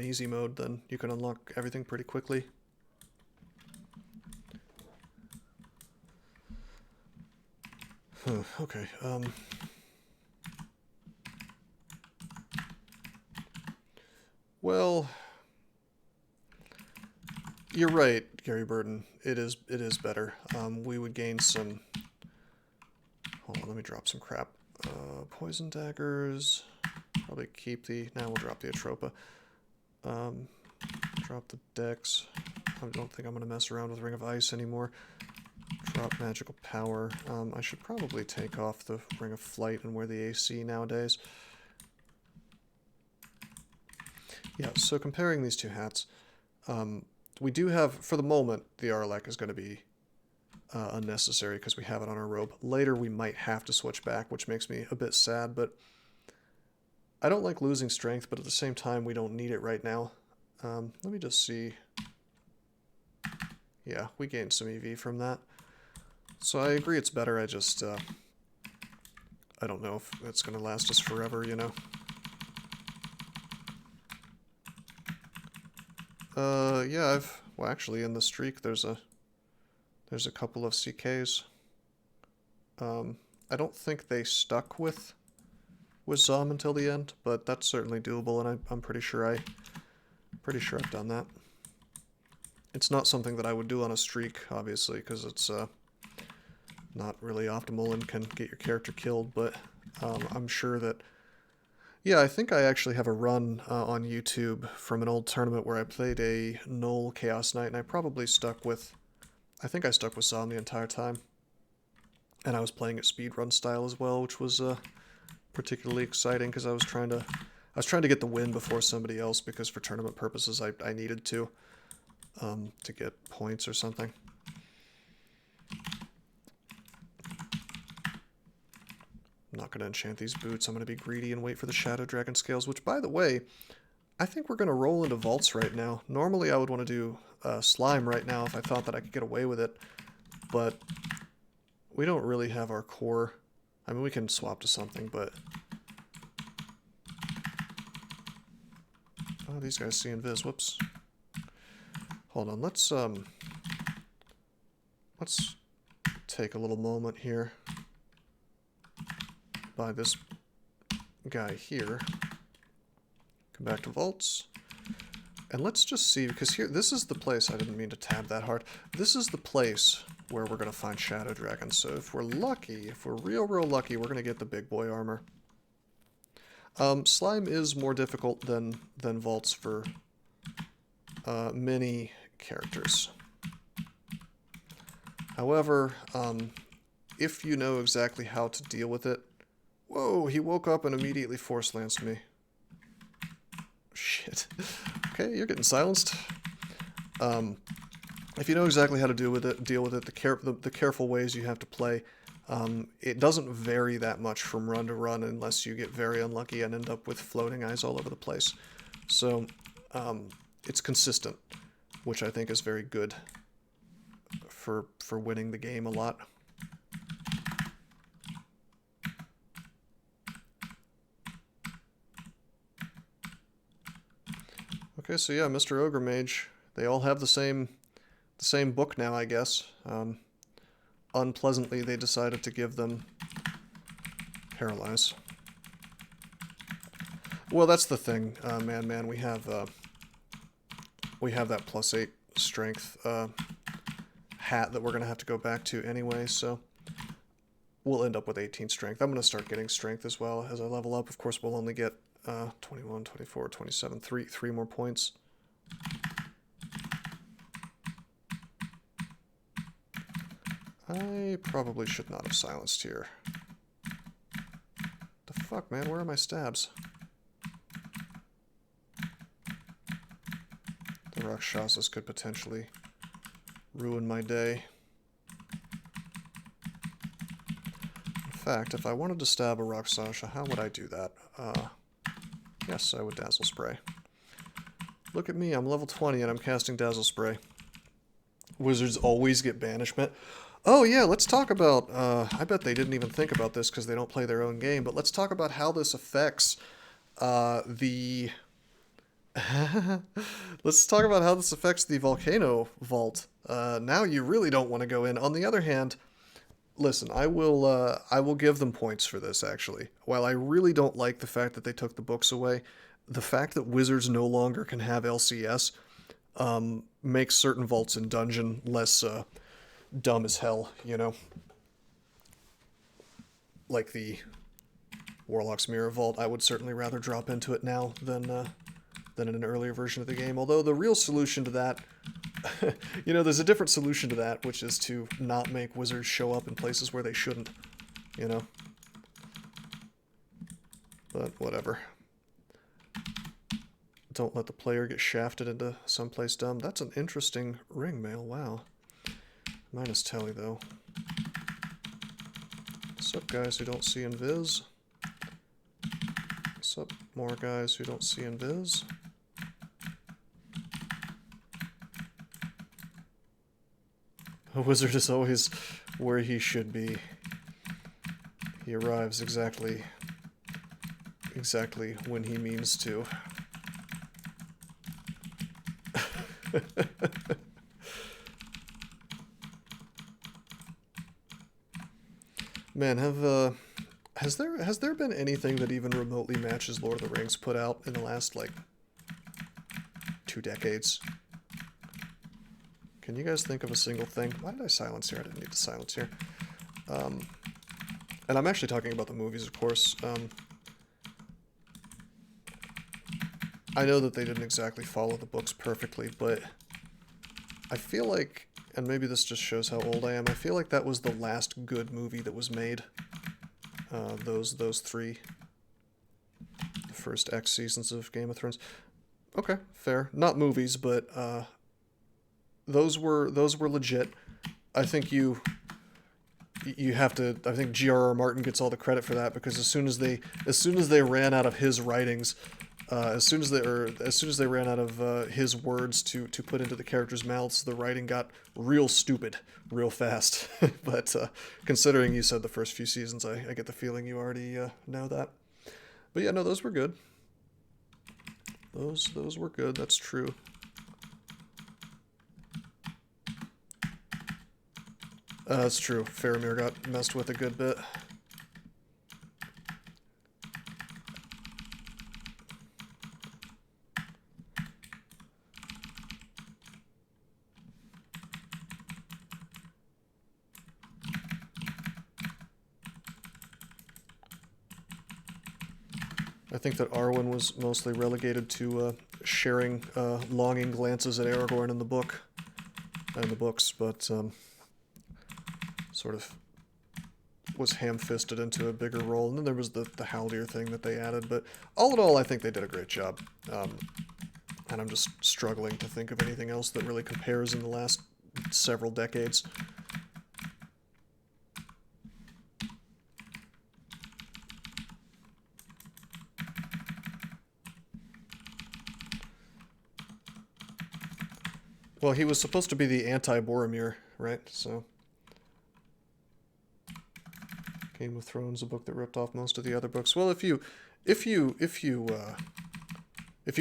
easy mode, then you can unlock everything pretty quickly. Okay, well, you're right, Gary Burton. It is better. We would gain some... Hold on, let me drop some crap. Poison daggers. Probably keep the... Now we'll drop the Atropa. Drop the Dex. I don't think I'm going to mess around with Ring of Ice anymore. Drop Magical Power. I should probably take off the Ring of Flight and wear the AC nowadays. Yeah, so comparing these two hats, we do have, for the moment, the Aralek is going to be unnecessary because we have it on our robe. Later we might have to switch back, which makes me a bit sad, but I don't like losing strength, but at the same time we don't need it right now. Let me just see. Yeah, we gained some EV from that. So I agree it's better, I just, I don't know if it's going to last us forever, you know. Yeah, well actually in the streak there's a couple of CKs. I don't think they stuck with Zom until the end, but that's certainly doable, and I'm pretty sure I've done that. It's not something that I would do on a streak, obviously, because it's not really optimal and can get your character killed, but I'm sure that... Yeah, I think I actually have a run on YouTube from an old tournament where I played a Null Chaos Knight, and I probably stuck with... I think I stuck with Zom the entire time. And I was playing it speedrun style as well, which was particularly exciting because I was trying to get the win before somebody else, because for tournament purposes I needed to get points or something. I'm not going to enchant these boots. I'm going to be greedy and wait for the Shadow Dragon Scales, which, by the way, I think we're going to roll into vaults right now. Normally I would want to do slime right now if I thought that I could get away with it, but we don't really have our core. I mean, we can swap to something, but... Oh, these guys see invis. Whoops. Hold on, let's take a little moment here. Buy this guy here. Come back to vaults. And let's just see, because here, this is the place, I didn't mean to tab that hard. This is the place where we're going to find Shadow Dragons. So if we're lucky, if we're real lucky, we're going to get the big boy armor. Slime is more difficult than vaults for many characters. However, if you know exactly how to deal with it... Whoa, he woke up and immediately force-lanced me. Shit. Okay, you're getting silenced. If you know exactly how to deal with it, the careful ways you have to play, it doesn't vary that much from run to run unless you get very unlucky and end up with floating eyes all over the place. So, it's consistent, which I think is very good for winning the game a lot. Okay, so yeah, Mr. Ogre Mage, they all have the same book now, I guess. Unpleasantly, they decided to give them Paralyze. Well, that's the thing, man. We have that +8 strength hat that we're gonna have to go back to anyway, so we'll end up with 18 strength. I'm gonna start getting strength as well as I level up. Of course, we'll only get 21, 24, 27, three more points. I probably should not have silenced here. The fuck, man? Where are my stabs? The Rakshasas could potentially ruin my day. fact, if I wanted to stab a Rakshasa, how would I do that? Yes, I would Dazzle Spray. Look at me, I'm level 20 and I'm casting Dazzle Spray. Wizards always get banishment. Oh yeah, let's talk about, I bet they didn't even think about this because they don't play their own game, but let's talk about how this affects the... Let's talk about how this affects the Volcano Vault. Now you really don't want to go in. On the other hand, listen, I will give them points for this, actually. While I really don't like the fact that they took the books away, the fact that Wizards no longer can have LCS makes certain vaults in Dungeon less dumb as hell, you know? Like the Warlock's Mirror Vault, I would certainly rather drop into it now than in an earlier version of the game. Although the real solution to that, you know, there's a different solution to that, which is to not make Wizards show up in places where they shouldn't, you know? But whatever. Don't let the player get shafted into someplace dumb. That's an interesting ring mail, wow. Minus Telly, though. What's up, guys who don't see invis? What's up, more guys who don't see invis? A wizard is always where he should be. He arrives exactly when he means to. Man, has there been anything that even remotely matches Lord of the Rings put out in the last, like, 2 decades? Can you guys think of a single thing? Why did I silence here? I didn't need to silence here. And I'm actually talking about the movies, of course. I know that they didn't exactly follow the books perfectly, but I feel like, and maybe this just shows how old I am, I feel like that was the last good movie that was made. Those 3. The first X seasons of Game of Thrones. Okay, fair. Not movies, but those were legit. I think you have to. I think G.R.R. Martin gets all the credit for that, because as soon as they ran out of his writings, as soon as they ran out of his words to put into the characters' mouths, the writing got real stupid real fast. But considering you said the first few seasons, I get the feeling you already know that. But yeah, no, those were good. Those were good. That's true. That's true. Faramir got messed with a good bit. I think that Arwen was mostly relegated to sharing longing glances at Aragorn in the book, and the books, but sort of was ham-fisted into a bigger role. And then there was the Haldir thing that they added, but all in all, I think they did a great job. And I'm just struggling to think of anything else that really compares in the last several decades. Well, he was supposed to be the anti-Boromir, right? So, Game of Thrones, a book that ripped off most of the other books. Well, if you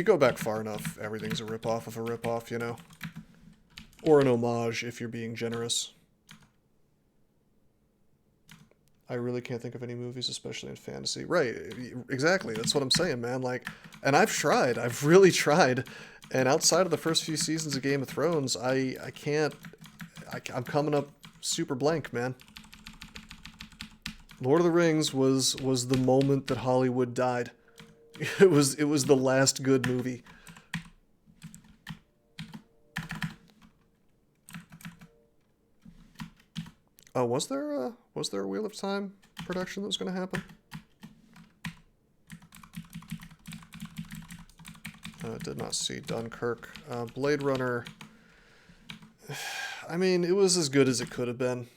go back far enough, everything's a rip-off of a rip-off, you know? Or an homage, if you're being generous. I really can't think of any movies, especially in fantasy. Right, exactly, that's what I'm saying, man. Like, and I've really tried, and outside of the first few seasons of Game of Thrones, I'm coming up super blank, man. Lord of the Rings was the moment that Hollywood died. It was the last good movie. Was there a Wheel of Time production that was going to happen? Did not see Dunkirk. Blade Runner. I mean, it was as good as it could have been.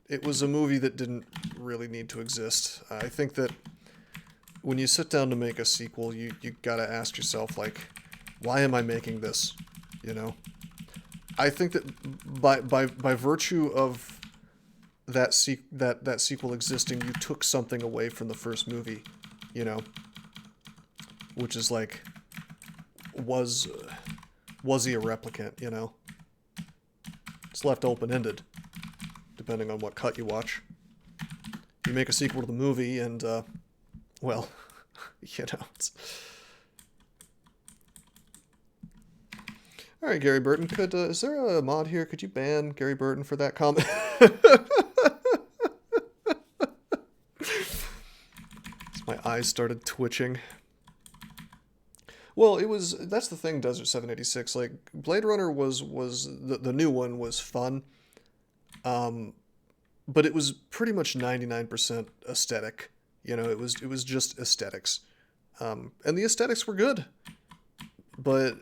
It was a movie that didn't really need to exist. I think that when you sit down to make a sequel, you gotta ask yourself, like, why am I making this? You know? I think that by virtue of that sequel existing, you took something away from the first movie, you know? Which is like, was he a replicant, you know? It's left open-ended, depending on what cut you watch. You make a sequel to the movie and, well, you know, it's... Alright, Gary Burton, is there a mod here? Could you ban Gary Burton for that comment? My eyes started twitching. Well, that's the thing, Desert 786, like, Blade Runner was the new one was fun, but it was pretty much 99% aesthetic, you know, it was just aesthetics, and the aesthetics were good, but,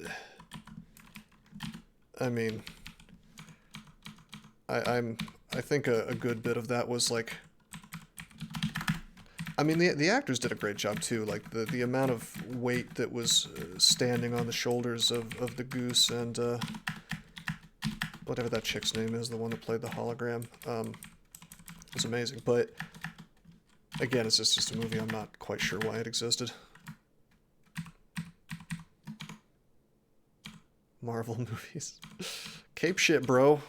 I mean, I think a good bit of that was, like, I mean, the actors did a great job, too. Like, the amount of weight that was standing on the shoulders of the goose and, whatever that chick's name is, the one that played the hologram, was amazing. But, again, it's just a movie. I'm not quite sure why it existed. Marvel movies. Cape shit, bro.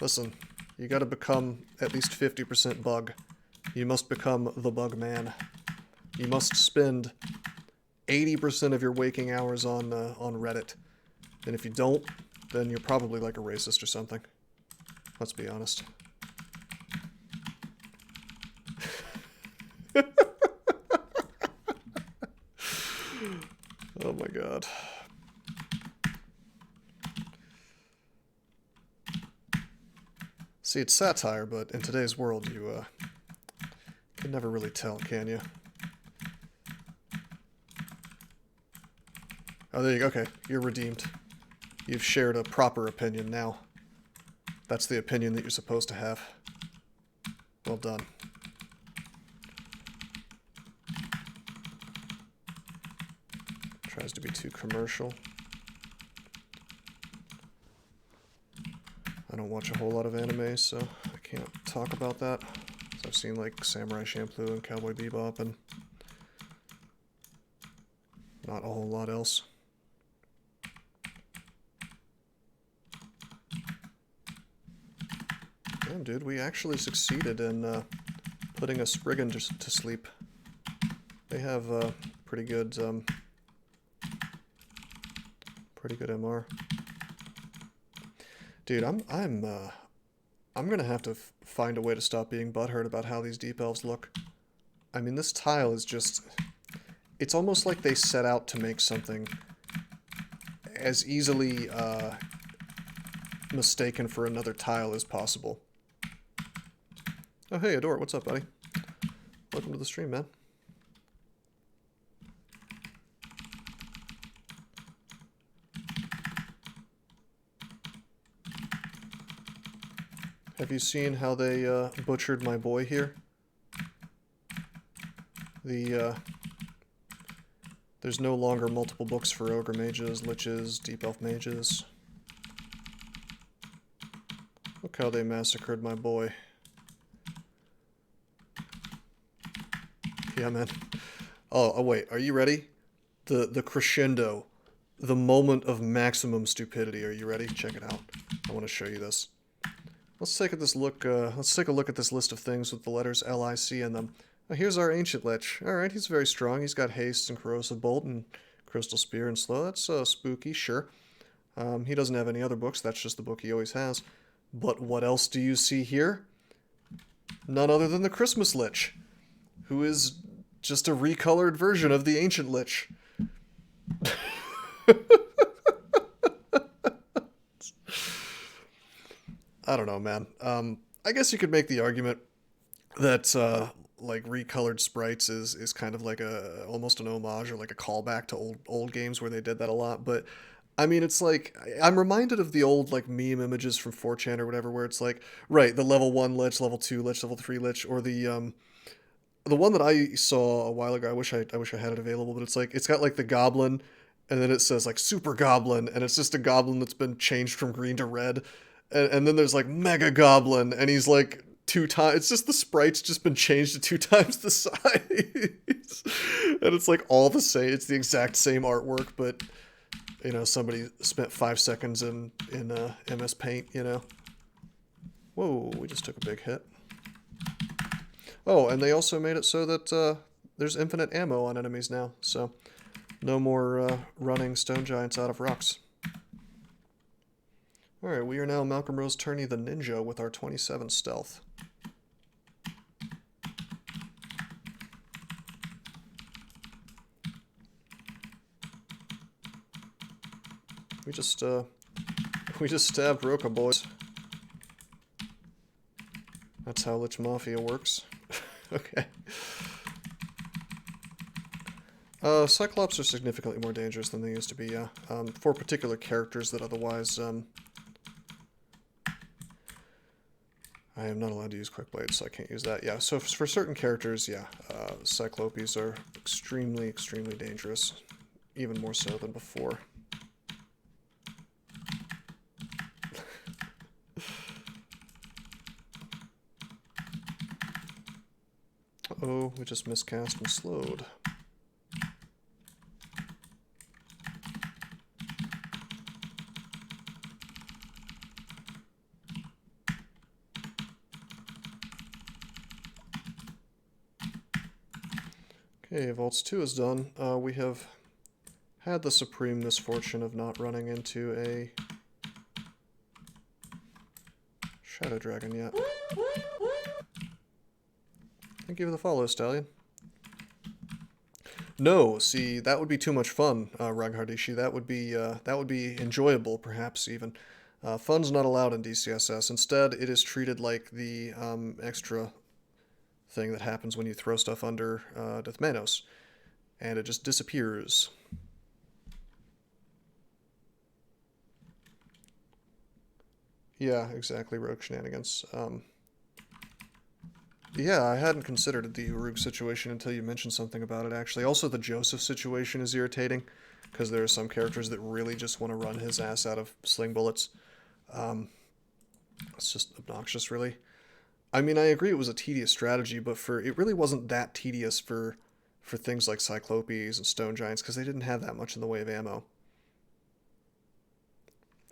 Listen, you gotta become at least 50% bug. You must become the bug man. You must spend 80% of your waking hours on Reddit. And if you don't, then you're probably like a racist or something. Let's be honest. Oh my god. See, it's satire, but in today's world, you can never really tell, can you? Oh, there you go. Okay, you're redeemed. You've shared a proper opinion now. That's the opinion that you're supposed to have. Well done. Tries to be too commercial. I don't watch a whole lot of anime, so I can't talk about that. So I've seen like Samurai Champloo and Cowboy Bebop and not a whole lot else. Damn, dude, we actually succeeded in putting a Spriggan to sleep. They have pretty good MR. Dude, I'm gonna have to find a way to stop being butthurt about how these deep elves look. I mean, this tile is just... It's almost like they set out to make something as easily mistaken for another tile as possible. Oh, hey, Adore, what's up, buddy? Welcome to the stream, man. Have you seen how they butchered my boy here? There's no longer multiple books for ogre mages, liches, deep elf mages. Look how they massacred my boy. Yeah, man. Oh, wait, are you ready? The crescendo. The moment of maximum stupidity. Are you ready? Check it out. I want to show you this. Let's take a look at this list of things with the letters L-I-C in them. Here's our Ancient Lich. Alright, he's very strong. He's got Haste and Corrosive Bolt and Crystal Spear and Slow. That's spooky, sure. He doesn't have any other books. That's just the book he always has. But what else do you see here? None other than the Christmas Lich, who is just a recolored version of the Ancient Lich. I don't know, man. I guess you could make the argument that like recolored sprites is kind of like almost an homage or like a callback to old games where they did that a lot. But I mean, it's like, I'm reminded of the old, like, meme images from 4chan or whatever, where it's like, right, the level 1 lich, level 2 lich, level 3 lich, or the one that I saw a while ago, I wish I had it available, but it's like, it's got, like, the goblin, and then it says, like, super goblin, and it's just a goblin that's been changed from green to red, and then there's, like, mega goblin, and he's, like, 2 times, it's just the sprite's just been changed to 2 times the size, and it's, like, all the same, it's the exact same artwork, but you know, somebody spent 5 seconds in MS Paint, you know. Whoa, we just took a big hit. Oh, and they also made it so that there's infinite ammo on enemies now, so no more running stone giants out of rocks. Alright, we are now Malcolm Rose Turney the Ninja with our 27 stealth. We just stabbed Roka, boys. That's how Lich Mafia works. Okay. Cyclops are significantly more dangerous than they used to be, yeah. For particular characters that otherwise, I am not allowed to use Quick Blade, so I can't use that. Yeah, so for certain characters, yeah, Cyclopes are extremely, extremely dangerous. Even more so than before. Uh-oh, we just miscast and slowed. Okay, Vaults 2 is done. We have had the supreme misfortune of not running into a Shadow Dragon yet. Thank you for the follow, Stallion. No, see, that would be too much fun, Raghardishi. That would be enjoyable, perhaps even. Fun's not allowed in DCSS. Instead, it is treated like the extra thing that happens when you throw stuff under Death Manos, and it just disappears. Yeah, exactly, Rogue Shenanigans. Yeah, I hadn't considered the Urug situation until you mentioned something about it, actually. Also, the Joseph situation is irritating, because there are some characters that really just want to run his ass out of sling bullets. It's just obnoxious, really. I mean, I agree it was a tedious strategy, but it really wasn't that tedious for things like Cyclopes and Stone Giants, because they didn't have that much in the way of ammo.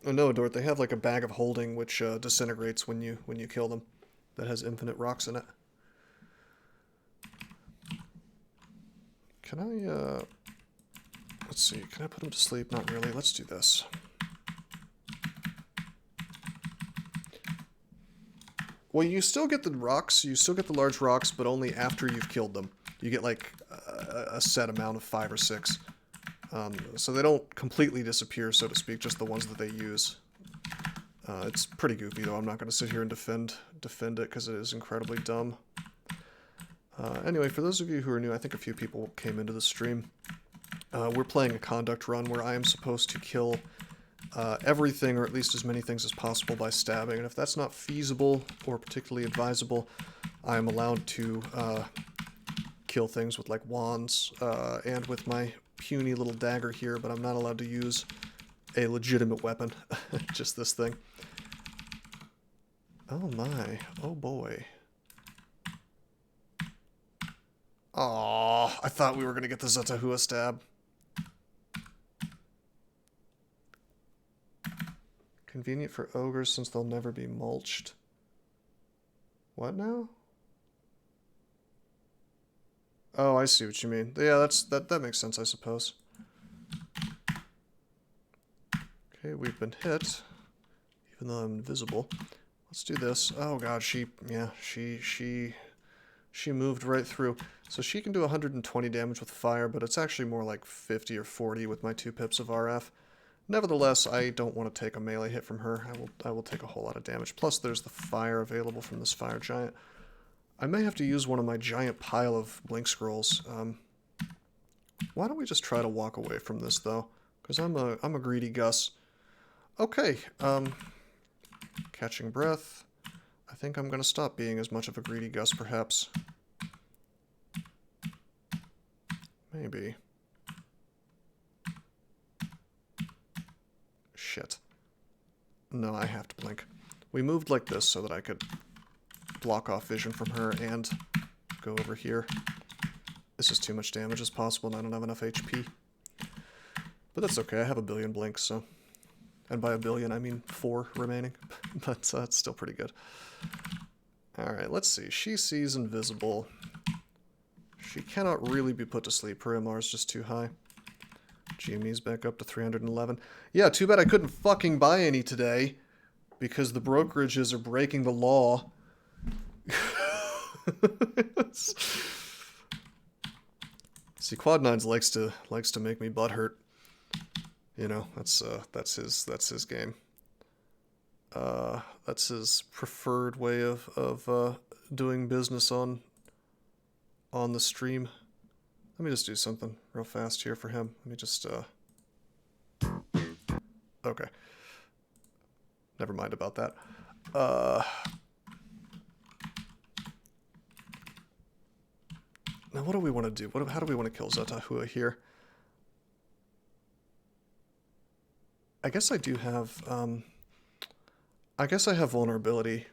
Oh no, Dort, they have like a bag of holding which disintegrates when you kill them. That has infinite rocks in it. Can I, let's see, can I put him to sleep? Not really, let's do this. Well, you still get the rocks, you still get the large rocks, but only after you've killed them. You get like a set amount of 5 or 6. So they don't completely disappear, so to speak, just the ones that they use. It's pretty goofy, though. I'm not going to sit here and defend it, because it is incredibly dumb. Anyway, for those of you who are new, I think a few people came into the stream. We're playing a conduct run where I am supposed to kill everything, or at least as many things as possible, by stabbing. And if that's not feasible or particularly advisable, I am allowed to kill things with, like, wands and with my puny little dagger here, but I'm not allowed to use a legitimate weapon. Just this thing. Oh my. Oh boy. Aww, I thought we were going to get the Zetahua stab. Convenient for ogres since they'll never be mulched. What now? Oh, I see what you mean. Yeah, that makes sense, I suppose. Okay, we've been hit, even though I'm invisible. Let's do this. Oh god, she moved right through. So she can do 120 damage with fire, but it's actually more like 50 or 40 with my 2 pips of RF. Nevertheless, I don't want to take a melee hit from her. I will take a whole lot of damage. Plus, there's the fire available from this fire giant. I may have to use one of my giant pile of blink scrolls. Why don't we just try to walk away from this, though? Because I'm a greedy Gus. Okay, catching breath. I think I'm gonna stop being as much of a greedy Gus, perhaps. Maybe. Shit. No, I have to blink. We moved like this so that I could block off vision from her and go over here. This is too much damage as possible and I don't have enough HP. But that's okay, I have a billion blinks, so... And by a billion, I mean 4 remaining. But it's still pretty good. Alright, let's see. She sees invisible. She cannot really be put to sleep. Her MR is just too high. GME's back up to 311. Yeah, too bad I couldn't fucking buy any today. Because the brokerages are breaking the law. See, Quad9s likes to make me butthurt. You know, that's his game. That's his preferred way of doing business on the stream. Let me just do something real fast here for him. Let me just okay. Never mind about that. Now what do we want to do? How do we want to kill Zatahua here? I guess I do have, I guess I have vulnerability.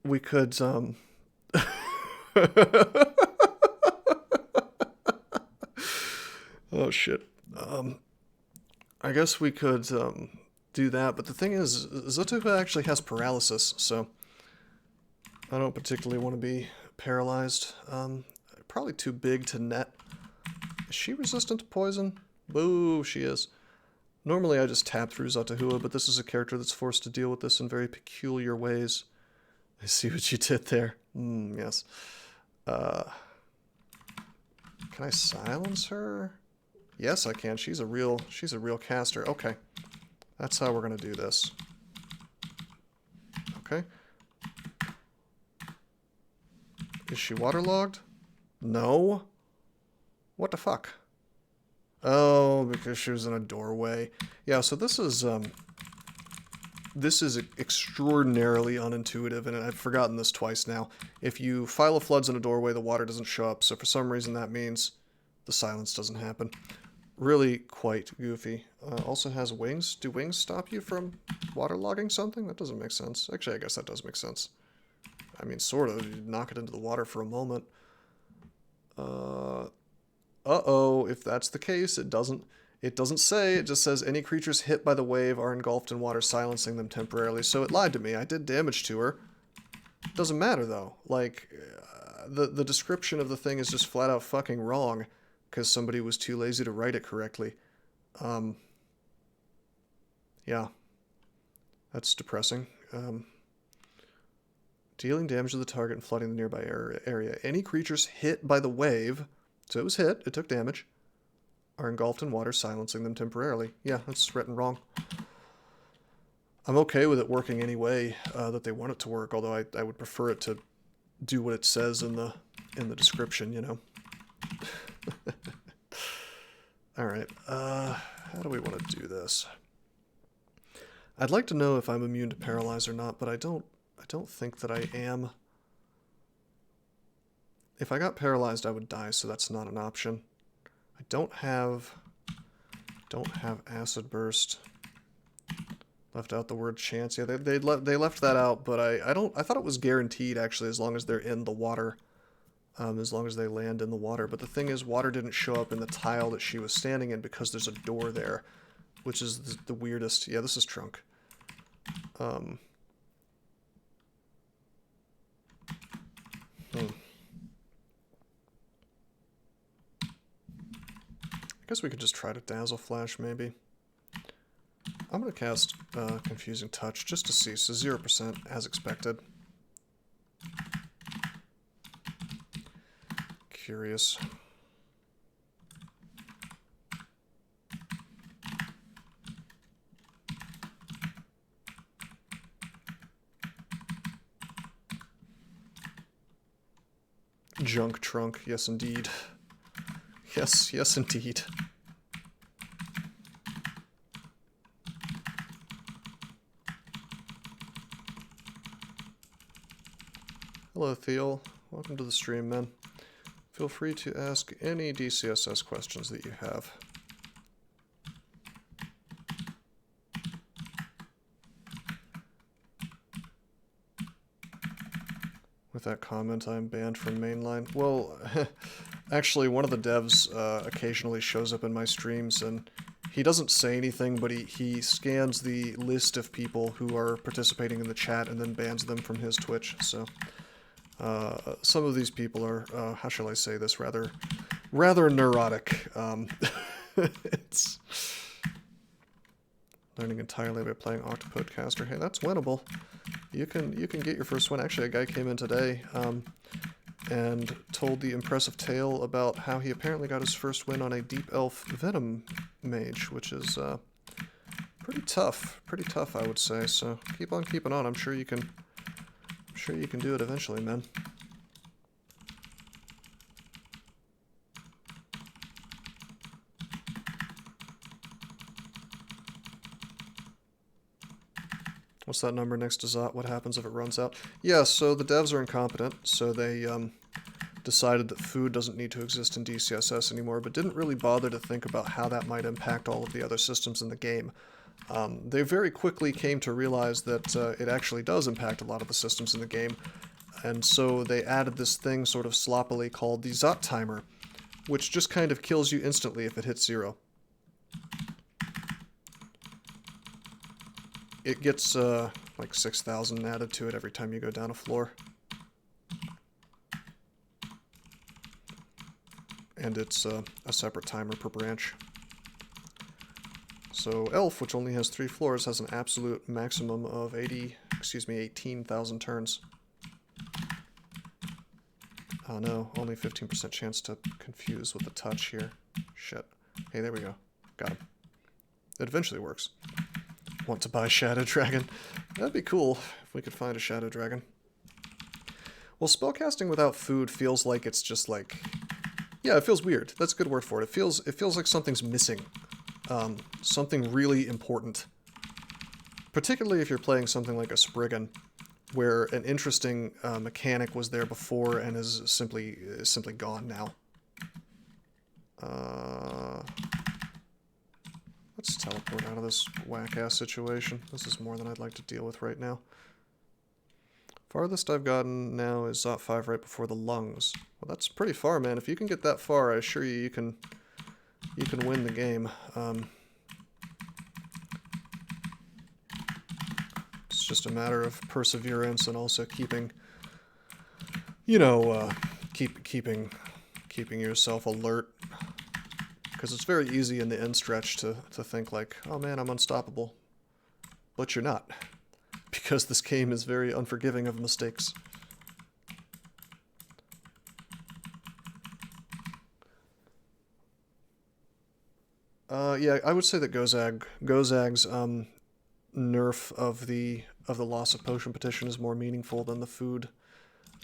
We could, oh shit. I guess we could, do that, but the thing is, Zatahua actually has paralysis, so I don't particularly want to be paralyzed. Probably too big to net. Is she resistant to poison? Boo, she is. Normally I just tap through Zatahua, but this is a character that's forced to deal with this in very peculiar ways. I see what you did there. Yes. Can I silence her? Yes, I can. She's a real caster. Okay. That's how we're gonna do this. Okay. Is she waterlogged? No. What the fuck? Oh, because she was in a doorway. Yeah, so this is extraordinarily unintuitive, and I've forgotten this twice now. If you file a floods in a doorway, the water doesn't show up, so for some reason that means the silence doesn't happen. Really quite goofy. Also has wings. Do wings stop you from waterlogging something? That doesn't make sense. Actually, I guess that does make sense. I mean, sort of. You knock it into the water for a moment. Uh-oh, if that's the case, it doesn't say, it just says any creatures hit by the wave are engulfed in water, silencing them temporarily. So it lied to me. I did damage to her. Doesn't matter, though. Like, the description of the thing is just flat out fucking wrong, because somebody was too lazy to write it correctly. Yeah. That's depressing. Dealing damage to the target and flooding the nearby area. Any creatures hit by the wave... So it was hit, it took damage, are engulfed in water, silencing them temporarily. Yeah, that's written wrong. I'm okay with it working any way that they want it to work, although I would prefer it to do what it says in the description, you know. Alright, how do we want to do this? I'd like to know if I'm immune to paralyze or not, but I don't think that I am. If I got paralyzed, I would die, so that's not an option. I don't have acid burst. Left out the word chance. Yeah, they left that out, but I thought it was guaranteed actually, as long as they're in the water, as long as they land in the water. But the thing is, water didn't show up in the tile that she was standing in because there's a door there, which is the weirdest. Yeah, this is Trunk. I guess we could just try to Dazzle Flash, maybe. I'm going to cast Confusing Touch just to see. So 0% as expected. Curious. Junk Trunk, yes indeed. Yes, yes indeed. Hello, Theo. Welcome to the stream, man. Feel free to ask any DCSS questions that you have. With that comment, I'm banned from mainline. Well, actually, one of the devs occasionally shows up in my streams, and he doesn't say anything, but he scans the list of people who are participating in the chat and then bans them from his Twitch, so... some of these people are, how shall I say this, rather neurotic. It's learning entirely by playing Octopodcaster. Hey, that's winnable. You can get your first win. Actually, a guy came in today and told the impressive tale about how he apparently got his first win on a Deep Elf Venom mage, which is pretty tough, I would say. So keep on keeping on. I'm sure you can do it eventually, man. What's that number next to Zot? What happens if it runs out? Yeah, so the devs are incompetent, so they decided that food doesn't need to exist in DCSS anymore, but didn't really bother to think about how that might impact all of the other systems in the game. They very quickly came to realize that it actually does impact a lot of the systems in the game, and so they added this thing sort of sloppily called the Zot timer, which just kind of kills you instantly if it hits 0. It gets like 6,000 added to it every time you go down a floor. And it's a separate timer per branch. So Elf, which only has 3 floors, has an absolute maximum of 18,000 turns. Oh no, only 15% chance to confuse with the touch here. Shit. Hey, there we go. Got him. It eventually works. Want to buy Shadow Dragon? That'd be cool if we could find a Shadow Dragon. Well, spellcasting without food feels like it's just like... Yeah, it feels weird. That's a good word for it. It feels like something's missing. Something really important. Particularly if you're playing something like a Spriggan, where an interesting mechanic was there before and is simply gone now. Let's teleport out of this whack-ass situation. This is more than I'd like to deal with right now. Farthest I've gotten now is Zot 5 right before the lungs. Well, that's pretty far, man. If you can get that far, I assure you, you can win the game. It's just a matter of perseverance and also keeping, you know, keeping yourself alert. Because it's very easy in the end stretch to think like, oh man, I'm unstoppable. But you're not. Because this game is very unforgiving of mistakes. Yeah, I would say that Gozag's nerf of the loss of potion petition is more meaningful than the food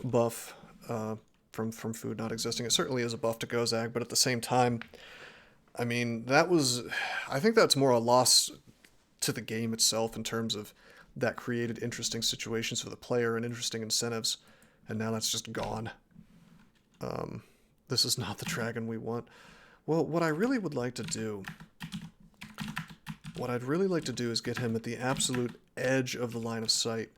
buff from food not existing. It certainly is a buff to Gozag, but at the same time, I mean, I think that's more a loss to the game itself in terms of that created interesting situations for the player and interesting incentives, and now that's just gone. This is not the dragon we want. Well, what I'd really like to do is get him at the absolute edge of the line of sight.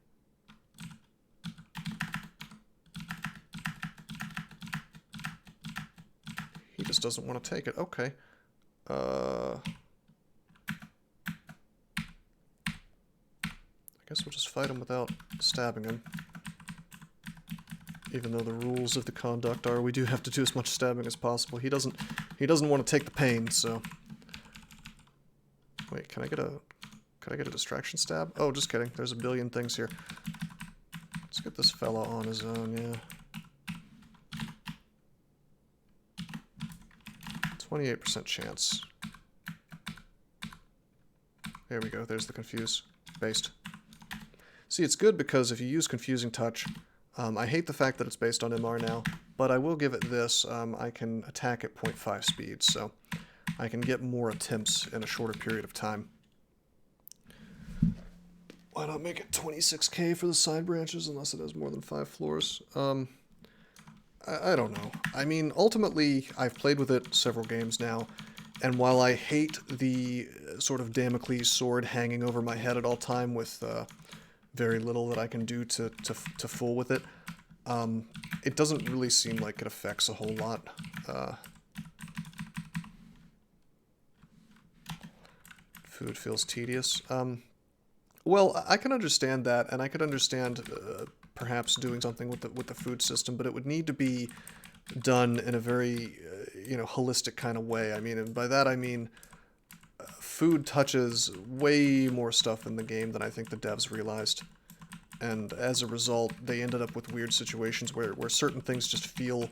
He just doesn't want to take it. Okay. I guess we'll just fight him without stabbing him. Even though the rules of the conduct are we do have to do as much stabbing as possible. He doesn't want to take the pain, so... Wait, can I get a distraction stab? Oh, just kidding. There's a billion things here. Let's get this fella on his own, yeah. 28% chance. There we go. There's the confuse. Based. See, it's good because if you use confusing touch, I hate the fact that it's based on MR now, but I will give it this. I can attack at 0.5 speed, so I can get more attempts in a shorter period of time. Why not make it 26k for the side branches unless it has more than 5 floors? I don't know. I mean, ultimately, I've played with it several games now, and while I hate the sort of Damocles sword hanging over my head at all time with very little that I can do to fool with it, it doesn't really seem like it affects a whole lot. Food feels tedious. Well, I can understand that, and I could understand perhaps doing something with the food system, but it would need to be done in a very holistic kind of way. I mean, and by that I mean food touches way more stuff in the game than I think the devs realized, and as a result, they ended up with weird situations where certain things just feel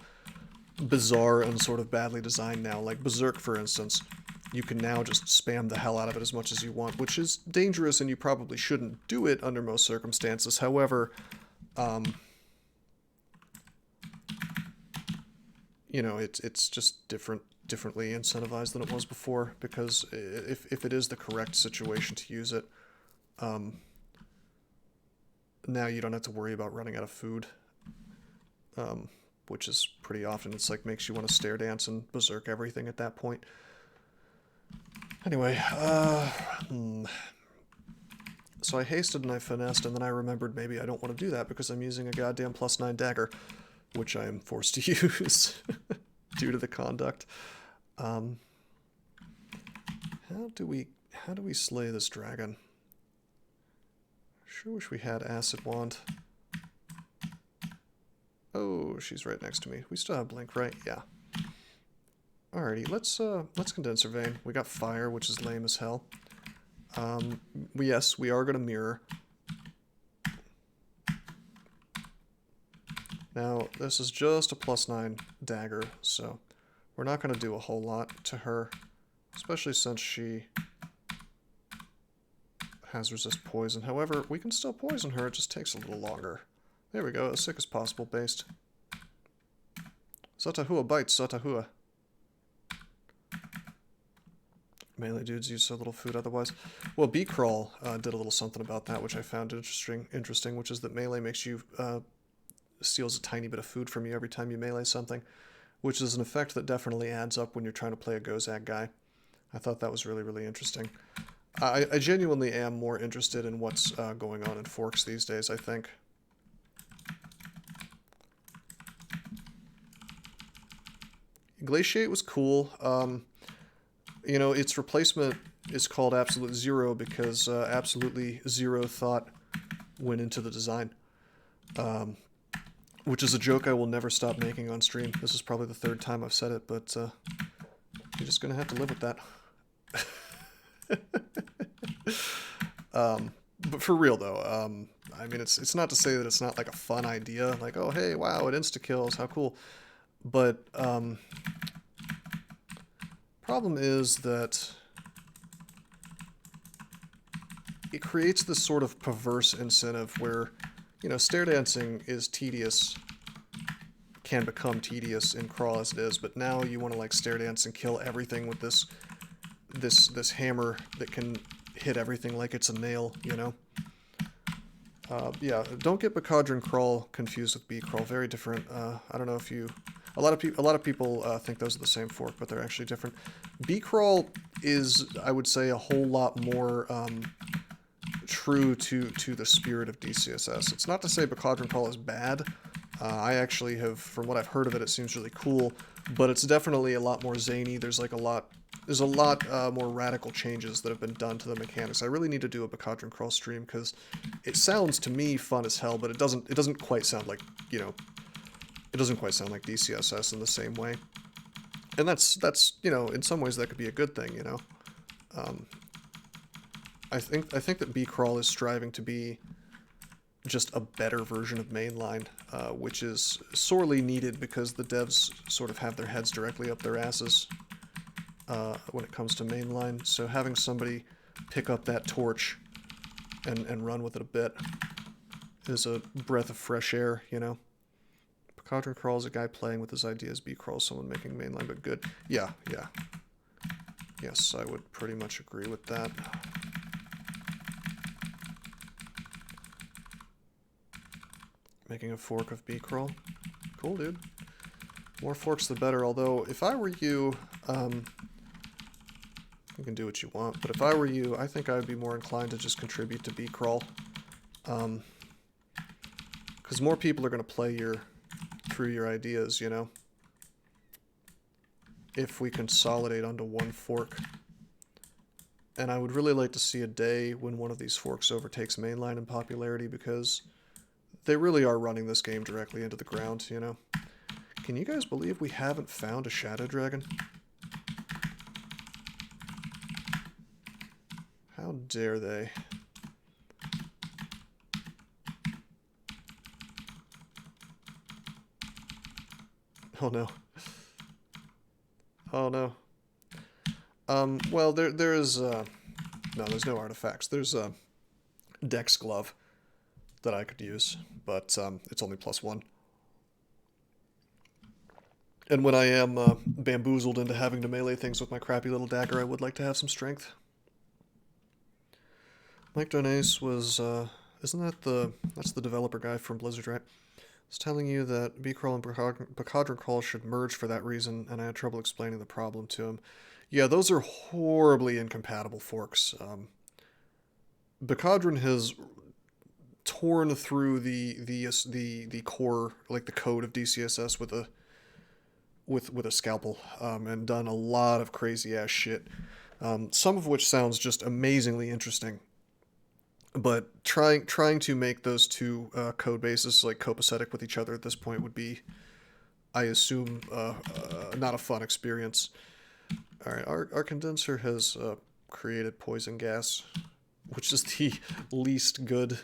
bizarre and sort of badly designed now. Like Berserk, for instance. You can now just spam the hell out of it as much as you want, which is dangerous and you probably shouldn't do it under most circumstances. However, it's just differently incentivized than it was before, because if it is the correct situation to use it, now you don't have to worry about running out of food, which is pretty often. It's like makes you want to stare dance and berserk everything at that point. Anyway, so I hasted and I finessed, and then I remembered maybe I don't want to do that because I'm using a goddamn +9 dagger, which I am forced to use due to the conduct. How do we slay this dragon? Sure wish we had acid wand. Oh, she's right next to me. We still have blink, right? Yeah. Alrighty, let's condenser vein. We got fire, which is lame as hell. Yes, we are going to mirror. Now, this is just a +9 dagger, so we're not going to do a whole lot to her, especially since she has resist poison. However, we can still poison her, it just takes a little longer. There we go, as sick as possible based. Satahua bites, Satahua. Melee dudes use so little food otherwise. Well, B-Crawl did a little something about that, which I found interesting, which is that melee makes you, steals a tiny bit of food from you every time you melee something, which is an effect that definitely adds up when you're trying to play a Gozag guy. I thought that was really, really interesting. I genuinely am more interested in what's going on in Forks these days, I think. Glaciate was cool. Its replacement is called Absolute Zero because absolutely zero thought went into the design. Which is a joke I will never stop making on stream. This is probably the 3rd time I've said it, but you're just going to have to live with that. But for real, though, I mean, it's not to say that it's not like a fun idea. Like, oh, hey, wow, it insta-kills, how cool. But problem is that it creates this sort of perverse incentive where, stare dancing is tedious, can become tedious in Crawl as it is, but now you want to like stare dance and kill everything with this hammer that can hit everything like it's a nail, Yeah, don't get Bacadron Crawl confused with B-Crawl. Very different. I don't know if you... A lot of people think those are the same fork, but they're actually different. B-Crawl is, I would say, a whole lot more true to the spirit of DCSS. It's not to say Bacadron Crawl is bad. I actually have, from what I've heard of it, it seems really cool, but it's definitely a lot more zany. There's a lot more radical changes that have been done to the mechanics. I really need to do a Bacadron Crawl stream because it sounds to me fun as hell, but it doesn't quite sound like, it doesn't quite sound like DCSS in the same way. And that's in some ways that could be a good thing, I think that B-Crawl is striving to be just a better version of mainline, which is sorely needed because the devs sort of have their heads directly up their asses when it comes to mainline. So having somebody pick up that torch and run with it a bit is a breath of fresh air, you know. Quadrant Crawl is a guy playing with his ideas. B-Crawl is someone making mainline, but good. Yeah, yeah. Yes, I would pretty much agree with that. Making a fork of B-Crawl. Cool, dude. More forks the better, although if I were you, you can do what you want, but if I were you, I think I would be more inclined to just contribute to B-Crawl. Because more people are going to play through your ideas, you know? If we consolidate onto one fork. And I would really like to see a day when one of these forks overtakes mainline in popularity, because they really are running this game directly into the ground, you know? Can you guys believe we haven't found a Shadow Dragon? How dare they? Oh no. Oh no. Well, there is, no, there's no artifacts. There's a Dex Glove that I could use, but it's only +1. And when I am bamboozled into having to melee things with my crappy little dagger, I would like to have some strength. Mike Donace was, that's the developer guy from Blizzard, right? It's telling you that B-Crawl and Bacadra Crawl should merge for that reason, and I had trouble explaining the problem to him. Yeah, those are horribly incompatible forks. Bacadran has torn through the core, like the code of DCSS with a scalpel, and done a lot of crazy ass shit. Some of which sounds just amazingly interesting. But trying to make those two code bases like copacetic with each other at this point would be, I assume, not a fun experience. All right, our condenser has created poison gas, which is the least good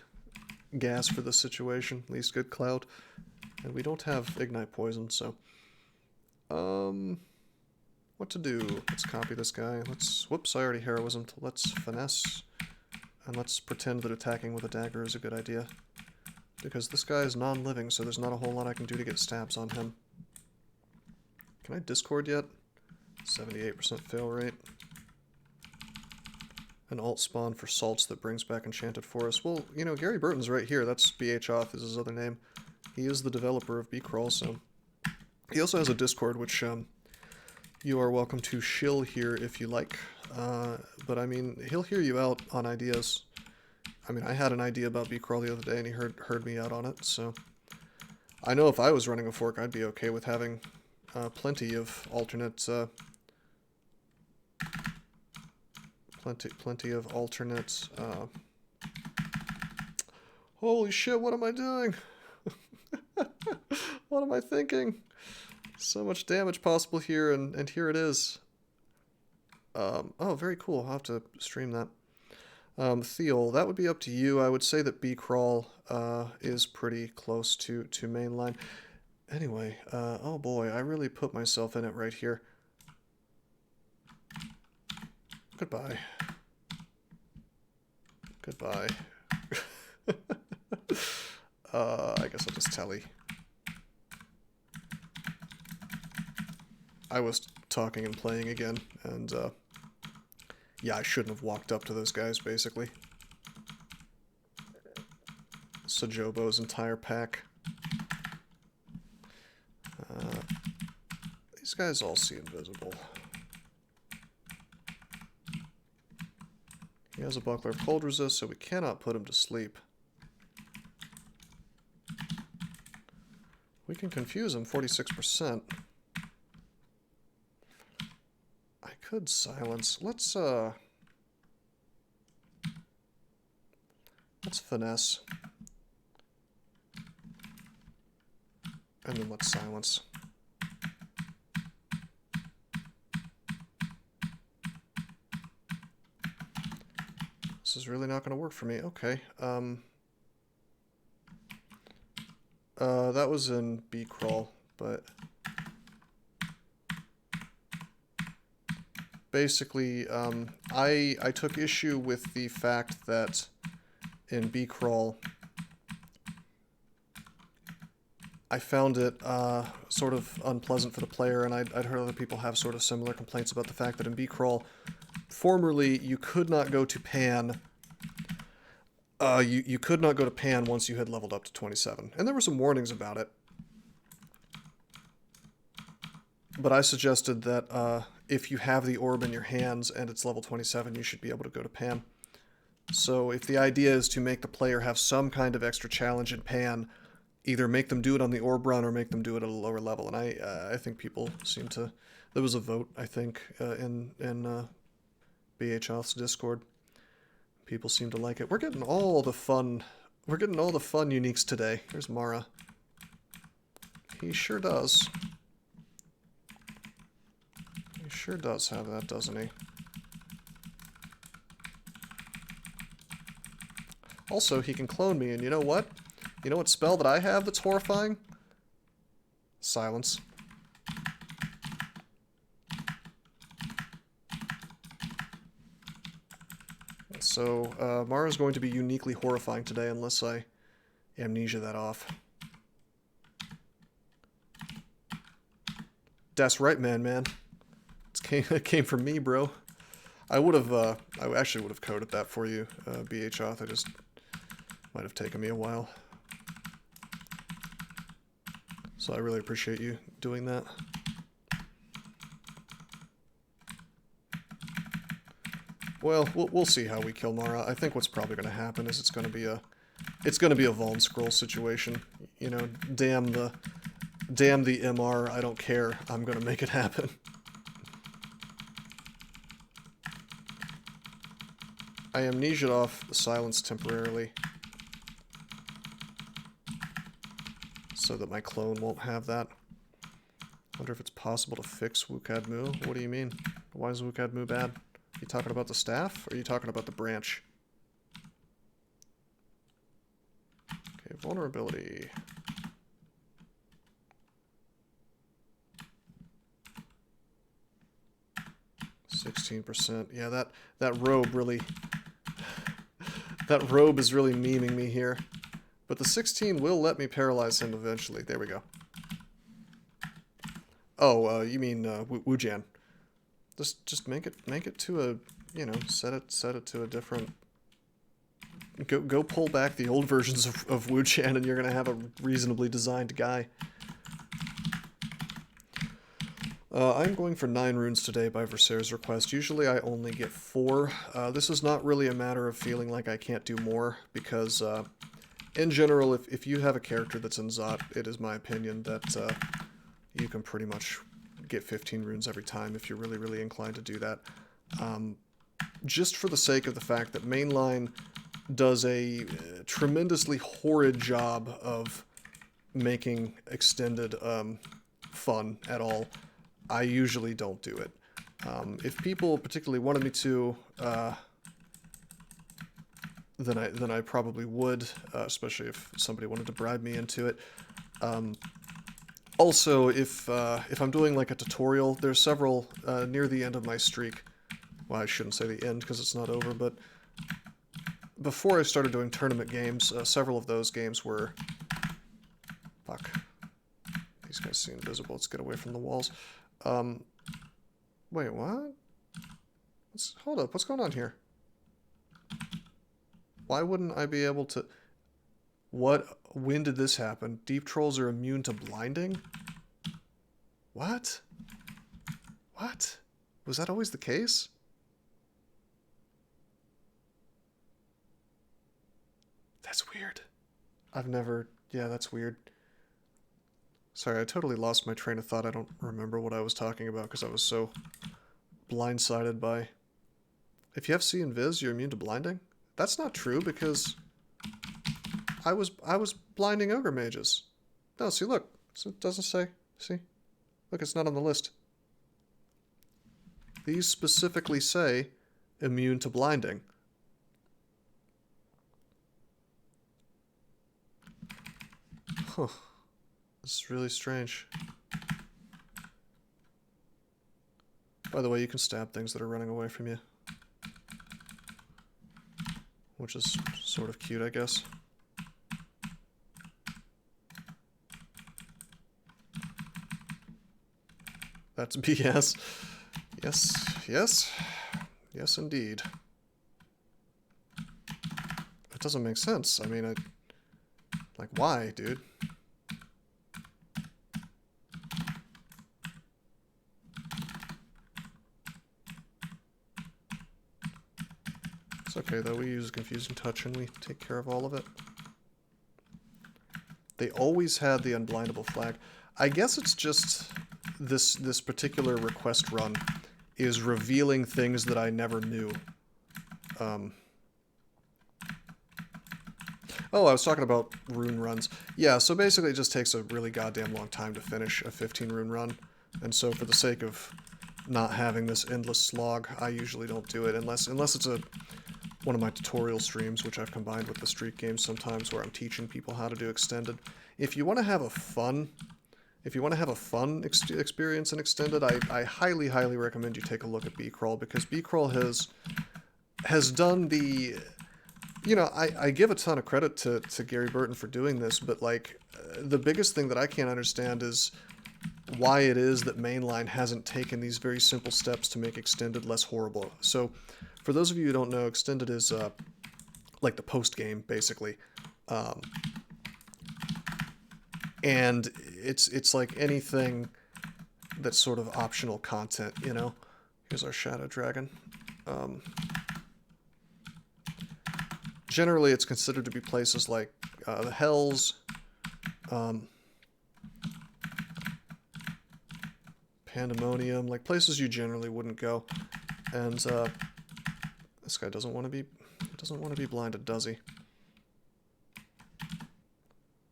gas for this situation, least good cloud, and we don't have ignite poison, so what to do? Let's copy this guy. Whoops, I already heroismed. Let's finesse. And let's pretend that attacking with a dagger is a good idea. Because this guy is non-living, so there's not a whole lot I can do to get stabs on him. Can I discord yet? 78% fail rate. An alt spawn for salts that brings back Enchanted Forest. Well, you know, Gary Burton's right here. That's BH Off is his other name. He is the developer of B-Crawl, so... He also has a Discord, which you are welcome to shill here if you like. But I mean, he'll hear you out on ideas. I mean, I had an idea about B-Crawl the other day, and he heard me out on it, so... I know if I was running a fork, I'd be okay with having plenty of alternate... Plenty of alternate... Holy shit, what am I doing? What am I thinking? So much damage possible here, and here it is. Oh, very cool. I'll have to stream that. Theol, that would be up to you. I would say that B-Crawl is pretty close to mainline. Anyway, oh boy, I really put myself in it right here. Goodbye. Goodbye. I guess I'll just tally. I was talking and playing again, and yeah, I shouldn't have walked up to those guys, basically. Sajobo's entire pack. These guys all see invisible. He has a buckler of cold resist, so we cannot put him to sleep. We can confuse him 46%. I could silence. Let's finesse. And then let's silence. This is really not going to work for me. Okay. That was in B-Crawl, but basically, I took issue with the fact that in B-Crawl, I found it sort of unpleasant for the player, and I'd heard other people have sort of similar complaints about the fact that in B-Crawl, formerly you could not go to Pan. You could not go to Pan once you had leveled up to 27, and there were some warnings about it. But I suggested that if you have the orb in your hands and it's level 27, you should be able to go to Pan. So if the idea is to make the player have some kind of extra challenge in Pan, either make them do it on the orb run or make them do it at a lower level. And I think people seem to... There was a vote, I think, in BHOth's Discord. People seem to like it. We're getting all the fun... We're getting all the fun uniques today. Here's Mara. He sure does. He sure does have that, doesn't he? Also, he can clone me, and you know what? You know what spell that I have that's horrifying? Silence. So, Mara's going to be uniquely horrifying today unless I amnesia that off. That's right, man. It came from me, bro. I actually would have coded that for you, BHOth. I just might have taken me a while. So I really appreciate you doing that. Well, we'll see how we kill Mara. I think what's probably going to happen is it's going to be a Vuln scroll situation. You know, damn the MR. I don't care. I'm going to make it happen. I amnesia'd off the silence temporarily so that my clone won't have that. Wonder if it's possible to fix WCAD-Mu. What do you mean? Why is WCAD-Mu bad? Are you talking about the staff, or are you talking about the branch? Okay, vulnerability. %. Yeah, that robe really... That robe is really memeing me here. But the 16 will let me paralyze him eventually. There we go. Oh, you mean Wujan. Just make it to a, you know, set it to a different... Go pull back the old versions of Wujan and you're gonna have a reasonably designed guy. I'm going for 9 runes today by Versailles' request. Usually I only get 4. This is not really a matter of feeling like I can't do more, because in general, if you have a character that's in Zot, it is my opinion that you can pretty much get 15 runes every time if you're really, really inclined to do that. Just for the sake of the fact that mainline does a tremendously horrid job of making extended fun at all. I usually don't do it. If people particularly wanted me to, then I probably would, especially if somebody wanted to bribe me into it. Also, if I'm doing like a tutorial, there's several near the end of my streak. Well, I shouldn't say the end because it's not over, but before I started doing tournament games, several of those games were... Fuck. These guys seem invisible. Let's get away from the walls. Wait, what? Hold up, what's going on here? Why wouldn't I be able to... When did this happen? Deep trolls are immune to blinding? What? What? Was that always the case? That's weird. I've never... Yeah, that's weird. Sorry, I totally lost my train of thought. I don't remember what I was talking about because I was so blindsided by... If you have C and Viz, you're immune to blinding? That's not true because I was blinding ogre mages. No, see, look. So it doesn't say. See? Look, it's not on the list. These specifically say immune to blinding. Huh. This is really strange. By the way, you can stab things that are running away from you. Which is sort of cute, I guess. That's BS. Yes, yes. Yes, indeed. That doesn't make sense. I mean, like, why, dude? It's okay, though. We use Confusing Touch and we take care of all of it. They always had the unblindable flag. I guess it's just this particular request run is revealing things that I never knew. Oh, I was talking about rune runs. Yeah, so basically it just takes a really goddamn long time to finish a 15 rune run. And so for the sake of not having this endless slog, I usually don't do it unless it's one of my tutorial streams, which I've combined with the streak games sometimes, where I'm teaching people how to do extended. If you want to have a fun experience in extended, I highly, highly recommend you take a look at B-Crawl, because B-Crawl has done the... You know, I give a ton of credit to Gary Burton for doing this, but, like, the biggest thing that I can't understand is why it is that mainline hasn't taken these very simple steps to make extended less horrible. So, for those of you who don't know, extended is, like, the post-game, basically. And it's like anything that's sort of optional content, you know? Here's our Shadow Dragon. Generally, it's considered to be places like the Hells, Pandemonium, like places you generally wouldn't go. And this guy doesn't want to be blinded, does he?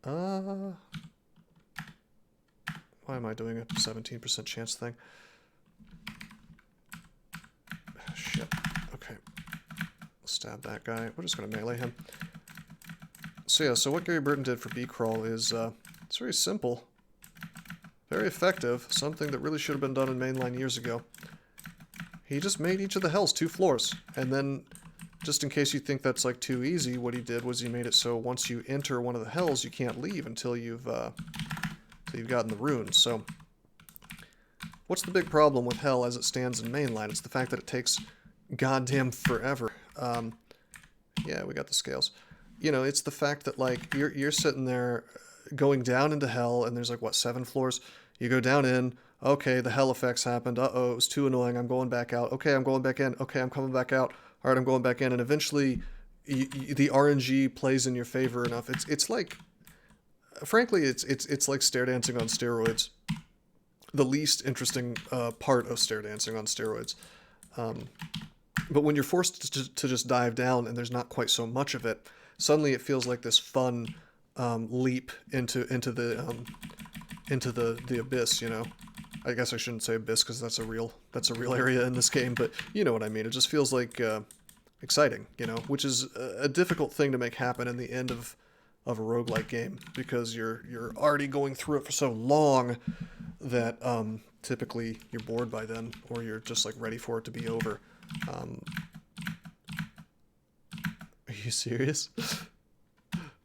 Why am I doing a 17% chance thing? Shit. Okay. Stab that guy. We're just going to melee him. So yeah, so what Gary Burton did for B-Crawl is, it's very simple. Very effective. Something that really should have been done in mainline years ago. He just made each of the hells 2 floors. And then, just in case you think that's like too easy, what he did was he made it so once you enter one of the hells, you can't leave until you've gotten the runes. So, what's the big problem with hell as it stands in mainline? It's the fact that it takes goddamn forever. Yeah, we got the scales. You know, it's the fact that, like, you're sitting there going down into hell, and there's, like, what, 7 floors? You go down in, okay, the hell effects happened, uh-oh, it was too annoying, I'm going back out, okay, I'm going back in, okay, I'm coming back out, alright, I'm going back in, and eventually, the RNG plays in your favor enough. It's like, frankly, it's like stair dancing on steroids. The least interesting part of stair dancing on steroids. But when you're forced to just dive down and there's not quite so much of it, suddenly it feels like this fun leap into the abyss. You know, I guess I shouldn't say abyss because that's a real area in this game, but you know what I mean. It just feels like exciting, you know, which is a difficult thing to make happen in the end of a roguelike game, because you're already going through it for so long that typically you're bored by then, or you're just like ready for it to be over. Are you serious?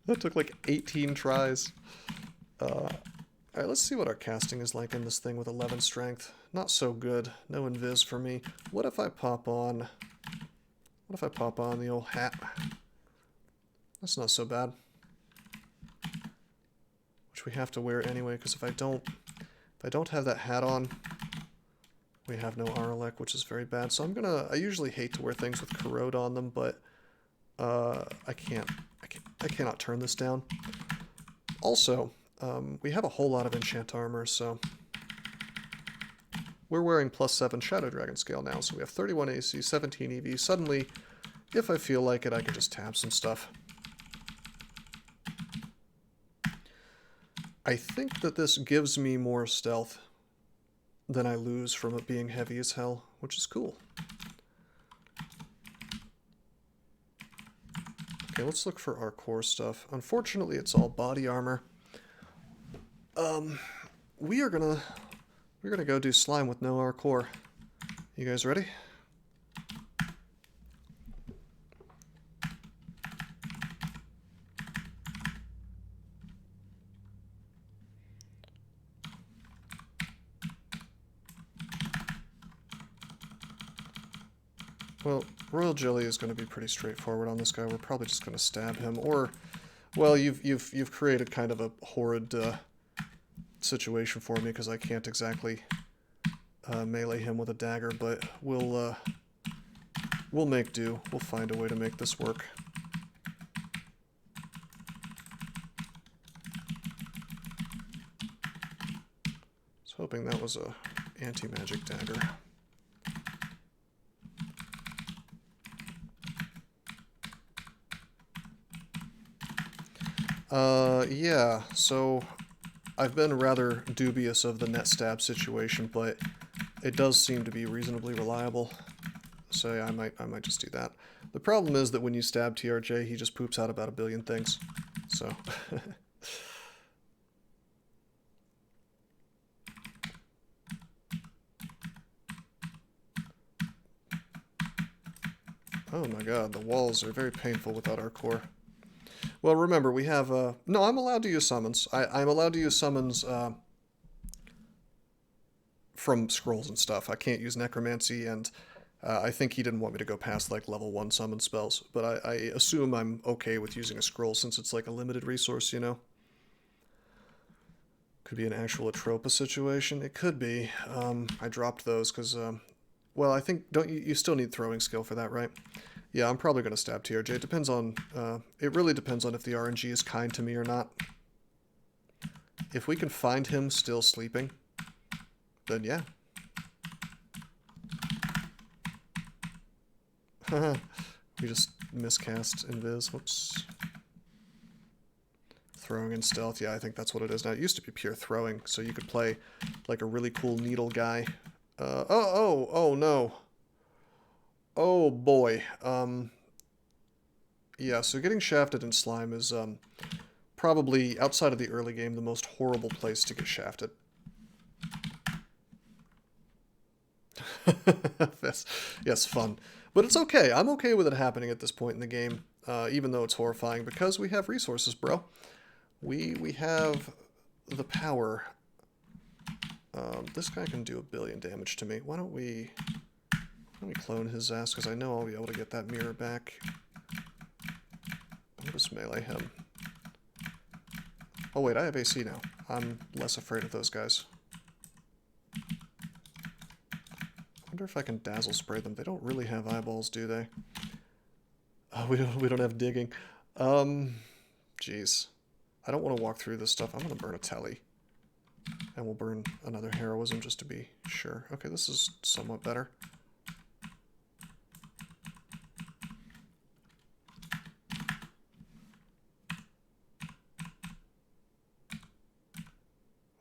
That took like 18 tries. Alright, let's see what our casting is like in this thing with 11 strength. Not so good. No invis for me. What if I pop on the old hat? That's not so bad. Which we have to wear anyway, because if I don't have that hat on, we have no Aralek, which is very bad. So I usually hate to wear things with corrode on them, but I cannot turn this down. Also, we have a whole lot of enchant armor, so we're wearing +7 Shadow Dragon scale now, so we have 31 AC, 17 EV. Suddenly, if I feel like it, I can just tab some stuff. I think that this gives me more stealth than I lose from it being heavy as hell, which is cool. Okay, let's look for our core stuff. Unfortunately, it's all body armor. We're gonna go do slime with no R core. You guys ready? Well, Royal Jelly is going to be pretty straightforward on this guy. We're probably just going to stab him, or, well, you've created kind of a horrid situation for me because I can't exactly melee him with a dagger, but we'll make do. We'll find a way to make this work. I was hoping that was a anti-magic dagger. Yeah, so I've been rather dubious of the net stab situation, but it does seem to be reasonably reliable. So yeah, I might just do that. The problem is that when you stab TRJ, he just poops out about a billion things. So oh my god, the walls are very painful without our core. Well, remember, we have, no, I'm allowed to use summons. I'm allowed to use summons, from scrolls and stuff. I can't use necromancy, and I think he didn't want me to go past, like, level 1 summon spells. But I assume I'm okay with using a scroll since it's, like, a limited resource, you know? Could be an actual Atropa situation. It could be. I dropped those because, well, I think, don't you still need throwing skill for that, right? Yeah, I'm probably going to stab TRJ. It depends on, it really depends on if the RNG is kind to me or not. If we can find him still sleeping, then yeah. We just miscast Invis. Whoops. Throwing and stealth. Yeah, I think that's what it is now. It used to be pure throwing, so you could play like a really cool needle guy. Oh no. Oh boy. Yeah, so getting shafted in slime is probably, outside of the early game, the most horrible place to get shafted. Yes, fun. But it's okay. I'm okay with it happening at this point in the game, even though it's horrifying, because we have resources, bro. We have the power. This guy can do 1 billion damage to me. Why don't we clone his ass, because I know I'll be able to get that mirror back. I'll just melee him. Oh wait, I have AC now. I'm less afraid of those guys. I wonder if I can dazzle spray them. They don't really have eyeballs, do they? Oh, we don't have digging. Jeez. I don't want to walk through this stuff. I'm going to burn a telly. And we'll burn another heroism just to be sure. Okay, this is somewhat better.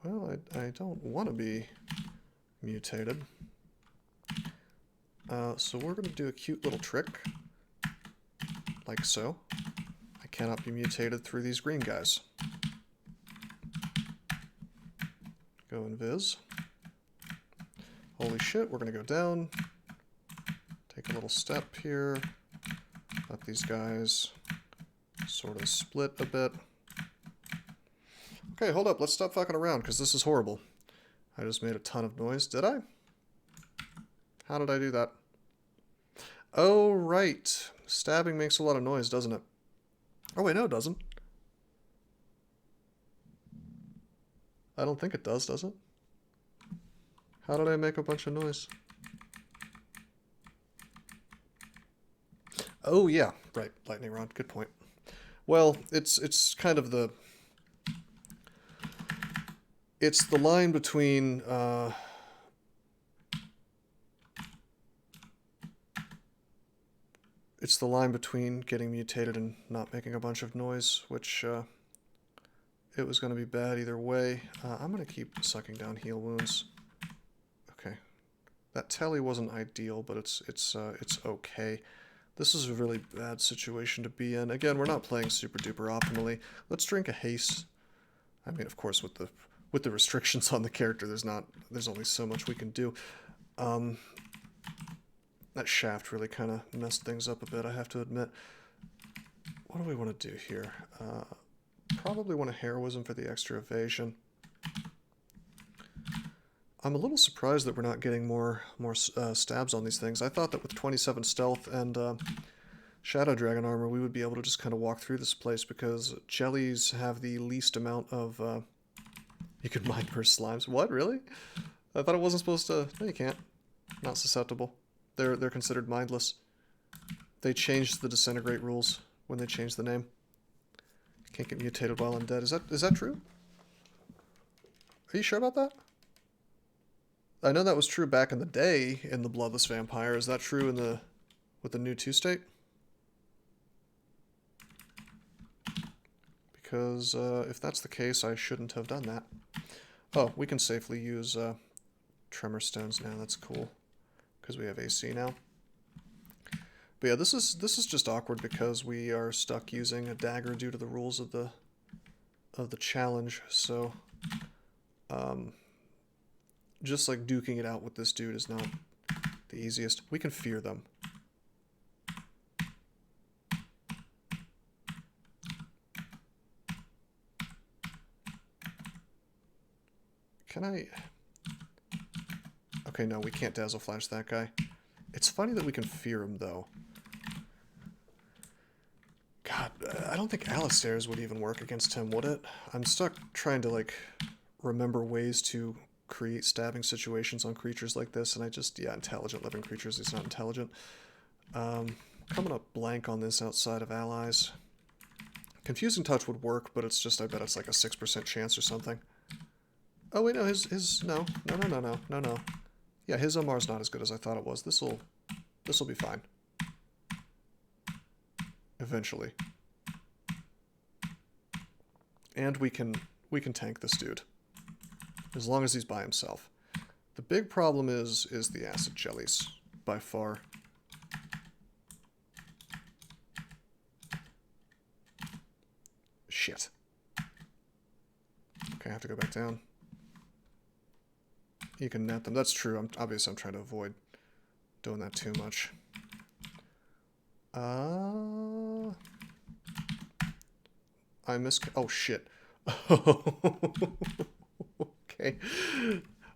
Well, I don't want to be mutated. So we're going to do a cute little trick. Like so. I cannot be mutated through these green guys. Go invis. Holy shit, we're going to go down. Take a little step here. Let these guys sort of split a bit. Okay, hold up. Let's stop fucking around, because this is horrible. I just made a ton of noise. Did I? How did I do that? Oh, right. Stabbing makes a lot of noise, doesn't it? Oh, wait, no, it doesn't. I don't think it does it? How did I make a bunch of noise? Oh, yeah. Right. Lightning rod. Good point. Well, it's kind of the... It's the line between... It's the line between getting mutated and not making a bunch of noise, which it was going to be bad either way. I'm going to keep sucking down heal wounds. Okay. That telly wasn't ideal, but it's okay. This is a really bad situation to be in. Again, we're not playing super duper optimally. Let's drink a haste. I mean, of course, with the restrictions on the character, there's only so much we can do. That shaft really kind of messed things up a bit, I have to admit. What do we want to do here? Probably want a heroism for the extra evasion. I'm a little surprised that we're not getting more stabs on these things. I thought that with 27 stealth and Shadow Dragon armor, we would be able to just kind of walk through this place because jellies have the least amount of... you can mine per slimes. What, really? I thought it wasn't supposed to... No, you can't. Not susceptible. They're considered mindless. They changed the disintegrate rules when they changed the name. Can't get mutated while undead. Is that true? Are you sure about that? I know that was true back in the day in the Bloodless Vampire. Is that true in with the new 2 state? Because if that's the case, I shouldn't have done that. Oh, we can safely use tremor stones now. That's cool because we have AC now. But yeah, this is just awkward because we are stuck using a dagger due to the rules of the challenge. So just like duking it out with this dude is not the easiest. We can fear them. Can I... Okay, no, we can't Dazzle Flash that guy. It's funny that we can fear him, though. God, I don't think Alistair's would even work against him, would it? I'm stuck trying to, like, remember ways to create stabbing situations on creatures like this, and I just... Yeah, intelligent living creatures, he's not intelligent. Coming up blank on this outside of allies. Confusing Touch would work, but it's just... I bet it's like a 6% chance or something. Oh, wait, no, no. Yeah, his Omar's not as good as I thought it was. This'll be fine. Eventually. And we can tank this dude. As long as he's by himself. The big problem is the acid jellies, by far. Shit. Okay, I have to go back down. You can net them. That's true. Obviously I'm trying to avoid doing that too much. I oh shit. Okay.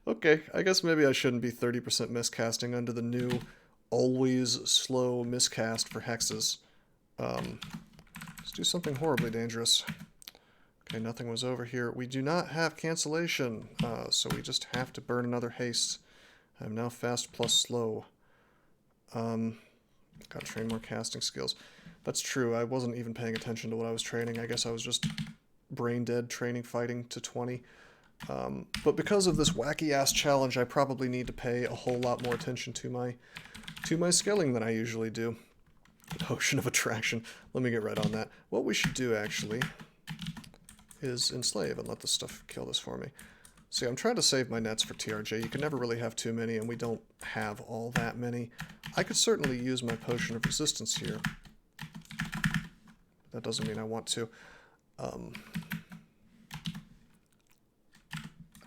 Okay, I guess maybe I shouldn't be 30% miscasting under the new always slow miscast for hexes. Let's do something horribly dangerous. Okay, nothing was over here. We do not have cancellation, so we just have to burn another haste. I'm now fast plus slow. Gotta train more casting skills. That's true, I wasn't even paying attention to what I was training. I guess I was just brain dead training fighting to 20. But because of this wacky-ass challenge, I probably need to pay a whole lot more attention to my skilling than I usually do. Potion of Attraction. Let me get right on that. What we should do, actually... is enslave and let this stuff kill this for me. See, I'm trying to save my nets for TRJ. You can never really have too many, and we don't have all that many. I could certainly use my Potion of Resistance here. That doesn't mean I want to. I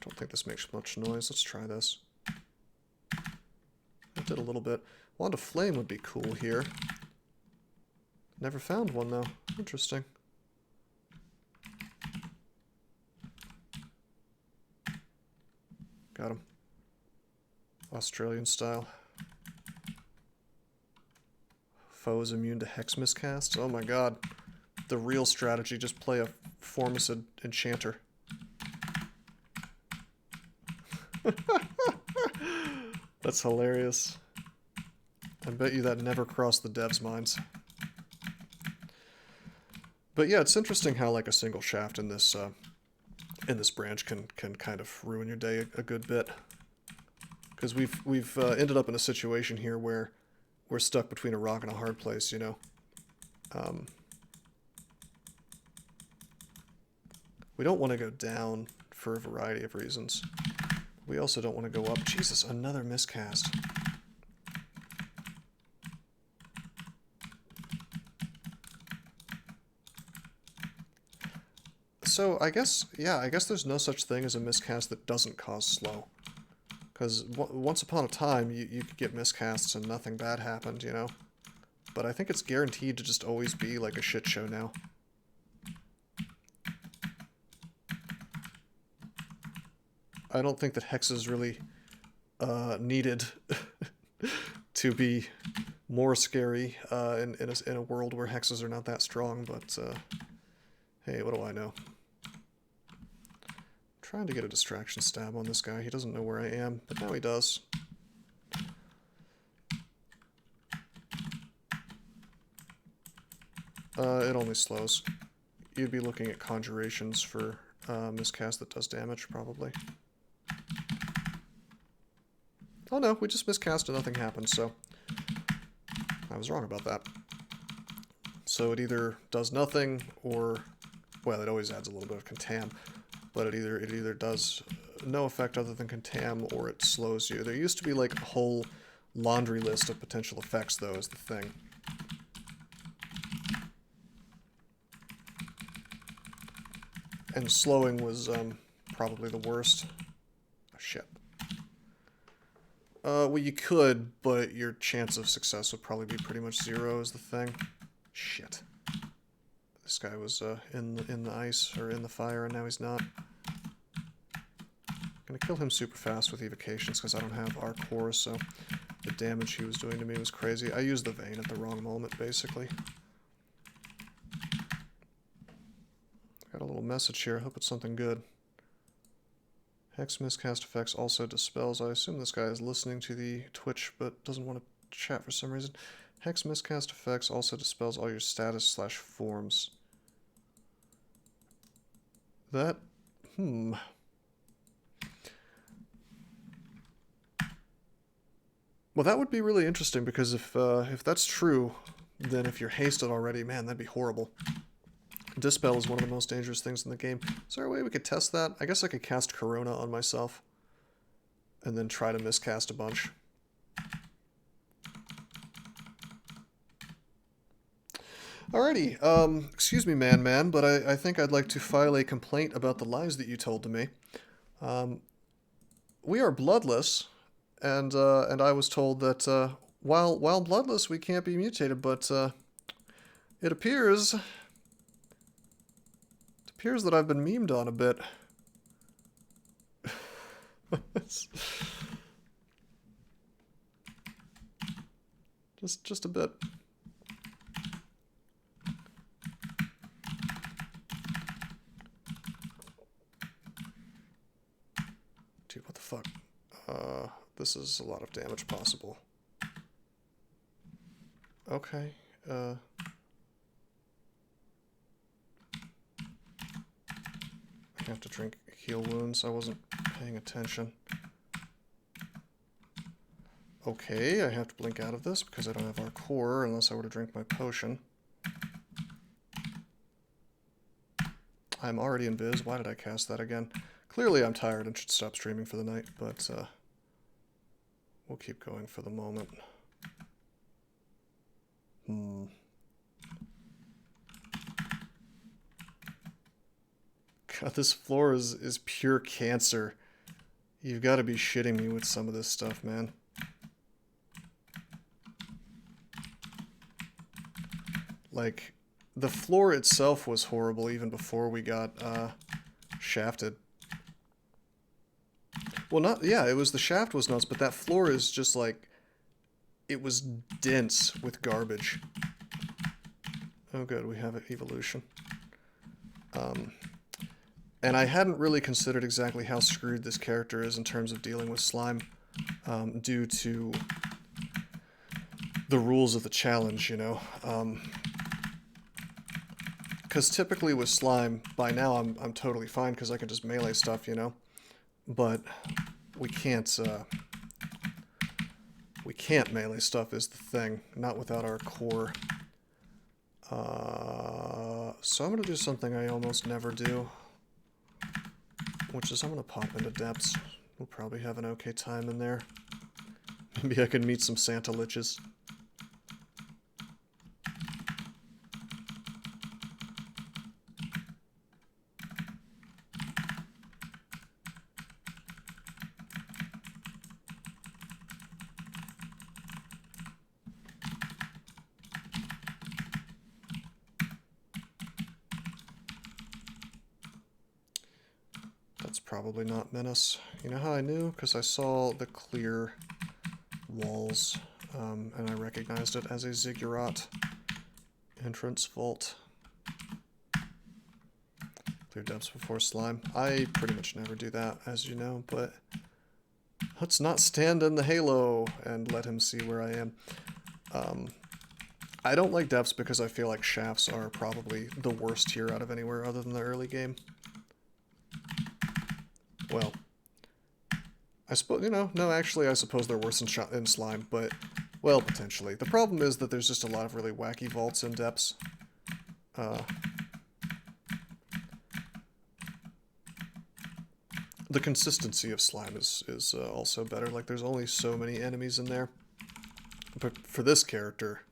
don't think this makes much noise. Let's try this. It did a little bit. Wand of Flame would be cool here. Never found one, though. Interesting. Got him. Australian style. Foe is immune to hex miscasts. Oh my god. The real strategy, just play a Formicid Enchanter. That's hilarious. I bet you that never crossed the devs' minds. But yeah, it's interesting how like a single shaft in this branch can kind of ruin your day a good bit, because we've ended up in a situation here where we're stuck between a rock and a hard place, you know. We don't want to go down for a variety of reasons. We also don't want to go up. Jesus, another miscast. So I guess there's no such thing as a miscast that doesn't cause slow. Because once upon a time, you could get miscasts and nothing bad happened, you know? But I think it's guaranteed to just always be like a shit show now. I don't think that hexes really needed to be more scary in a world where hexes are not that strong, but hey, what do I know? I'm trying to get a distraction stab on this guy. He doesn't know where I am, but now he does. It only slows. You'd be looking at conjurations for miscast that does damage, probably. Oh no, we just miscast and nothing happened, so I was wrong about that. So it either does nothing, or, well, it always adds a little bit of contam, but it either does no effect other than contam, or it slows you. There used to be like a whole laundry list of potential effects, though, is the thing. And slowing was probably the worst. Oh, shit. Well, you could, but your chance of success would probably be pretty much zero is the thing. Shit. This guy was in the ice, or in the fire, and now he's not. I'm gonna kill him super fast with evocations, because I don't have our core, so the damage he was doing to me was crazy. I used the vein at the wrong moment, basically. Got a little message here. I hope it's something good. Hex miscast effects also dispels. I assume this guy is listening to the Twitch, but doesn't want to chat for some reason. Hex miscast effects also dispels all your status/forms. That... Well, that would be really interesting, because if that's true, then if you're hasted already, man, that'd be horrible. Dispel is one of the most dangerous things in the game. Is there a way we could test that? I guess I could cast Corona on myself and then try to miscast a bunch. Alrighty, excuse me, man, but I think I'd like to file a complaint about the lies that you told to me. We are bloodless, and I was told that while bloodless we can't be mutated, but it appears that I've been memed on a bit. just a bit. Dude, what the fuck? This is a lot of damage possible. Okay, I have to drink heal wounds. I wasn't paying attention. Okay, I have to blink out of this because I don't have our core unless I were to drink my potion. I'm already in Viz. Why did I cast that again? Clearly I'm tired and should stop streaming for the night, but we'll keep going for the moment. God, this floor is pure cancer. You've got to be shitting me with some of this stuff, man. Like, the floor itself was horrible even before we got shafted. Well, not, yeah, it was, the shaft was nuts, but that floor is just like, it was dense with garbage. Oh good, we have an evolution. And I hadn't really considered exactly how screwed this character is in terms of dealing with slime, due to the rules of the challenge, you know. Because typically with slime, by now I'm totally fine because I can just melee stuff, you know. But we can't melee stuff is the thing, not without our core. So I'm gonna do something I almost never do, which is I'm gonna pop into depths. We'll probably have an okay time in there. Maybe I can meet some Santa liches. That's probably not Menace. You know how I knew? Because I saw the clear walls, and I recognized it as a ziggurat entrance vault. Clear depths before slime. I pretty much never do that, as you know, but let's not stand in the halo and let him see where I am. I don't like depths because I feel like shafts are probably the worst here out of anywhere other than the early game. Well, I suppose, you know, no, actually I suppose they're worse in slime, but, well, potentially. The problem is that there's just a lot of really wacky vaults in depths. The consistency of slime is also better. Like, there's only so many enemies in there. But for this character,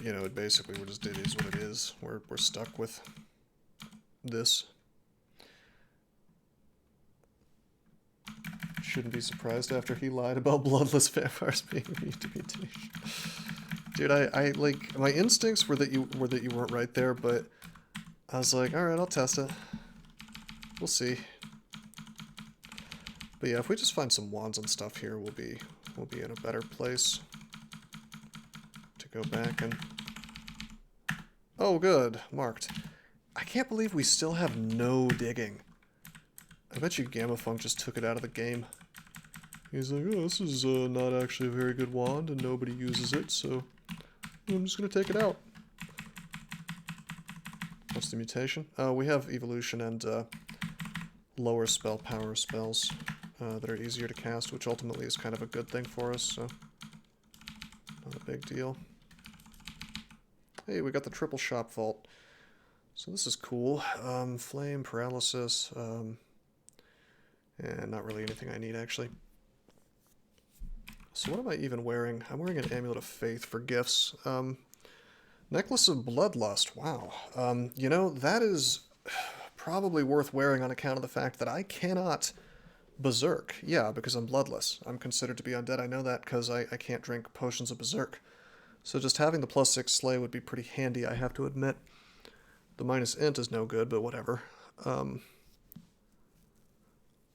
you know, it basically it is what it is. We're stuck with this. Shouldn't be surprised after he lied about bloodless vampires being immune to mutation. Dude, I like, my instincts were that you weren't right there, but I was like, all right, I'll test it. We'll see. But yeah, if we just find some wands and stuff here, we'll be in a better place to go back and... Oh, good. Marked. I can't believe we still have no digging. I bet you Gamma Funk just took it out of the game. He's like, oh, this is not actually a very good wand, and nobody uses it, so I'm just going to take it out. What's the mutation? We have evolution and lower spell power spells that are easier to cast, which ultimately is kind of a good thing for us, so not a big deal. Hey, we got the triple shop vault. So this is cool. Flame, paralysis, and not really anything I need, actually. So what am I even wearing? I'm wearing an Amulet of Faith for gifts. Necklace of Bloodlust. Wow. You know, that is probably worth wearing on account of the fact that I cannot berserk. Yeah, because I'm bloodless. I'm considered to be undead. I know that because I can't drink potions of berserk. So just having the +6 slay would be pretty handy, I have to admit. The -int is no good, but whatever.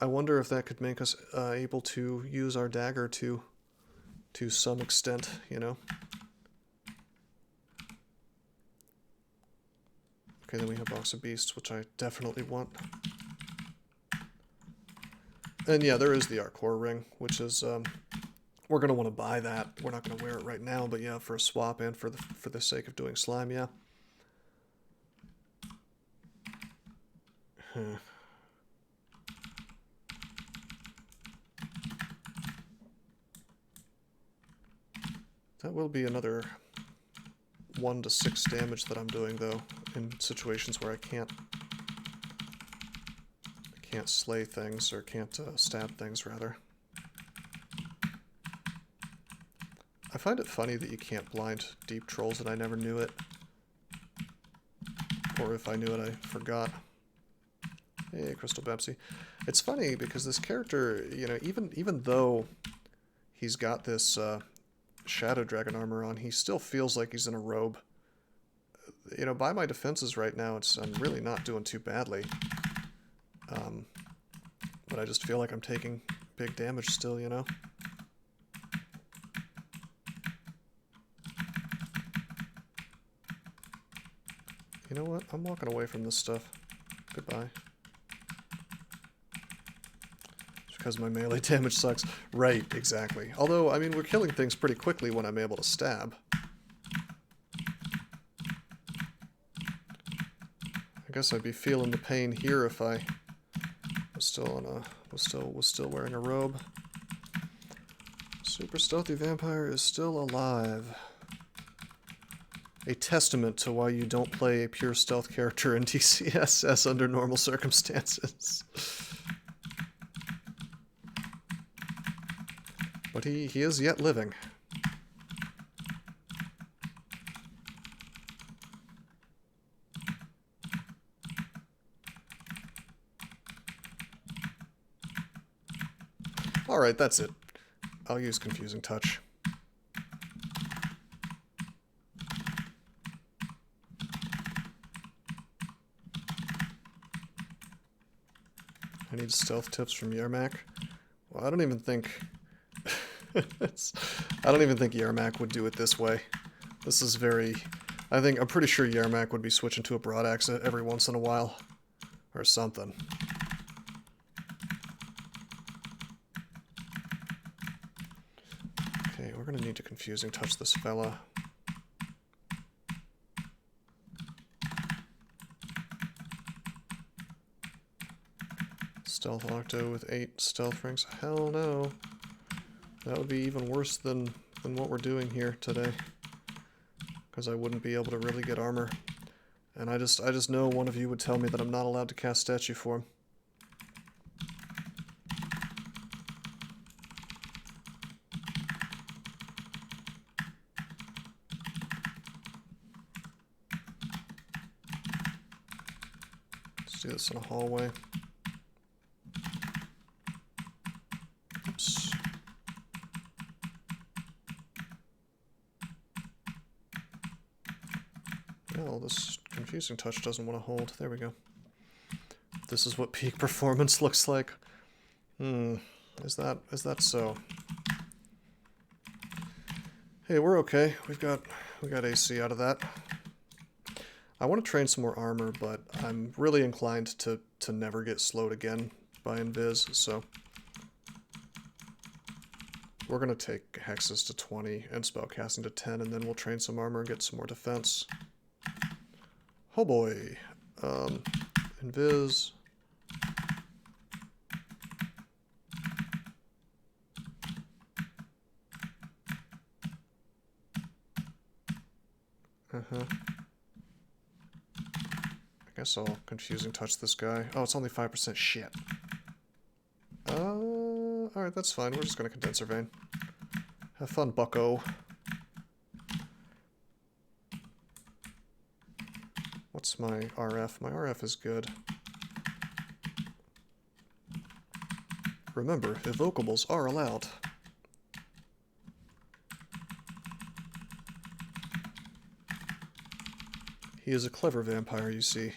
I wonder if that could make us able to use our dagger to some extent, you know? Okay, then we have Box of Beasts, which I definitely want. And yeah, there is the Arcor ring, which is, we're going to want to buy that. We're not going to wear it right now, but yeah, for a swap and for the sake of doing slime, yeah. Huh. That will be another 1 to 6 damage that I'm doing, though, in situations where I can't slay things, or can't stab things, rather. I find it funny that you can't blind deep trolls, and I never knew it. Or if I knew it, I forgot. Hey, Crystal Bepsy. It's funny, because this character, you know, even though he's got this Shadow Dragon armor on, he still feels like he's in a robe. You know, by my defenses right now, I'm really not doing too badly. But I just feel like I'm taking big damage still, you know? You know what? I'm walking away from this stuff. Goodbye. It's because my melee damage sucks. Right, exactly. Although, I mean, we're killing things pretty quickly when I'm able to stab. I guess I'd be feeling the pain here if I was still wearing a robe. Super Stealthy Vampire is still alive. A testament to why you don't play a pure stealth character in DCSS under normal circumstances. But he is yet living. Alright, that's it. I'll use Confusing Touch. I need stealth tips from Yermak. Well, I don't even think... I don't even think Yermak would do it this way. This is very... I'm pretty sure Yermak would be switching to a broad axe every once in a while. Or something. Okay, we're gonna need to confusing touch this fella. Stealth Octo with 8 stealth rings. Hell no. That would be even worse than what we're doing here today. Because I wouldn't be able to really get armor. And I just know one of you would tell me that I'm not allowed to cast statue form. Let's do this in a hallway. Oops. No, this confusing touch doesn't want to hold. There we go. This is what peak performance looks like. Is that so? Hey, we're okay. We got AC out of that. I want to train some more armor, but I'm really inclined to never get slowed again by invis, so we're gonna take hexes to 20 and spellcasting to 10, and then we'll train some armor and get some more defense. Oh boy. Invis. I guess I'll confusing touch this guy. Oh, it's only 5% shit. Alright, that's fine. We're just gonna condenser vein. Have fun, bucko. What's my RF? My RF is good. Remember, evocables are allowed. He is a clever vampire, you see.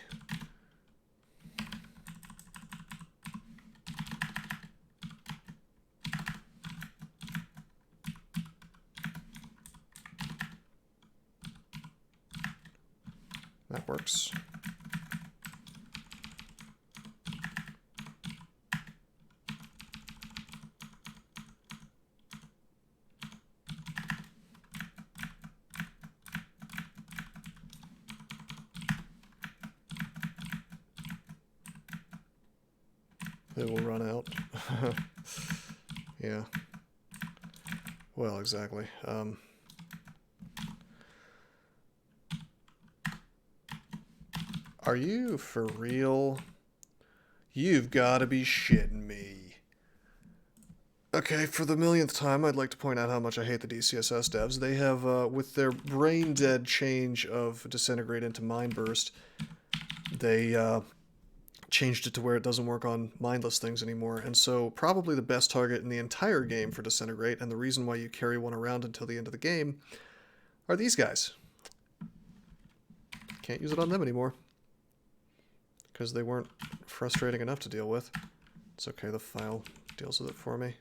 That works. It will run out. Yeah. Well, exactly. Are you for real? You've got to be shitting me. Okay, for the millionth time, I'd like to point out how much I hate the DCSS devs. They have, with their brain-dead change of Disintegrate into Mind Burst, they changed it to where it doesn't work on mindless things anymore. And so probably the best target in the entire game for Disintegrate, and the reason why you carry one around until the end of the game, are these guys. Can't use it on them anymore. Because they weren't frustrating enough to deal with. It's okay, the file deals with it for me.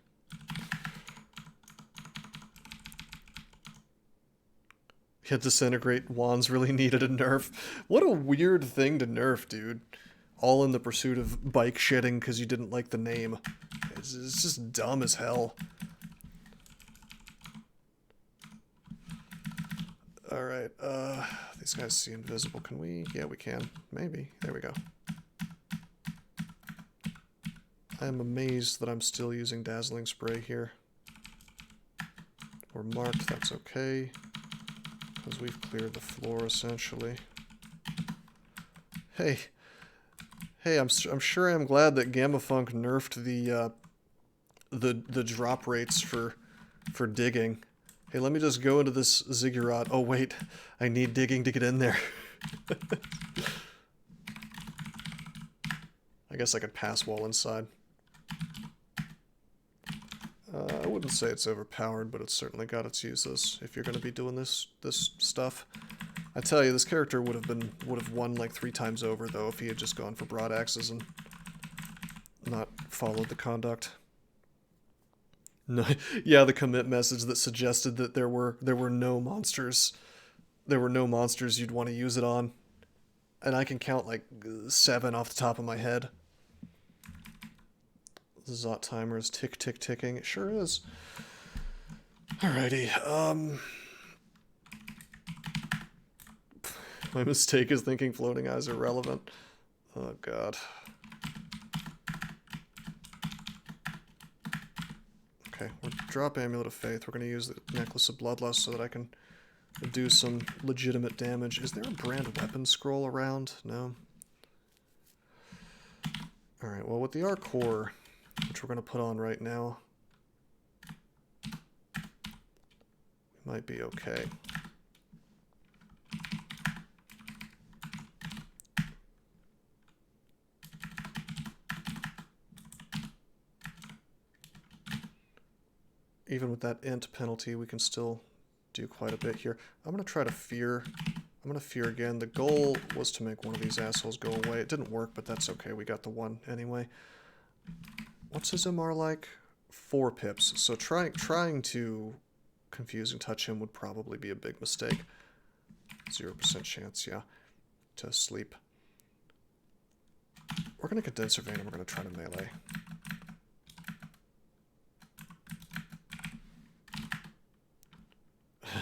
Yeah, Disintegrate wands really needed a nerf. What a weird thing to nerf, dude. All in the pursuit of bike shitting because you didn't like the name. It's just dumb as hell. Alright, these guys see invisible. Can we? Yeah, we can. Maybe. There we go. I am amazed that I'm still using Dazzling Spray here. We're marked, that's okay. Because we've cleared the floor, essentially. Hey, I'm sure I'm glad that Gamma Funk nerfed the drop rates for digging. Hey, let me just go into this ziggurat. Oh wait, I need digging to get in there. I guess I could pass wall inside. I wouldn't say it's overpowered, but it's certainly got its uses if you're going to be doing this stuff. I tell you, this character would have won like 3 times over though if he had just gone for broad axes and not followed the conduct. No, yeah, the commit message that suggested that there were no monsters. There were no monsters you'd want to use it on. And I can count like 7 off the top of my head. The Zot timer is tick tick ticking. It sure is. Alrighty. My mistake is thinking floating eyes are relevant. Oh god. Okay, we'll drop Amulet of Faith. We're going to use the Necklace of Bloodlust so that I can do some legitimate damage. Is there a brand weapon scroll around? No. Alright, well with the R core, which we're going to put on right now, we might be okay. Even with that int penalty, we can still do quite a bit here. I'm going to try to fear. I'm going to fear again. The goal was to make one of these assholes go away. It didn't work, but that's okay. We got the one anyway. What's his MR like? 4 pips. So trying to confuse and touch him would probably be a big mistake. 0% chance, yeah, to sleep. We're going to Condenser Vein and we're going to try to melee.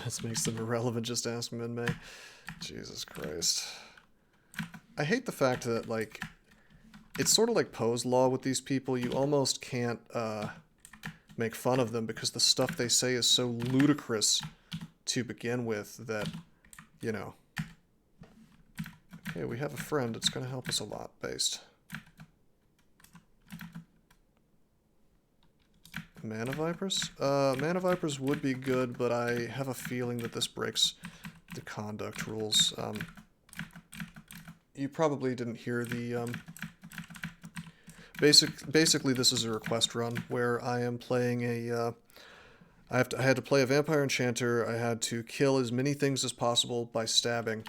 This makes them irrelevant, just ask Min-Mei. Jesus Christ. I hate the fact that, like, it's sort of like Poe's Law with these people. You almost can't make fun of them because the stuff they say is so ludicrous to begin with that, you know. Okay, we have a friend. It's going to help us a lot, based. Mana Vipers? Mana Vipers would be good, but I have a feeling that this breaks the conduct rules. You probably didn't hear the... Basically, this is a request run where I am playing a... I had to play a Vampire Enchanter. I had to kill as many things as possible by stabbing.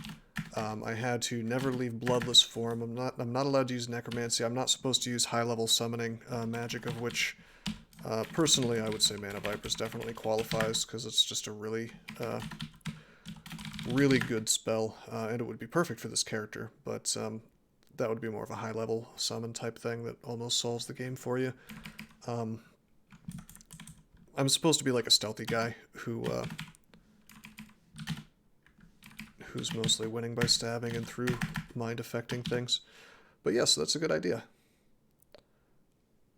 I had to never leave bloodless form. I'm not allowed to use necromancy. I'm not supposed to use high-level summoning magic, of which... personally, I would say Mana Vipers definitely qualifies, because it's just a really, really good spell, and it would be perfect for this character, but that would be more of a high-level summon type thing that almost solves the game for you. I'm supposed to be like a stealthy guy who's mostly winning by stabbing and through mind-affecting things. But yes, that's a good idea.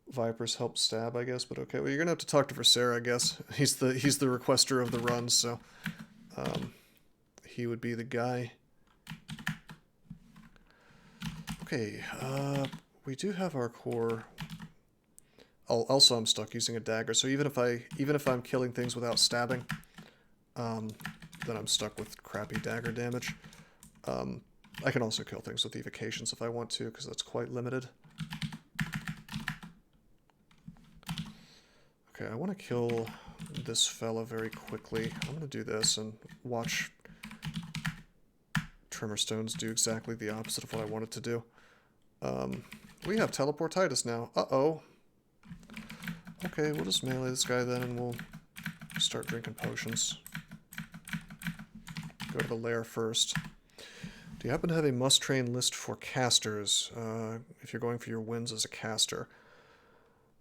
Vipers help stab, I guess, but okay. Well, you're gonna have to talk to Versera, I guess. He's the requester of the runs, so he would be the guy. Okay, we do have our core. Also, I'm stuck using a dagger, so even if I'm killing things without stabbing, then I'm stuck with crappy dagger damage. I can also kill things with evocations if I want to, because that's quite limited. Okay, I want to kill this fella very quickly. I'm going to do this and watch Tremorstones do exactly the opposite of what I want it to do. We have Teleportitis now. Uh-oh. Okay, we'll just melee this guy then and we'll start drinking potions. Go to the lair first. Do you happen to have a must-train list for casters, if you're going for your wins as a caster?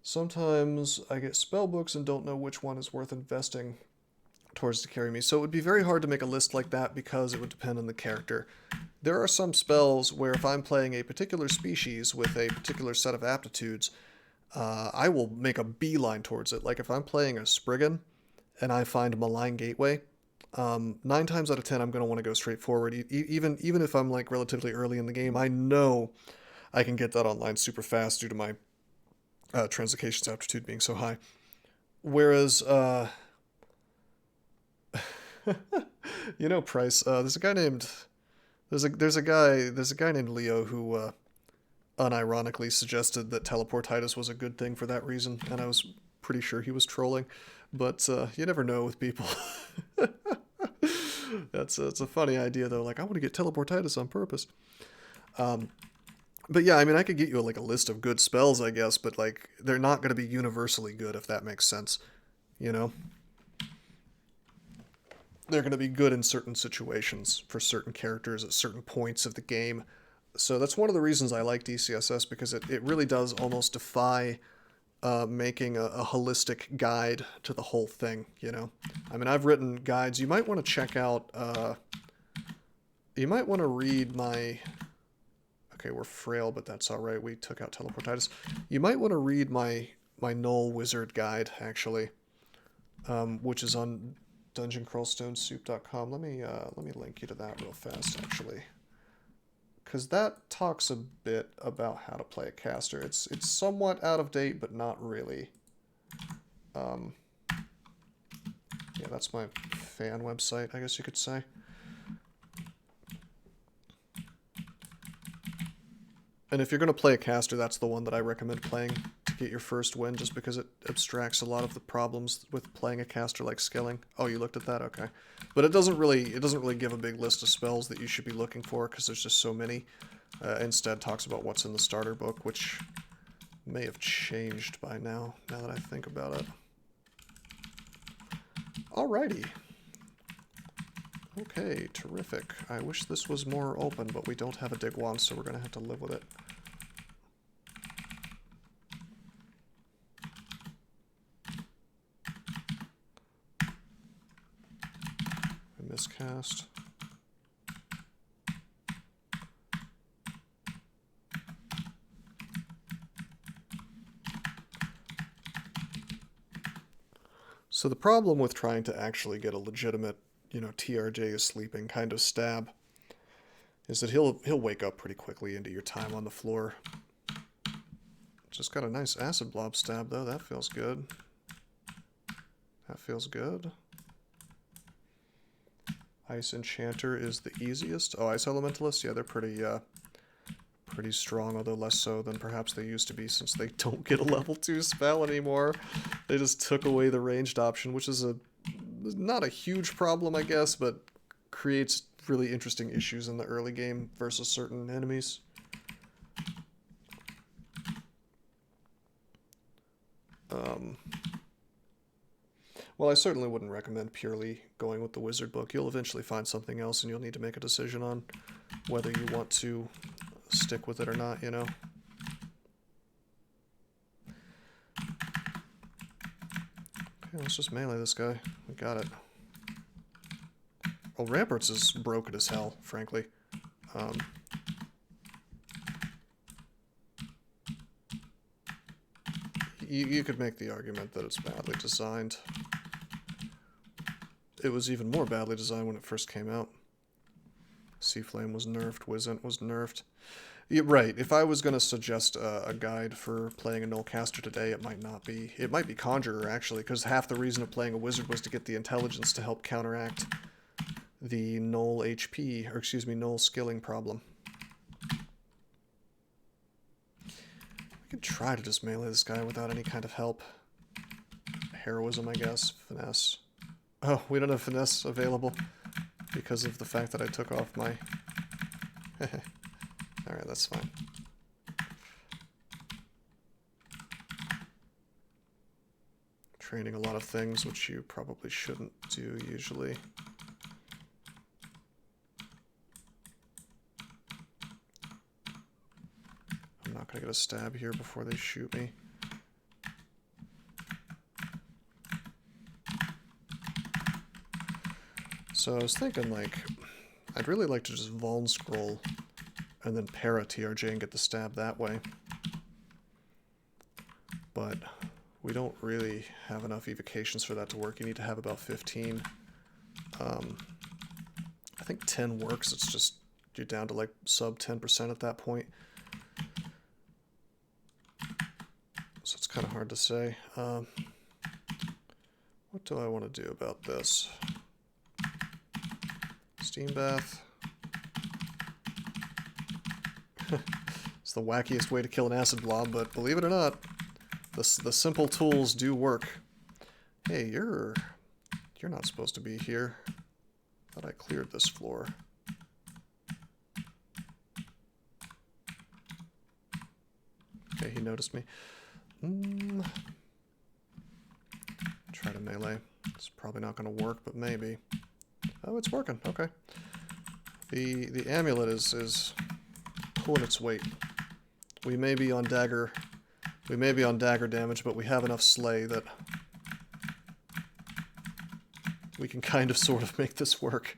Sometimes I get spell books and don't know which one is worth investing towards to carry me. So it would be very hard to make a list like that because it would depend on the character. There are some spells where if I'm playing a particular species with a particular set of aptitudes, I will make a beeline towards it. Like if I'm playing a Spriggan and I find Malign Gateway, 9 times out of 10 I'm going to want to go straight forward. Even if I'm like relatively early in the game, I know I can get that online super fast due to my translocations aptitude being so high. Whereas, you know, Price, there's a guy named Leo who unironically suggested that Teleportitis was a good thing for that reason, and I was pretty sure he was trolling, but you never know with people. It's a funny idea though, like I want to get Teleportitis on purpose. But yeah, I mean, I could get you like a list of good spells, I guess, but like they're not going to be universally good, if that makes sense. You know, they're going to be good in certain situations for certain characters at certain points of the game. So that's one of the reasons I like DCSS, because it really does almost defy making a holistic guide to the whole thing, you know? I mean, I've written guides. You might want to check out, you might want to read my, okay, we're frail, but that's all right. We took out teleportitis. You might want to read my Null Wizard guide, actually, which is on dungeoncrawlstonesoup.com. Let me link you to that real fast, actually, because that talks a bit about how to play a caster. It's somewhat out of date, but not really. Yeah, that's my fan website, I guess you could say. And if you're going to play a caster, that's the one that I recommend playing to get your first win, just because it abstracts a lot of the problems with playing a caster like skilling. Oh, you looked at that? Okay. But it doesn't really give a big list of spells that you should be looking for, because there's just so many. Instead talks about what's in the starter book, which may have changed by now that I think about it. Alrighty. Okay, terrific. I wish this was more open, but we don't have a dig wand, so we're going to have to live with it. I miscast. So the problem with trying to actually get a legitimate, you know, TRJ is sleeping kind of stab is that he'll wake up pretty quickly into your time on the floor. Just got a nice acid blob stab though. That feels good. That feels good. Ice Enchanter is the easiest. Oh, Ice Elementalist? Yeah, they're pretty strong, although less so than perhaps they used to be, since they don't get a level 2 spell anymore. They just took away the ranged option, which is not a huge problem, I guess, but creates really interesting issues in the early game versus certain enemies. Well, I certainly wouldn't recommend purely going with the wizard book. You'll eventually find something else, and you'll need to make a decision on whether you want to stick with it or not, you know? Okay, let's just melee this guy. We got it. Well, Ramparts is broken as hell, frankly. You could make the argument that it's badly designed. It was even more badly designed when it first came out. Sea Flame was nerfed, Wizzent was nerfed. Yeah, right, if I was going to suggest a guide for playing a Nullcaster today, it might not be. It might be Conjurer, actually, because half the reason of playing a Wizard was to get the intelligence to help counteract the Null HP, or excuse me, Null skilling problem. I could try to just melee this guy without any kind of help. Heroism, I guess. Finesse. Oh, we don't have Finesse available because of the fact that I took off my... Alright, that's fine. Training a lot of things, which you probably shouldn't do usually. I'm not going to get a stab here before they shoot me. So I was thinking, like, I'd really like to just Vuln Scroll and then para TRJ and get the stab that way. But we don't really have enough evocations for that to work. You need to have about 15. I think 10 works. It's just, you're down to like sub 10% at that point. So it's kind of hard to say. What do I want to do about this? Steam Bath. It's the wackiest way to kill an acid blob, but believe it or not, the simple tools do work. Hey, you're not supposed to be here. Thought I cleared this floor. Okay, he noticed me. Try to melee. It's probably not going to work, but maybe. Oh, it's working. Okay. The amulet is pulling its weight. We may be on dagger damage, but we have enough slay that we can kind of sort of make this work.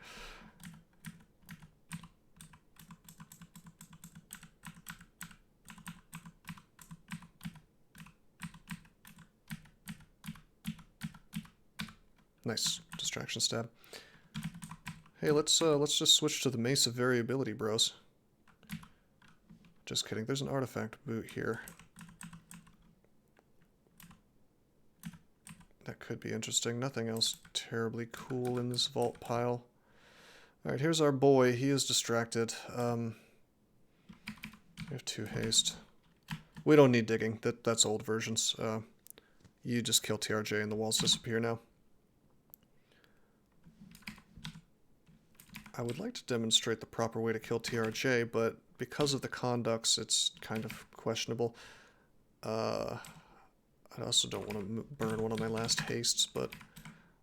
Nice. Distraction stab. Hey, let's just switch to the Mace of Variability, bros. Just kidding. There's an artifact boot here. That could be interesting. Nothing else terribly cool in this vault pile. Alright, here's our boy. He is distracted. We have 2 haste. We don't need digging. That's old versions. You just kill TRJ and the walls disappear now. I would like to demonstrate the proper way to kill TRJ, but because of the conducts, it's kind of questionable. I also don't want to burn one of my last hastes, but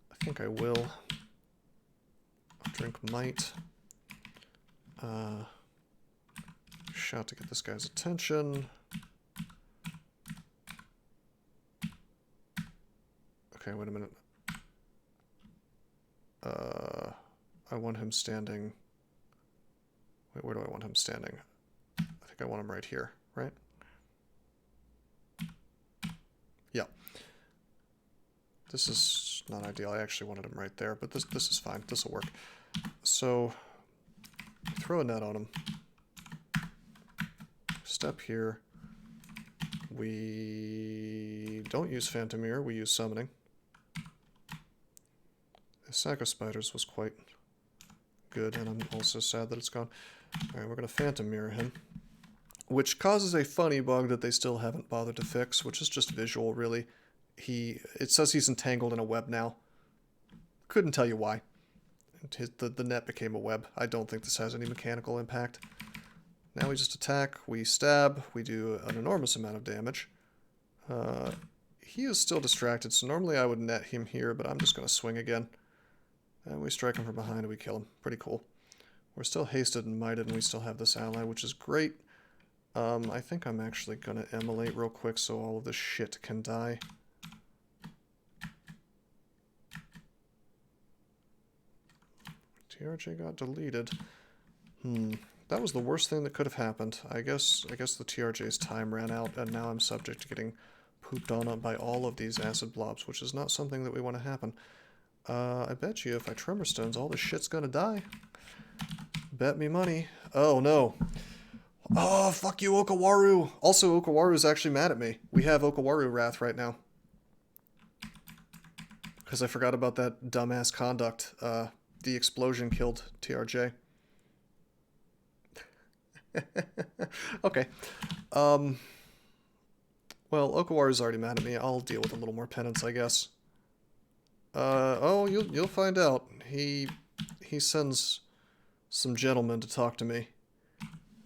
I think I will. I'll drink might. Shot to get this guy's attention. Okay, wait a minute. I want him standing... Wait, where do I want him standing? I think I want him right here, right? Yeah. This is not ideal. I actually wanted him right there, but this is fine. This will work. So, throw a net on him. Step here. We don't use Phantom Mirror, we use Summoning. The sack of spiders was quite good, and I'm also sad that it's gone. Alright, we're going to Phantom Mirror him. Which causes a funny bug that they still haven't bothered to fix, which is just visual, really. It says he's entangled in a web now. Couldn't tell you why. The net became a web. I don't think this has any mechanical impact. Now we just attack, we stab, we do an enormous amount of damage. He is still distracted, so normally I would net him here, but I'm just going to swing again. And we strike him from behind and we kill him. Pretty cool. We're still hasted and mighted, and we still have this ally, which is great. I think I'm actually going to immolate real quick so all of this shit can die. TRJ got deleted. That was the worst thing that could have happened. I guess the TRJ's time ran out, and now I'm subject to getting pooped on by all of these acid blobs, which is not something that we want to happen. I bet you if I Tremor Stones, all this shit's gonna die. Bet me money. Oh, no. Oh, fuck you, Okawaru! Also, Okawaru is actually mad at me. We have Okawaru Wrath right now. Because I forgot about that dumbass conduct. The explosion killed TRJ. Okay. Well, Okawaru's already mad at me. I'll deal with a little more penance, I guess. Oh, you'll find out. He sends some gentlemen to talk to me,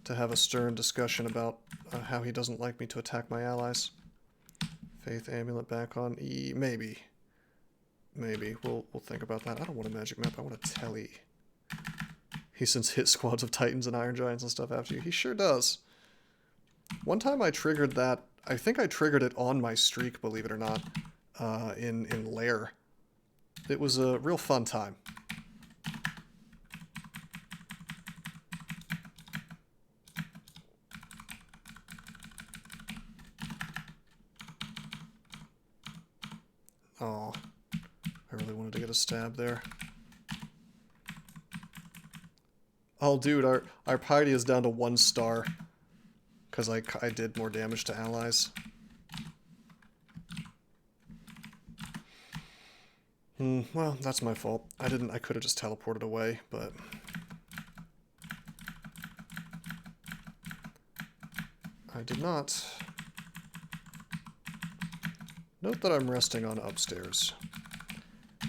to have a stern discussion about how he doesn't like me to attack my allies. Faith Amulet back on. Maybe. We'll think about that. I don't want a magic map. I want a telly. He sends hit squads of Titans and Iron Giants and stuff after you. He sure does. One time I triggered that. I think I triggered it on my streak, believe it or not, in Lair. It was a real fun time. Oh, I really wanted to get a stab there. Oh, dude, our piety is down to 1 star. Because I did more damage to allies. Well, that's my fault. I could have just teleported away, but... I did not. Note that I'm resting on upstairs.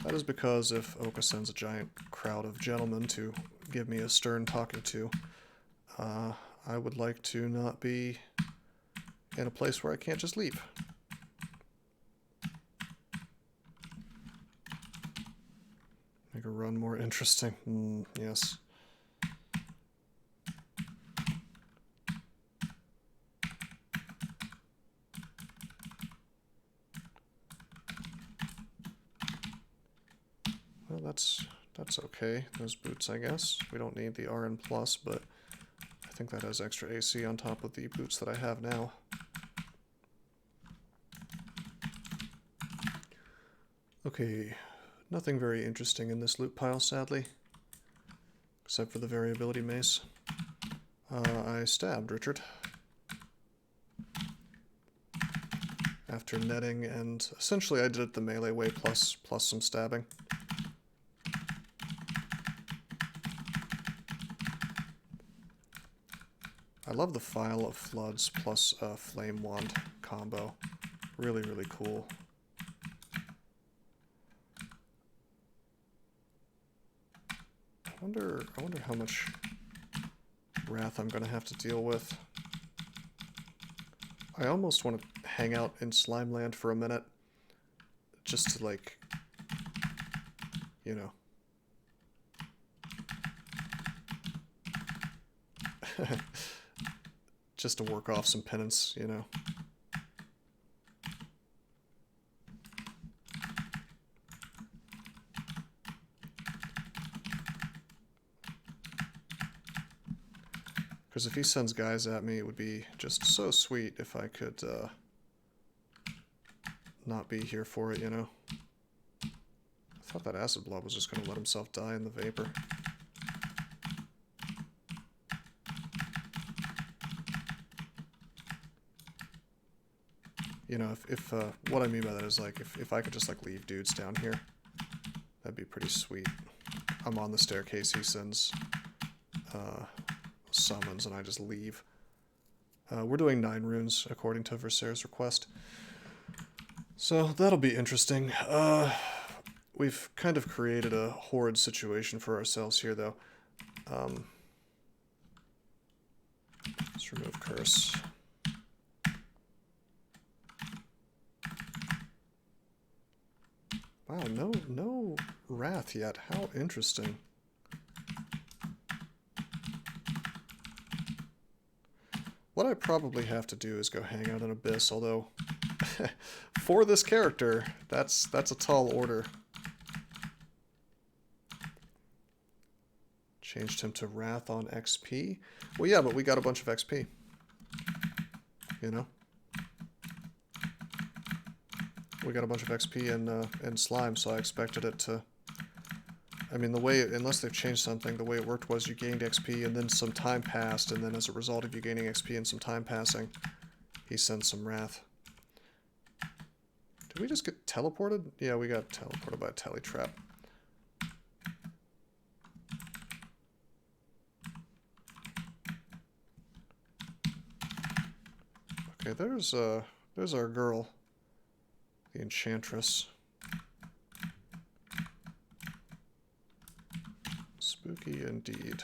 That is because if Oka sends a giant crowd of gentlemen to give me a stern talking to, I would like to not be in a place where I can't just leave. Make a run more interesting. Yes. Well, that's okay. Those boots, I guess. We don't need the RN+, but I think that has extra AC on top of the boots that I have now. Okay, nothing very interesting in this loot pile, sadly. Except for the variability mace. I stabbed Richard. After netting, and essentially I did it the melee way plus some stabbing. I love the File of Floods plus Flame Wand combo. Really, really cool. I wonder how much wrath I'm gonna have to deal with. I almost want to hang out in Slime Land for a minute, just to, like, you know. Just to work off some penance, you know. Because if he sends guys at me, it would be just so sweet if I could not be here for it, you know. I thought that acid blob was just going to let himself die in the vapor. You know, if what I mean by that is, like, if I could just, like, leave dudes down here, that'd be pretty sweet. I'm on the staircase, he sends summons, and I just leave. We're doing 9 runes, according to Versailles' request. So, that'll be interesting. We've kind of created a horrid situation for ourselves here, though. Let's remove curse. Wow, no wrath yet. How interesting. What I probably have to do is go hang out in Abyss, although for this character, that's a tall order. Changed him to Wrath on XP. Well, yeah, but we got a bunch of XP. You know? We got a bunch of XP in Slime, so I expected it to... I mean, the way, unless they've changed something, the way it worked was you gained XP and then some time passed, and then as a result of you gaining XP and some time passing, he sends some Wrath. Did we just get teleported? Yeah, we got teleported by a telly trap. Okay, there's our girl, the Enchantress. Spooky indeed.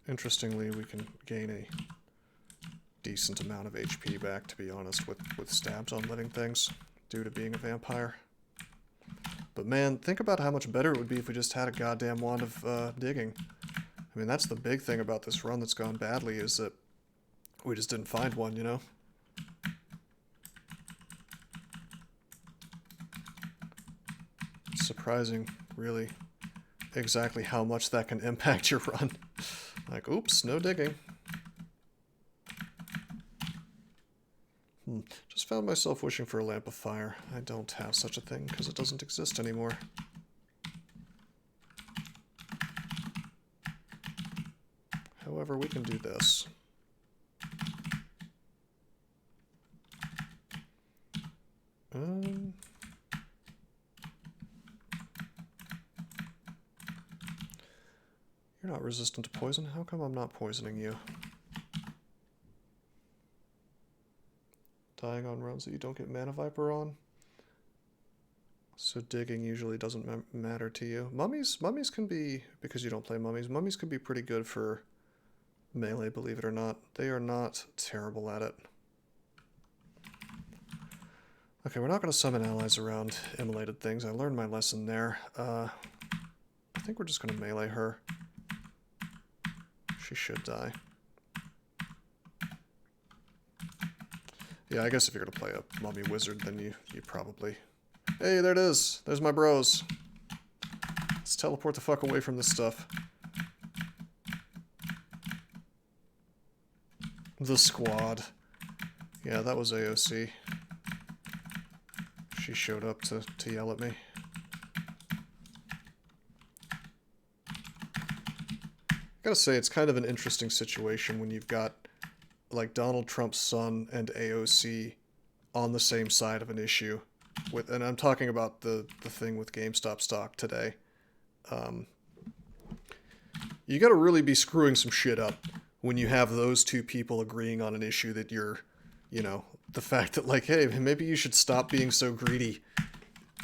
Interestingly, we can gain a decent amount of HP back, to be honest, with stabs on living things, due to being a vampire. But man, think about how much better it would be if we just had a goddamn wand of digging. I mean, that's the big thing about this run that's gone badly, is that we just didn't find one, you know? It's surprising, really, exactly how much that can impact your run. Like, oops, no digging. Just found myself wishing for a lamp of fire. I don't have such a thing because it doesn't exist anymore. However, we can do this. You're not resistant to poison. How come I'm not poisoning you? Dying on runs that you don't get Mana Viper on? So digging usually doesn't matter to you. Mummies can be, because you don't play mummies can be pretty good for melee, believe it or not. They are not terrible at it. Okay, we're not going to summon allies around immolated things. I learned my lesson there. I think we're just going to melee her. She should die. Yeah, I guess if you're going to play a mummy wizard, then you probably... Hey, there it is. There's my bros. Let's teleport the fuck away from this stuff. The squad. Yeah, that was AOC. She showed up to yell at me. I gotta say, it's kind of an interesting situation when you've got, like, Donald Trump's son and AOC on the same side of an issue. And I'm talking about the thing with GameStop stock today. You gotta really be screwing some shit up when you have those two people agreeing on an issue that you're, you know, the fact that, like, hey, maybe you should stop being so greedy.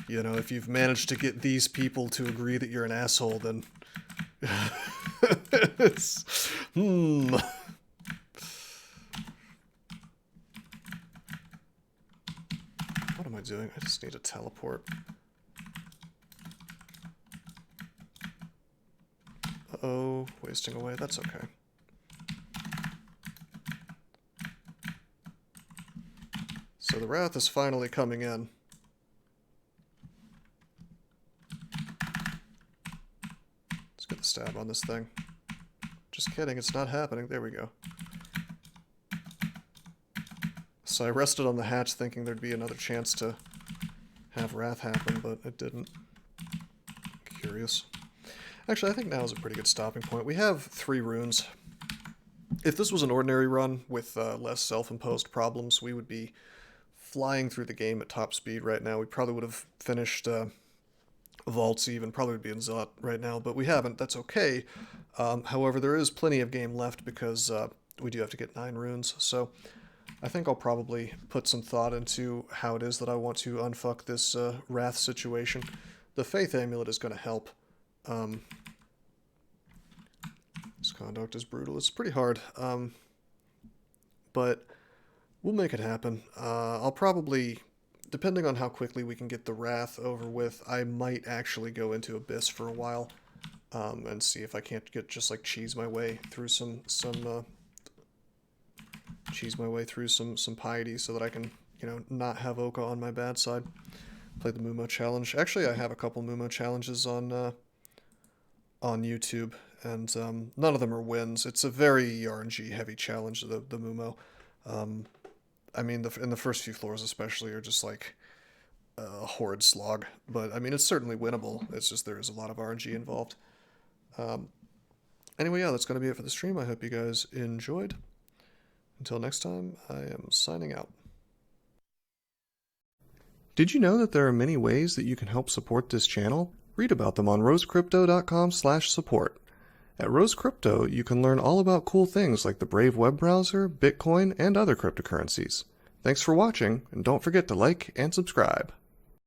You know, if you've managed to get these people to agree that you're an asshole, then... it's... What am I doing? I just need to teleport. Uh-oh, wasting away. That's okay. So the Wrath is finally coming in. Let's get the stab on this thing. Just kidding, it's not happening. There we go. So I rested on the hatch thinking there'd be another chance to have Wrath happen, but it didn't. Curious. Actually, I think now is a pretty good stopping point. We have 3 runes. If this was an ordinary run with less self-imposed problems, we would be flying through the game at top speed right now. We probably would have finished Vaults even, probably would be in Zot right now, but we haven't. That's okay. However, there is plenty of game left because we do have to get 9 runes, so I think I'll probably put some thought into how it is that I want to unfuck this Wrath situation. The Faith Amulet is going to help. This conduct is brutal. It's pretty hard, but we'll make it happen. I'll probably, depending on how quickly we can get the Wrath over with, I might actually go into Abyss for a while and see if I can't just like cheese my way through some piety so that I can, you know, not have Oka on my bad side. Play the Mumo challenge. Actually, I have a couple Mumo challenges on YouTube, and none of them are wins. It's a very RNG heavy challenge, the Mumo. I mean, in the first few floors especially are just like a horrid slog, but I mean, it's certainly winnable. It's just there is a lot of RNG involved. Anyway, yeah, that's going to be it for the stream. I hope you guys enjoyed. Until next time, I am signing out. Did you know that there are many ways that you can help support this channel? Read about them on rosecrypto.com/support. At Rose Crypto, you can learn all about cool things like the Brave web browser, Bitcoin, and other cryptocurrencies. Thanks for watching, and don't forget to like and subscribe.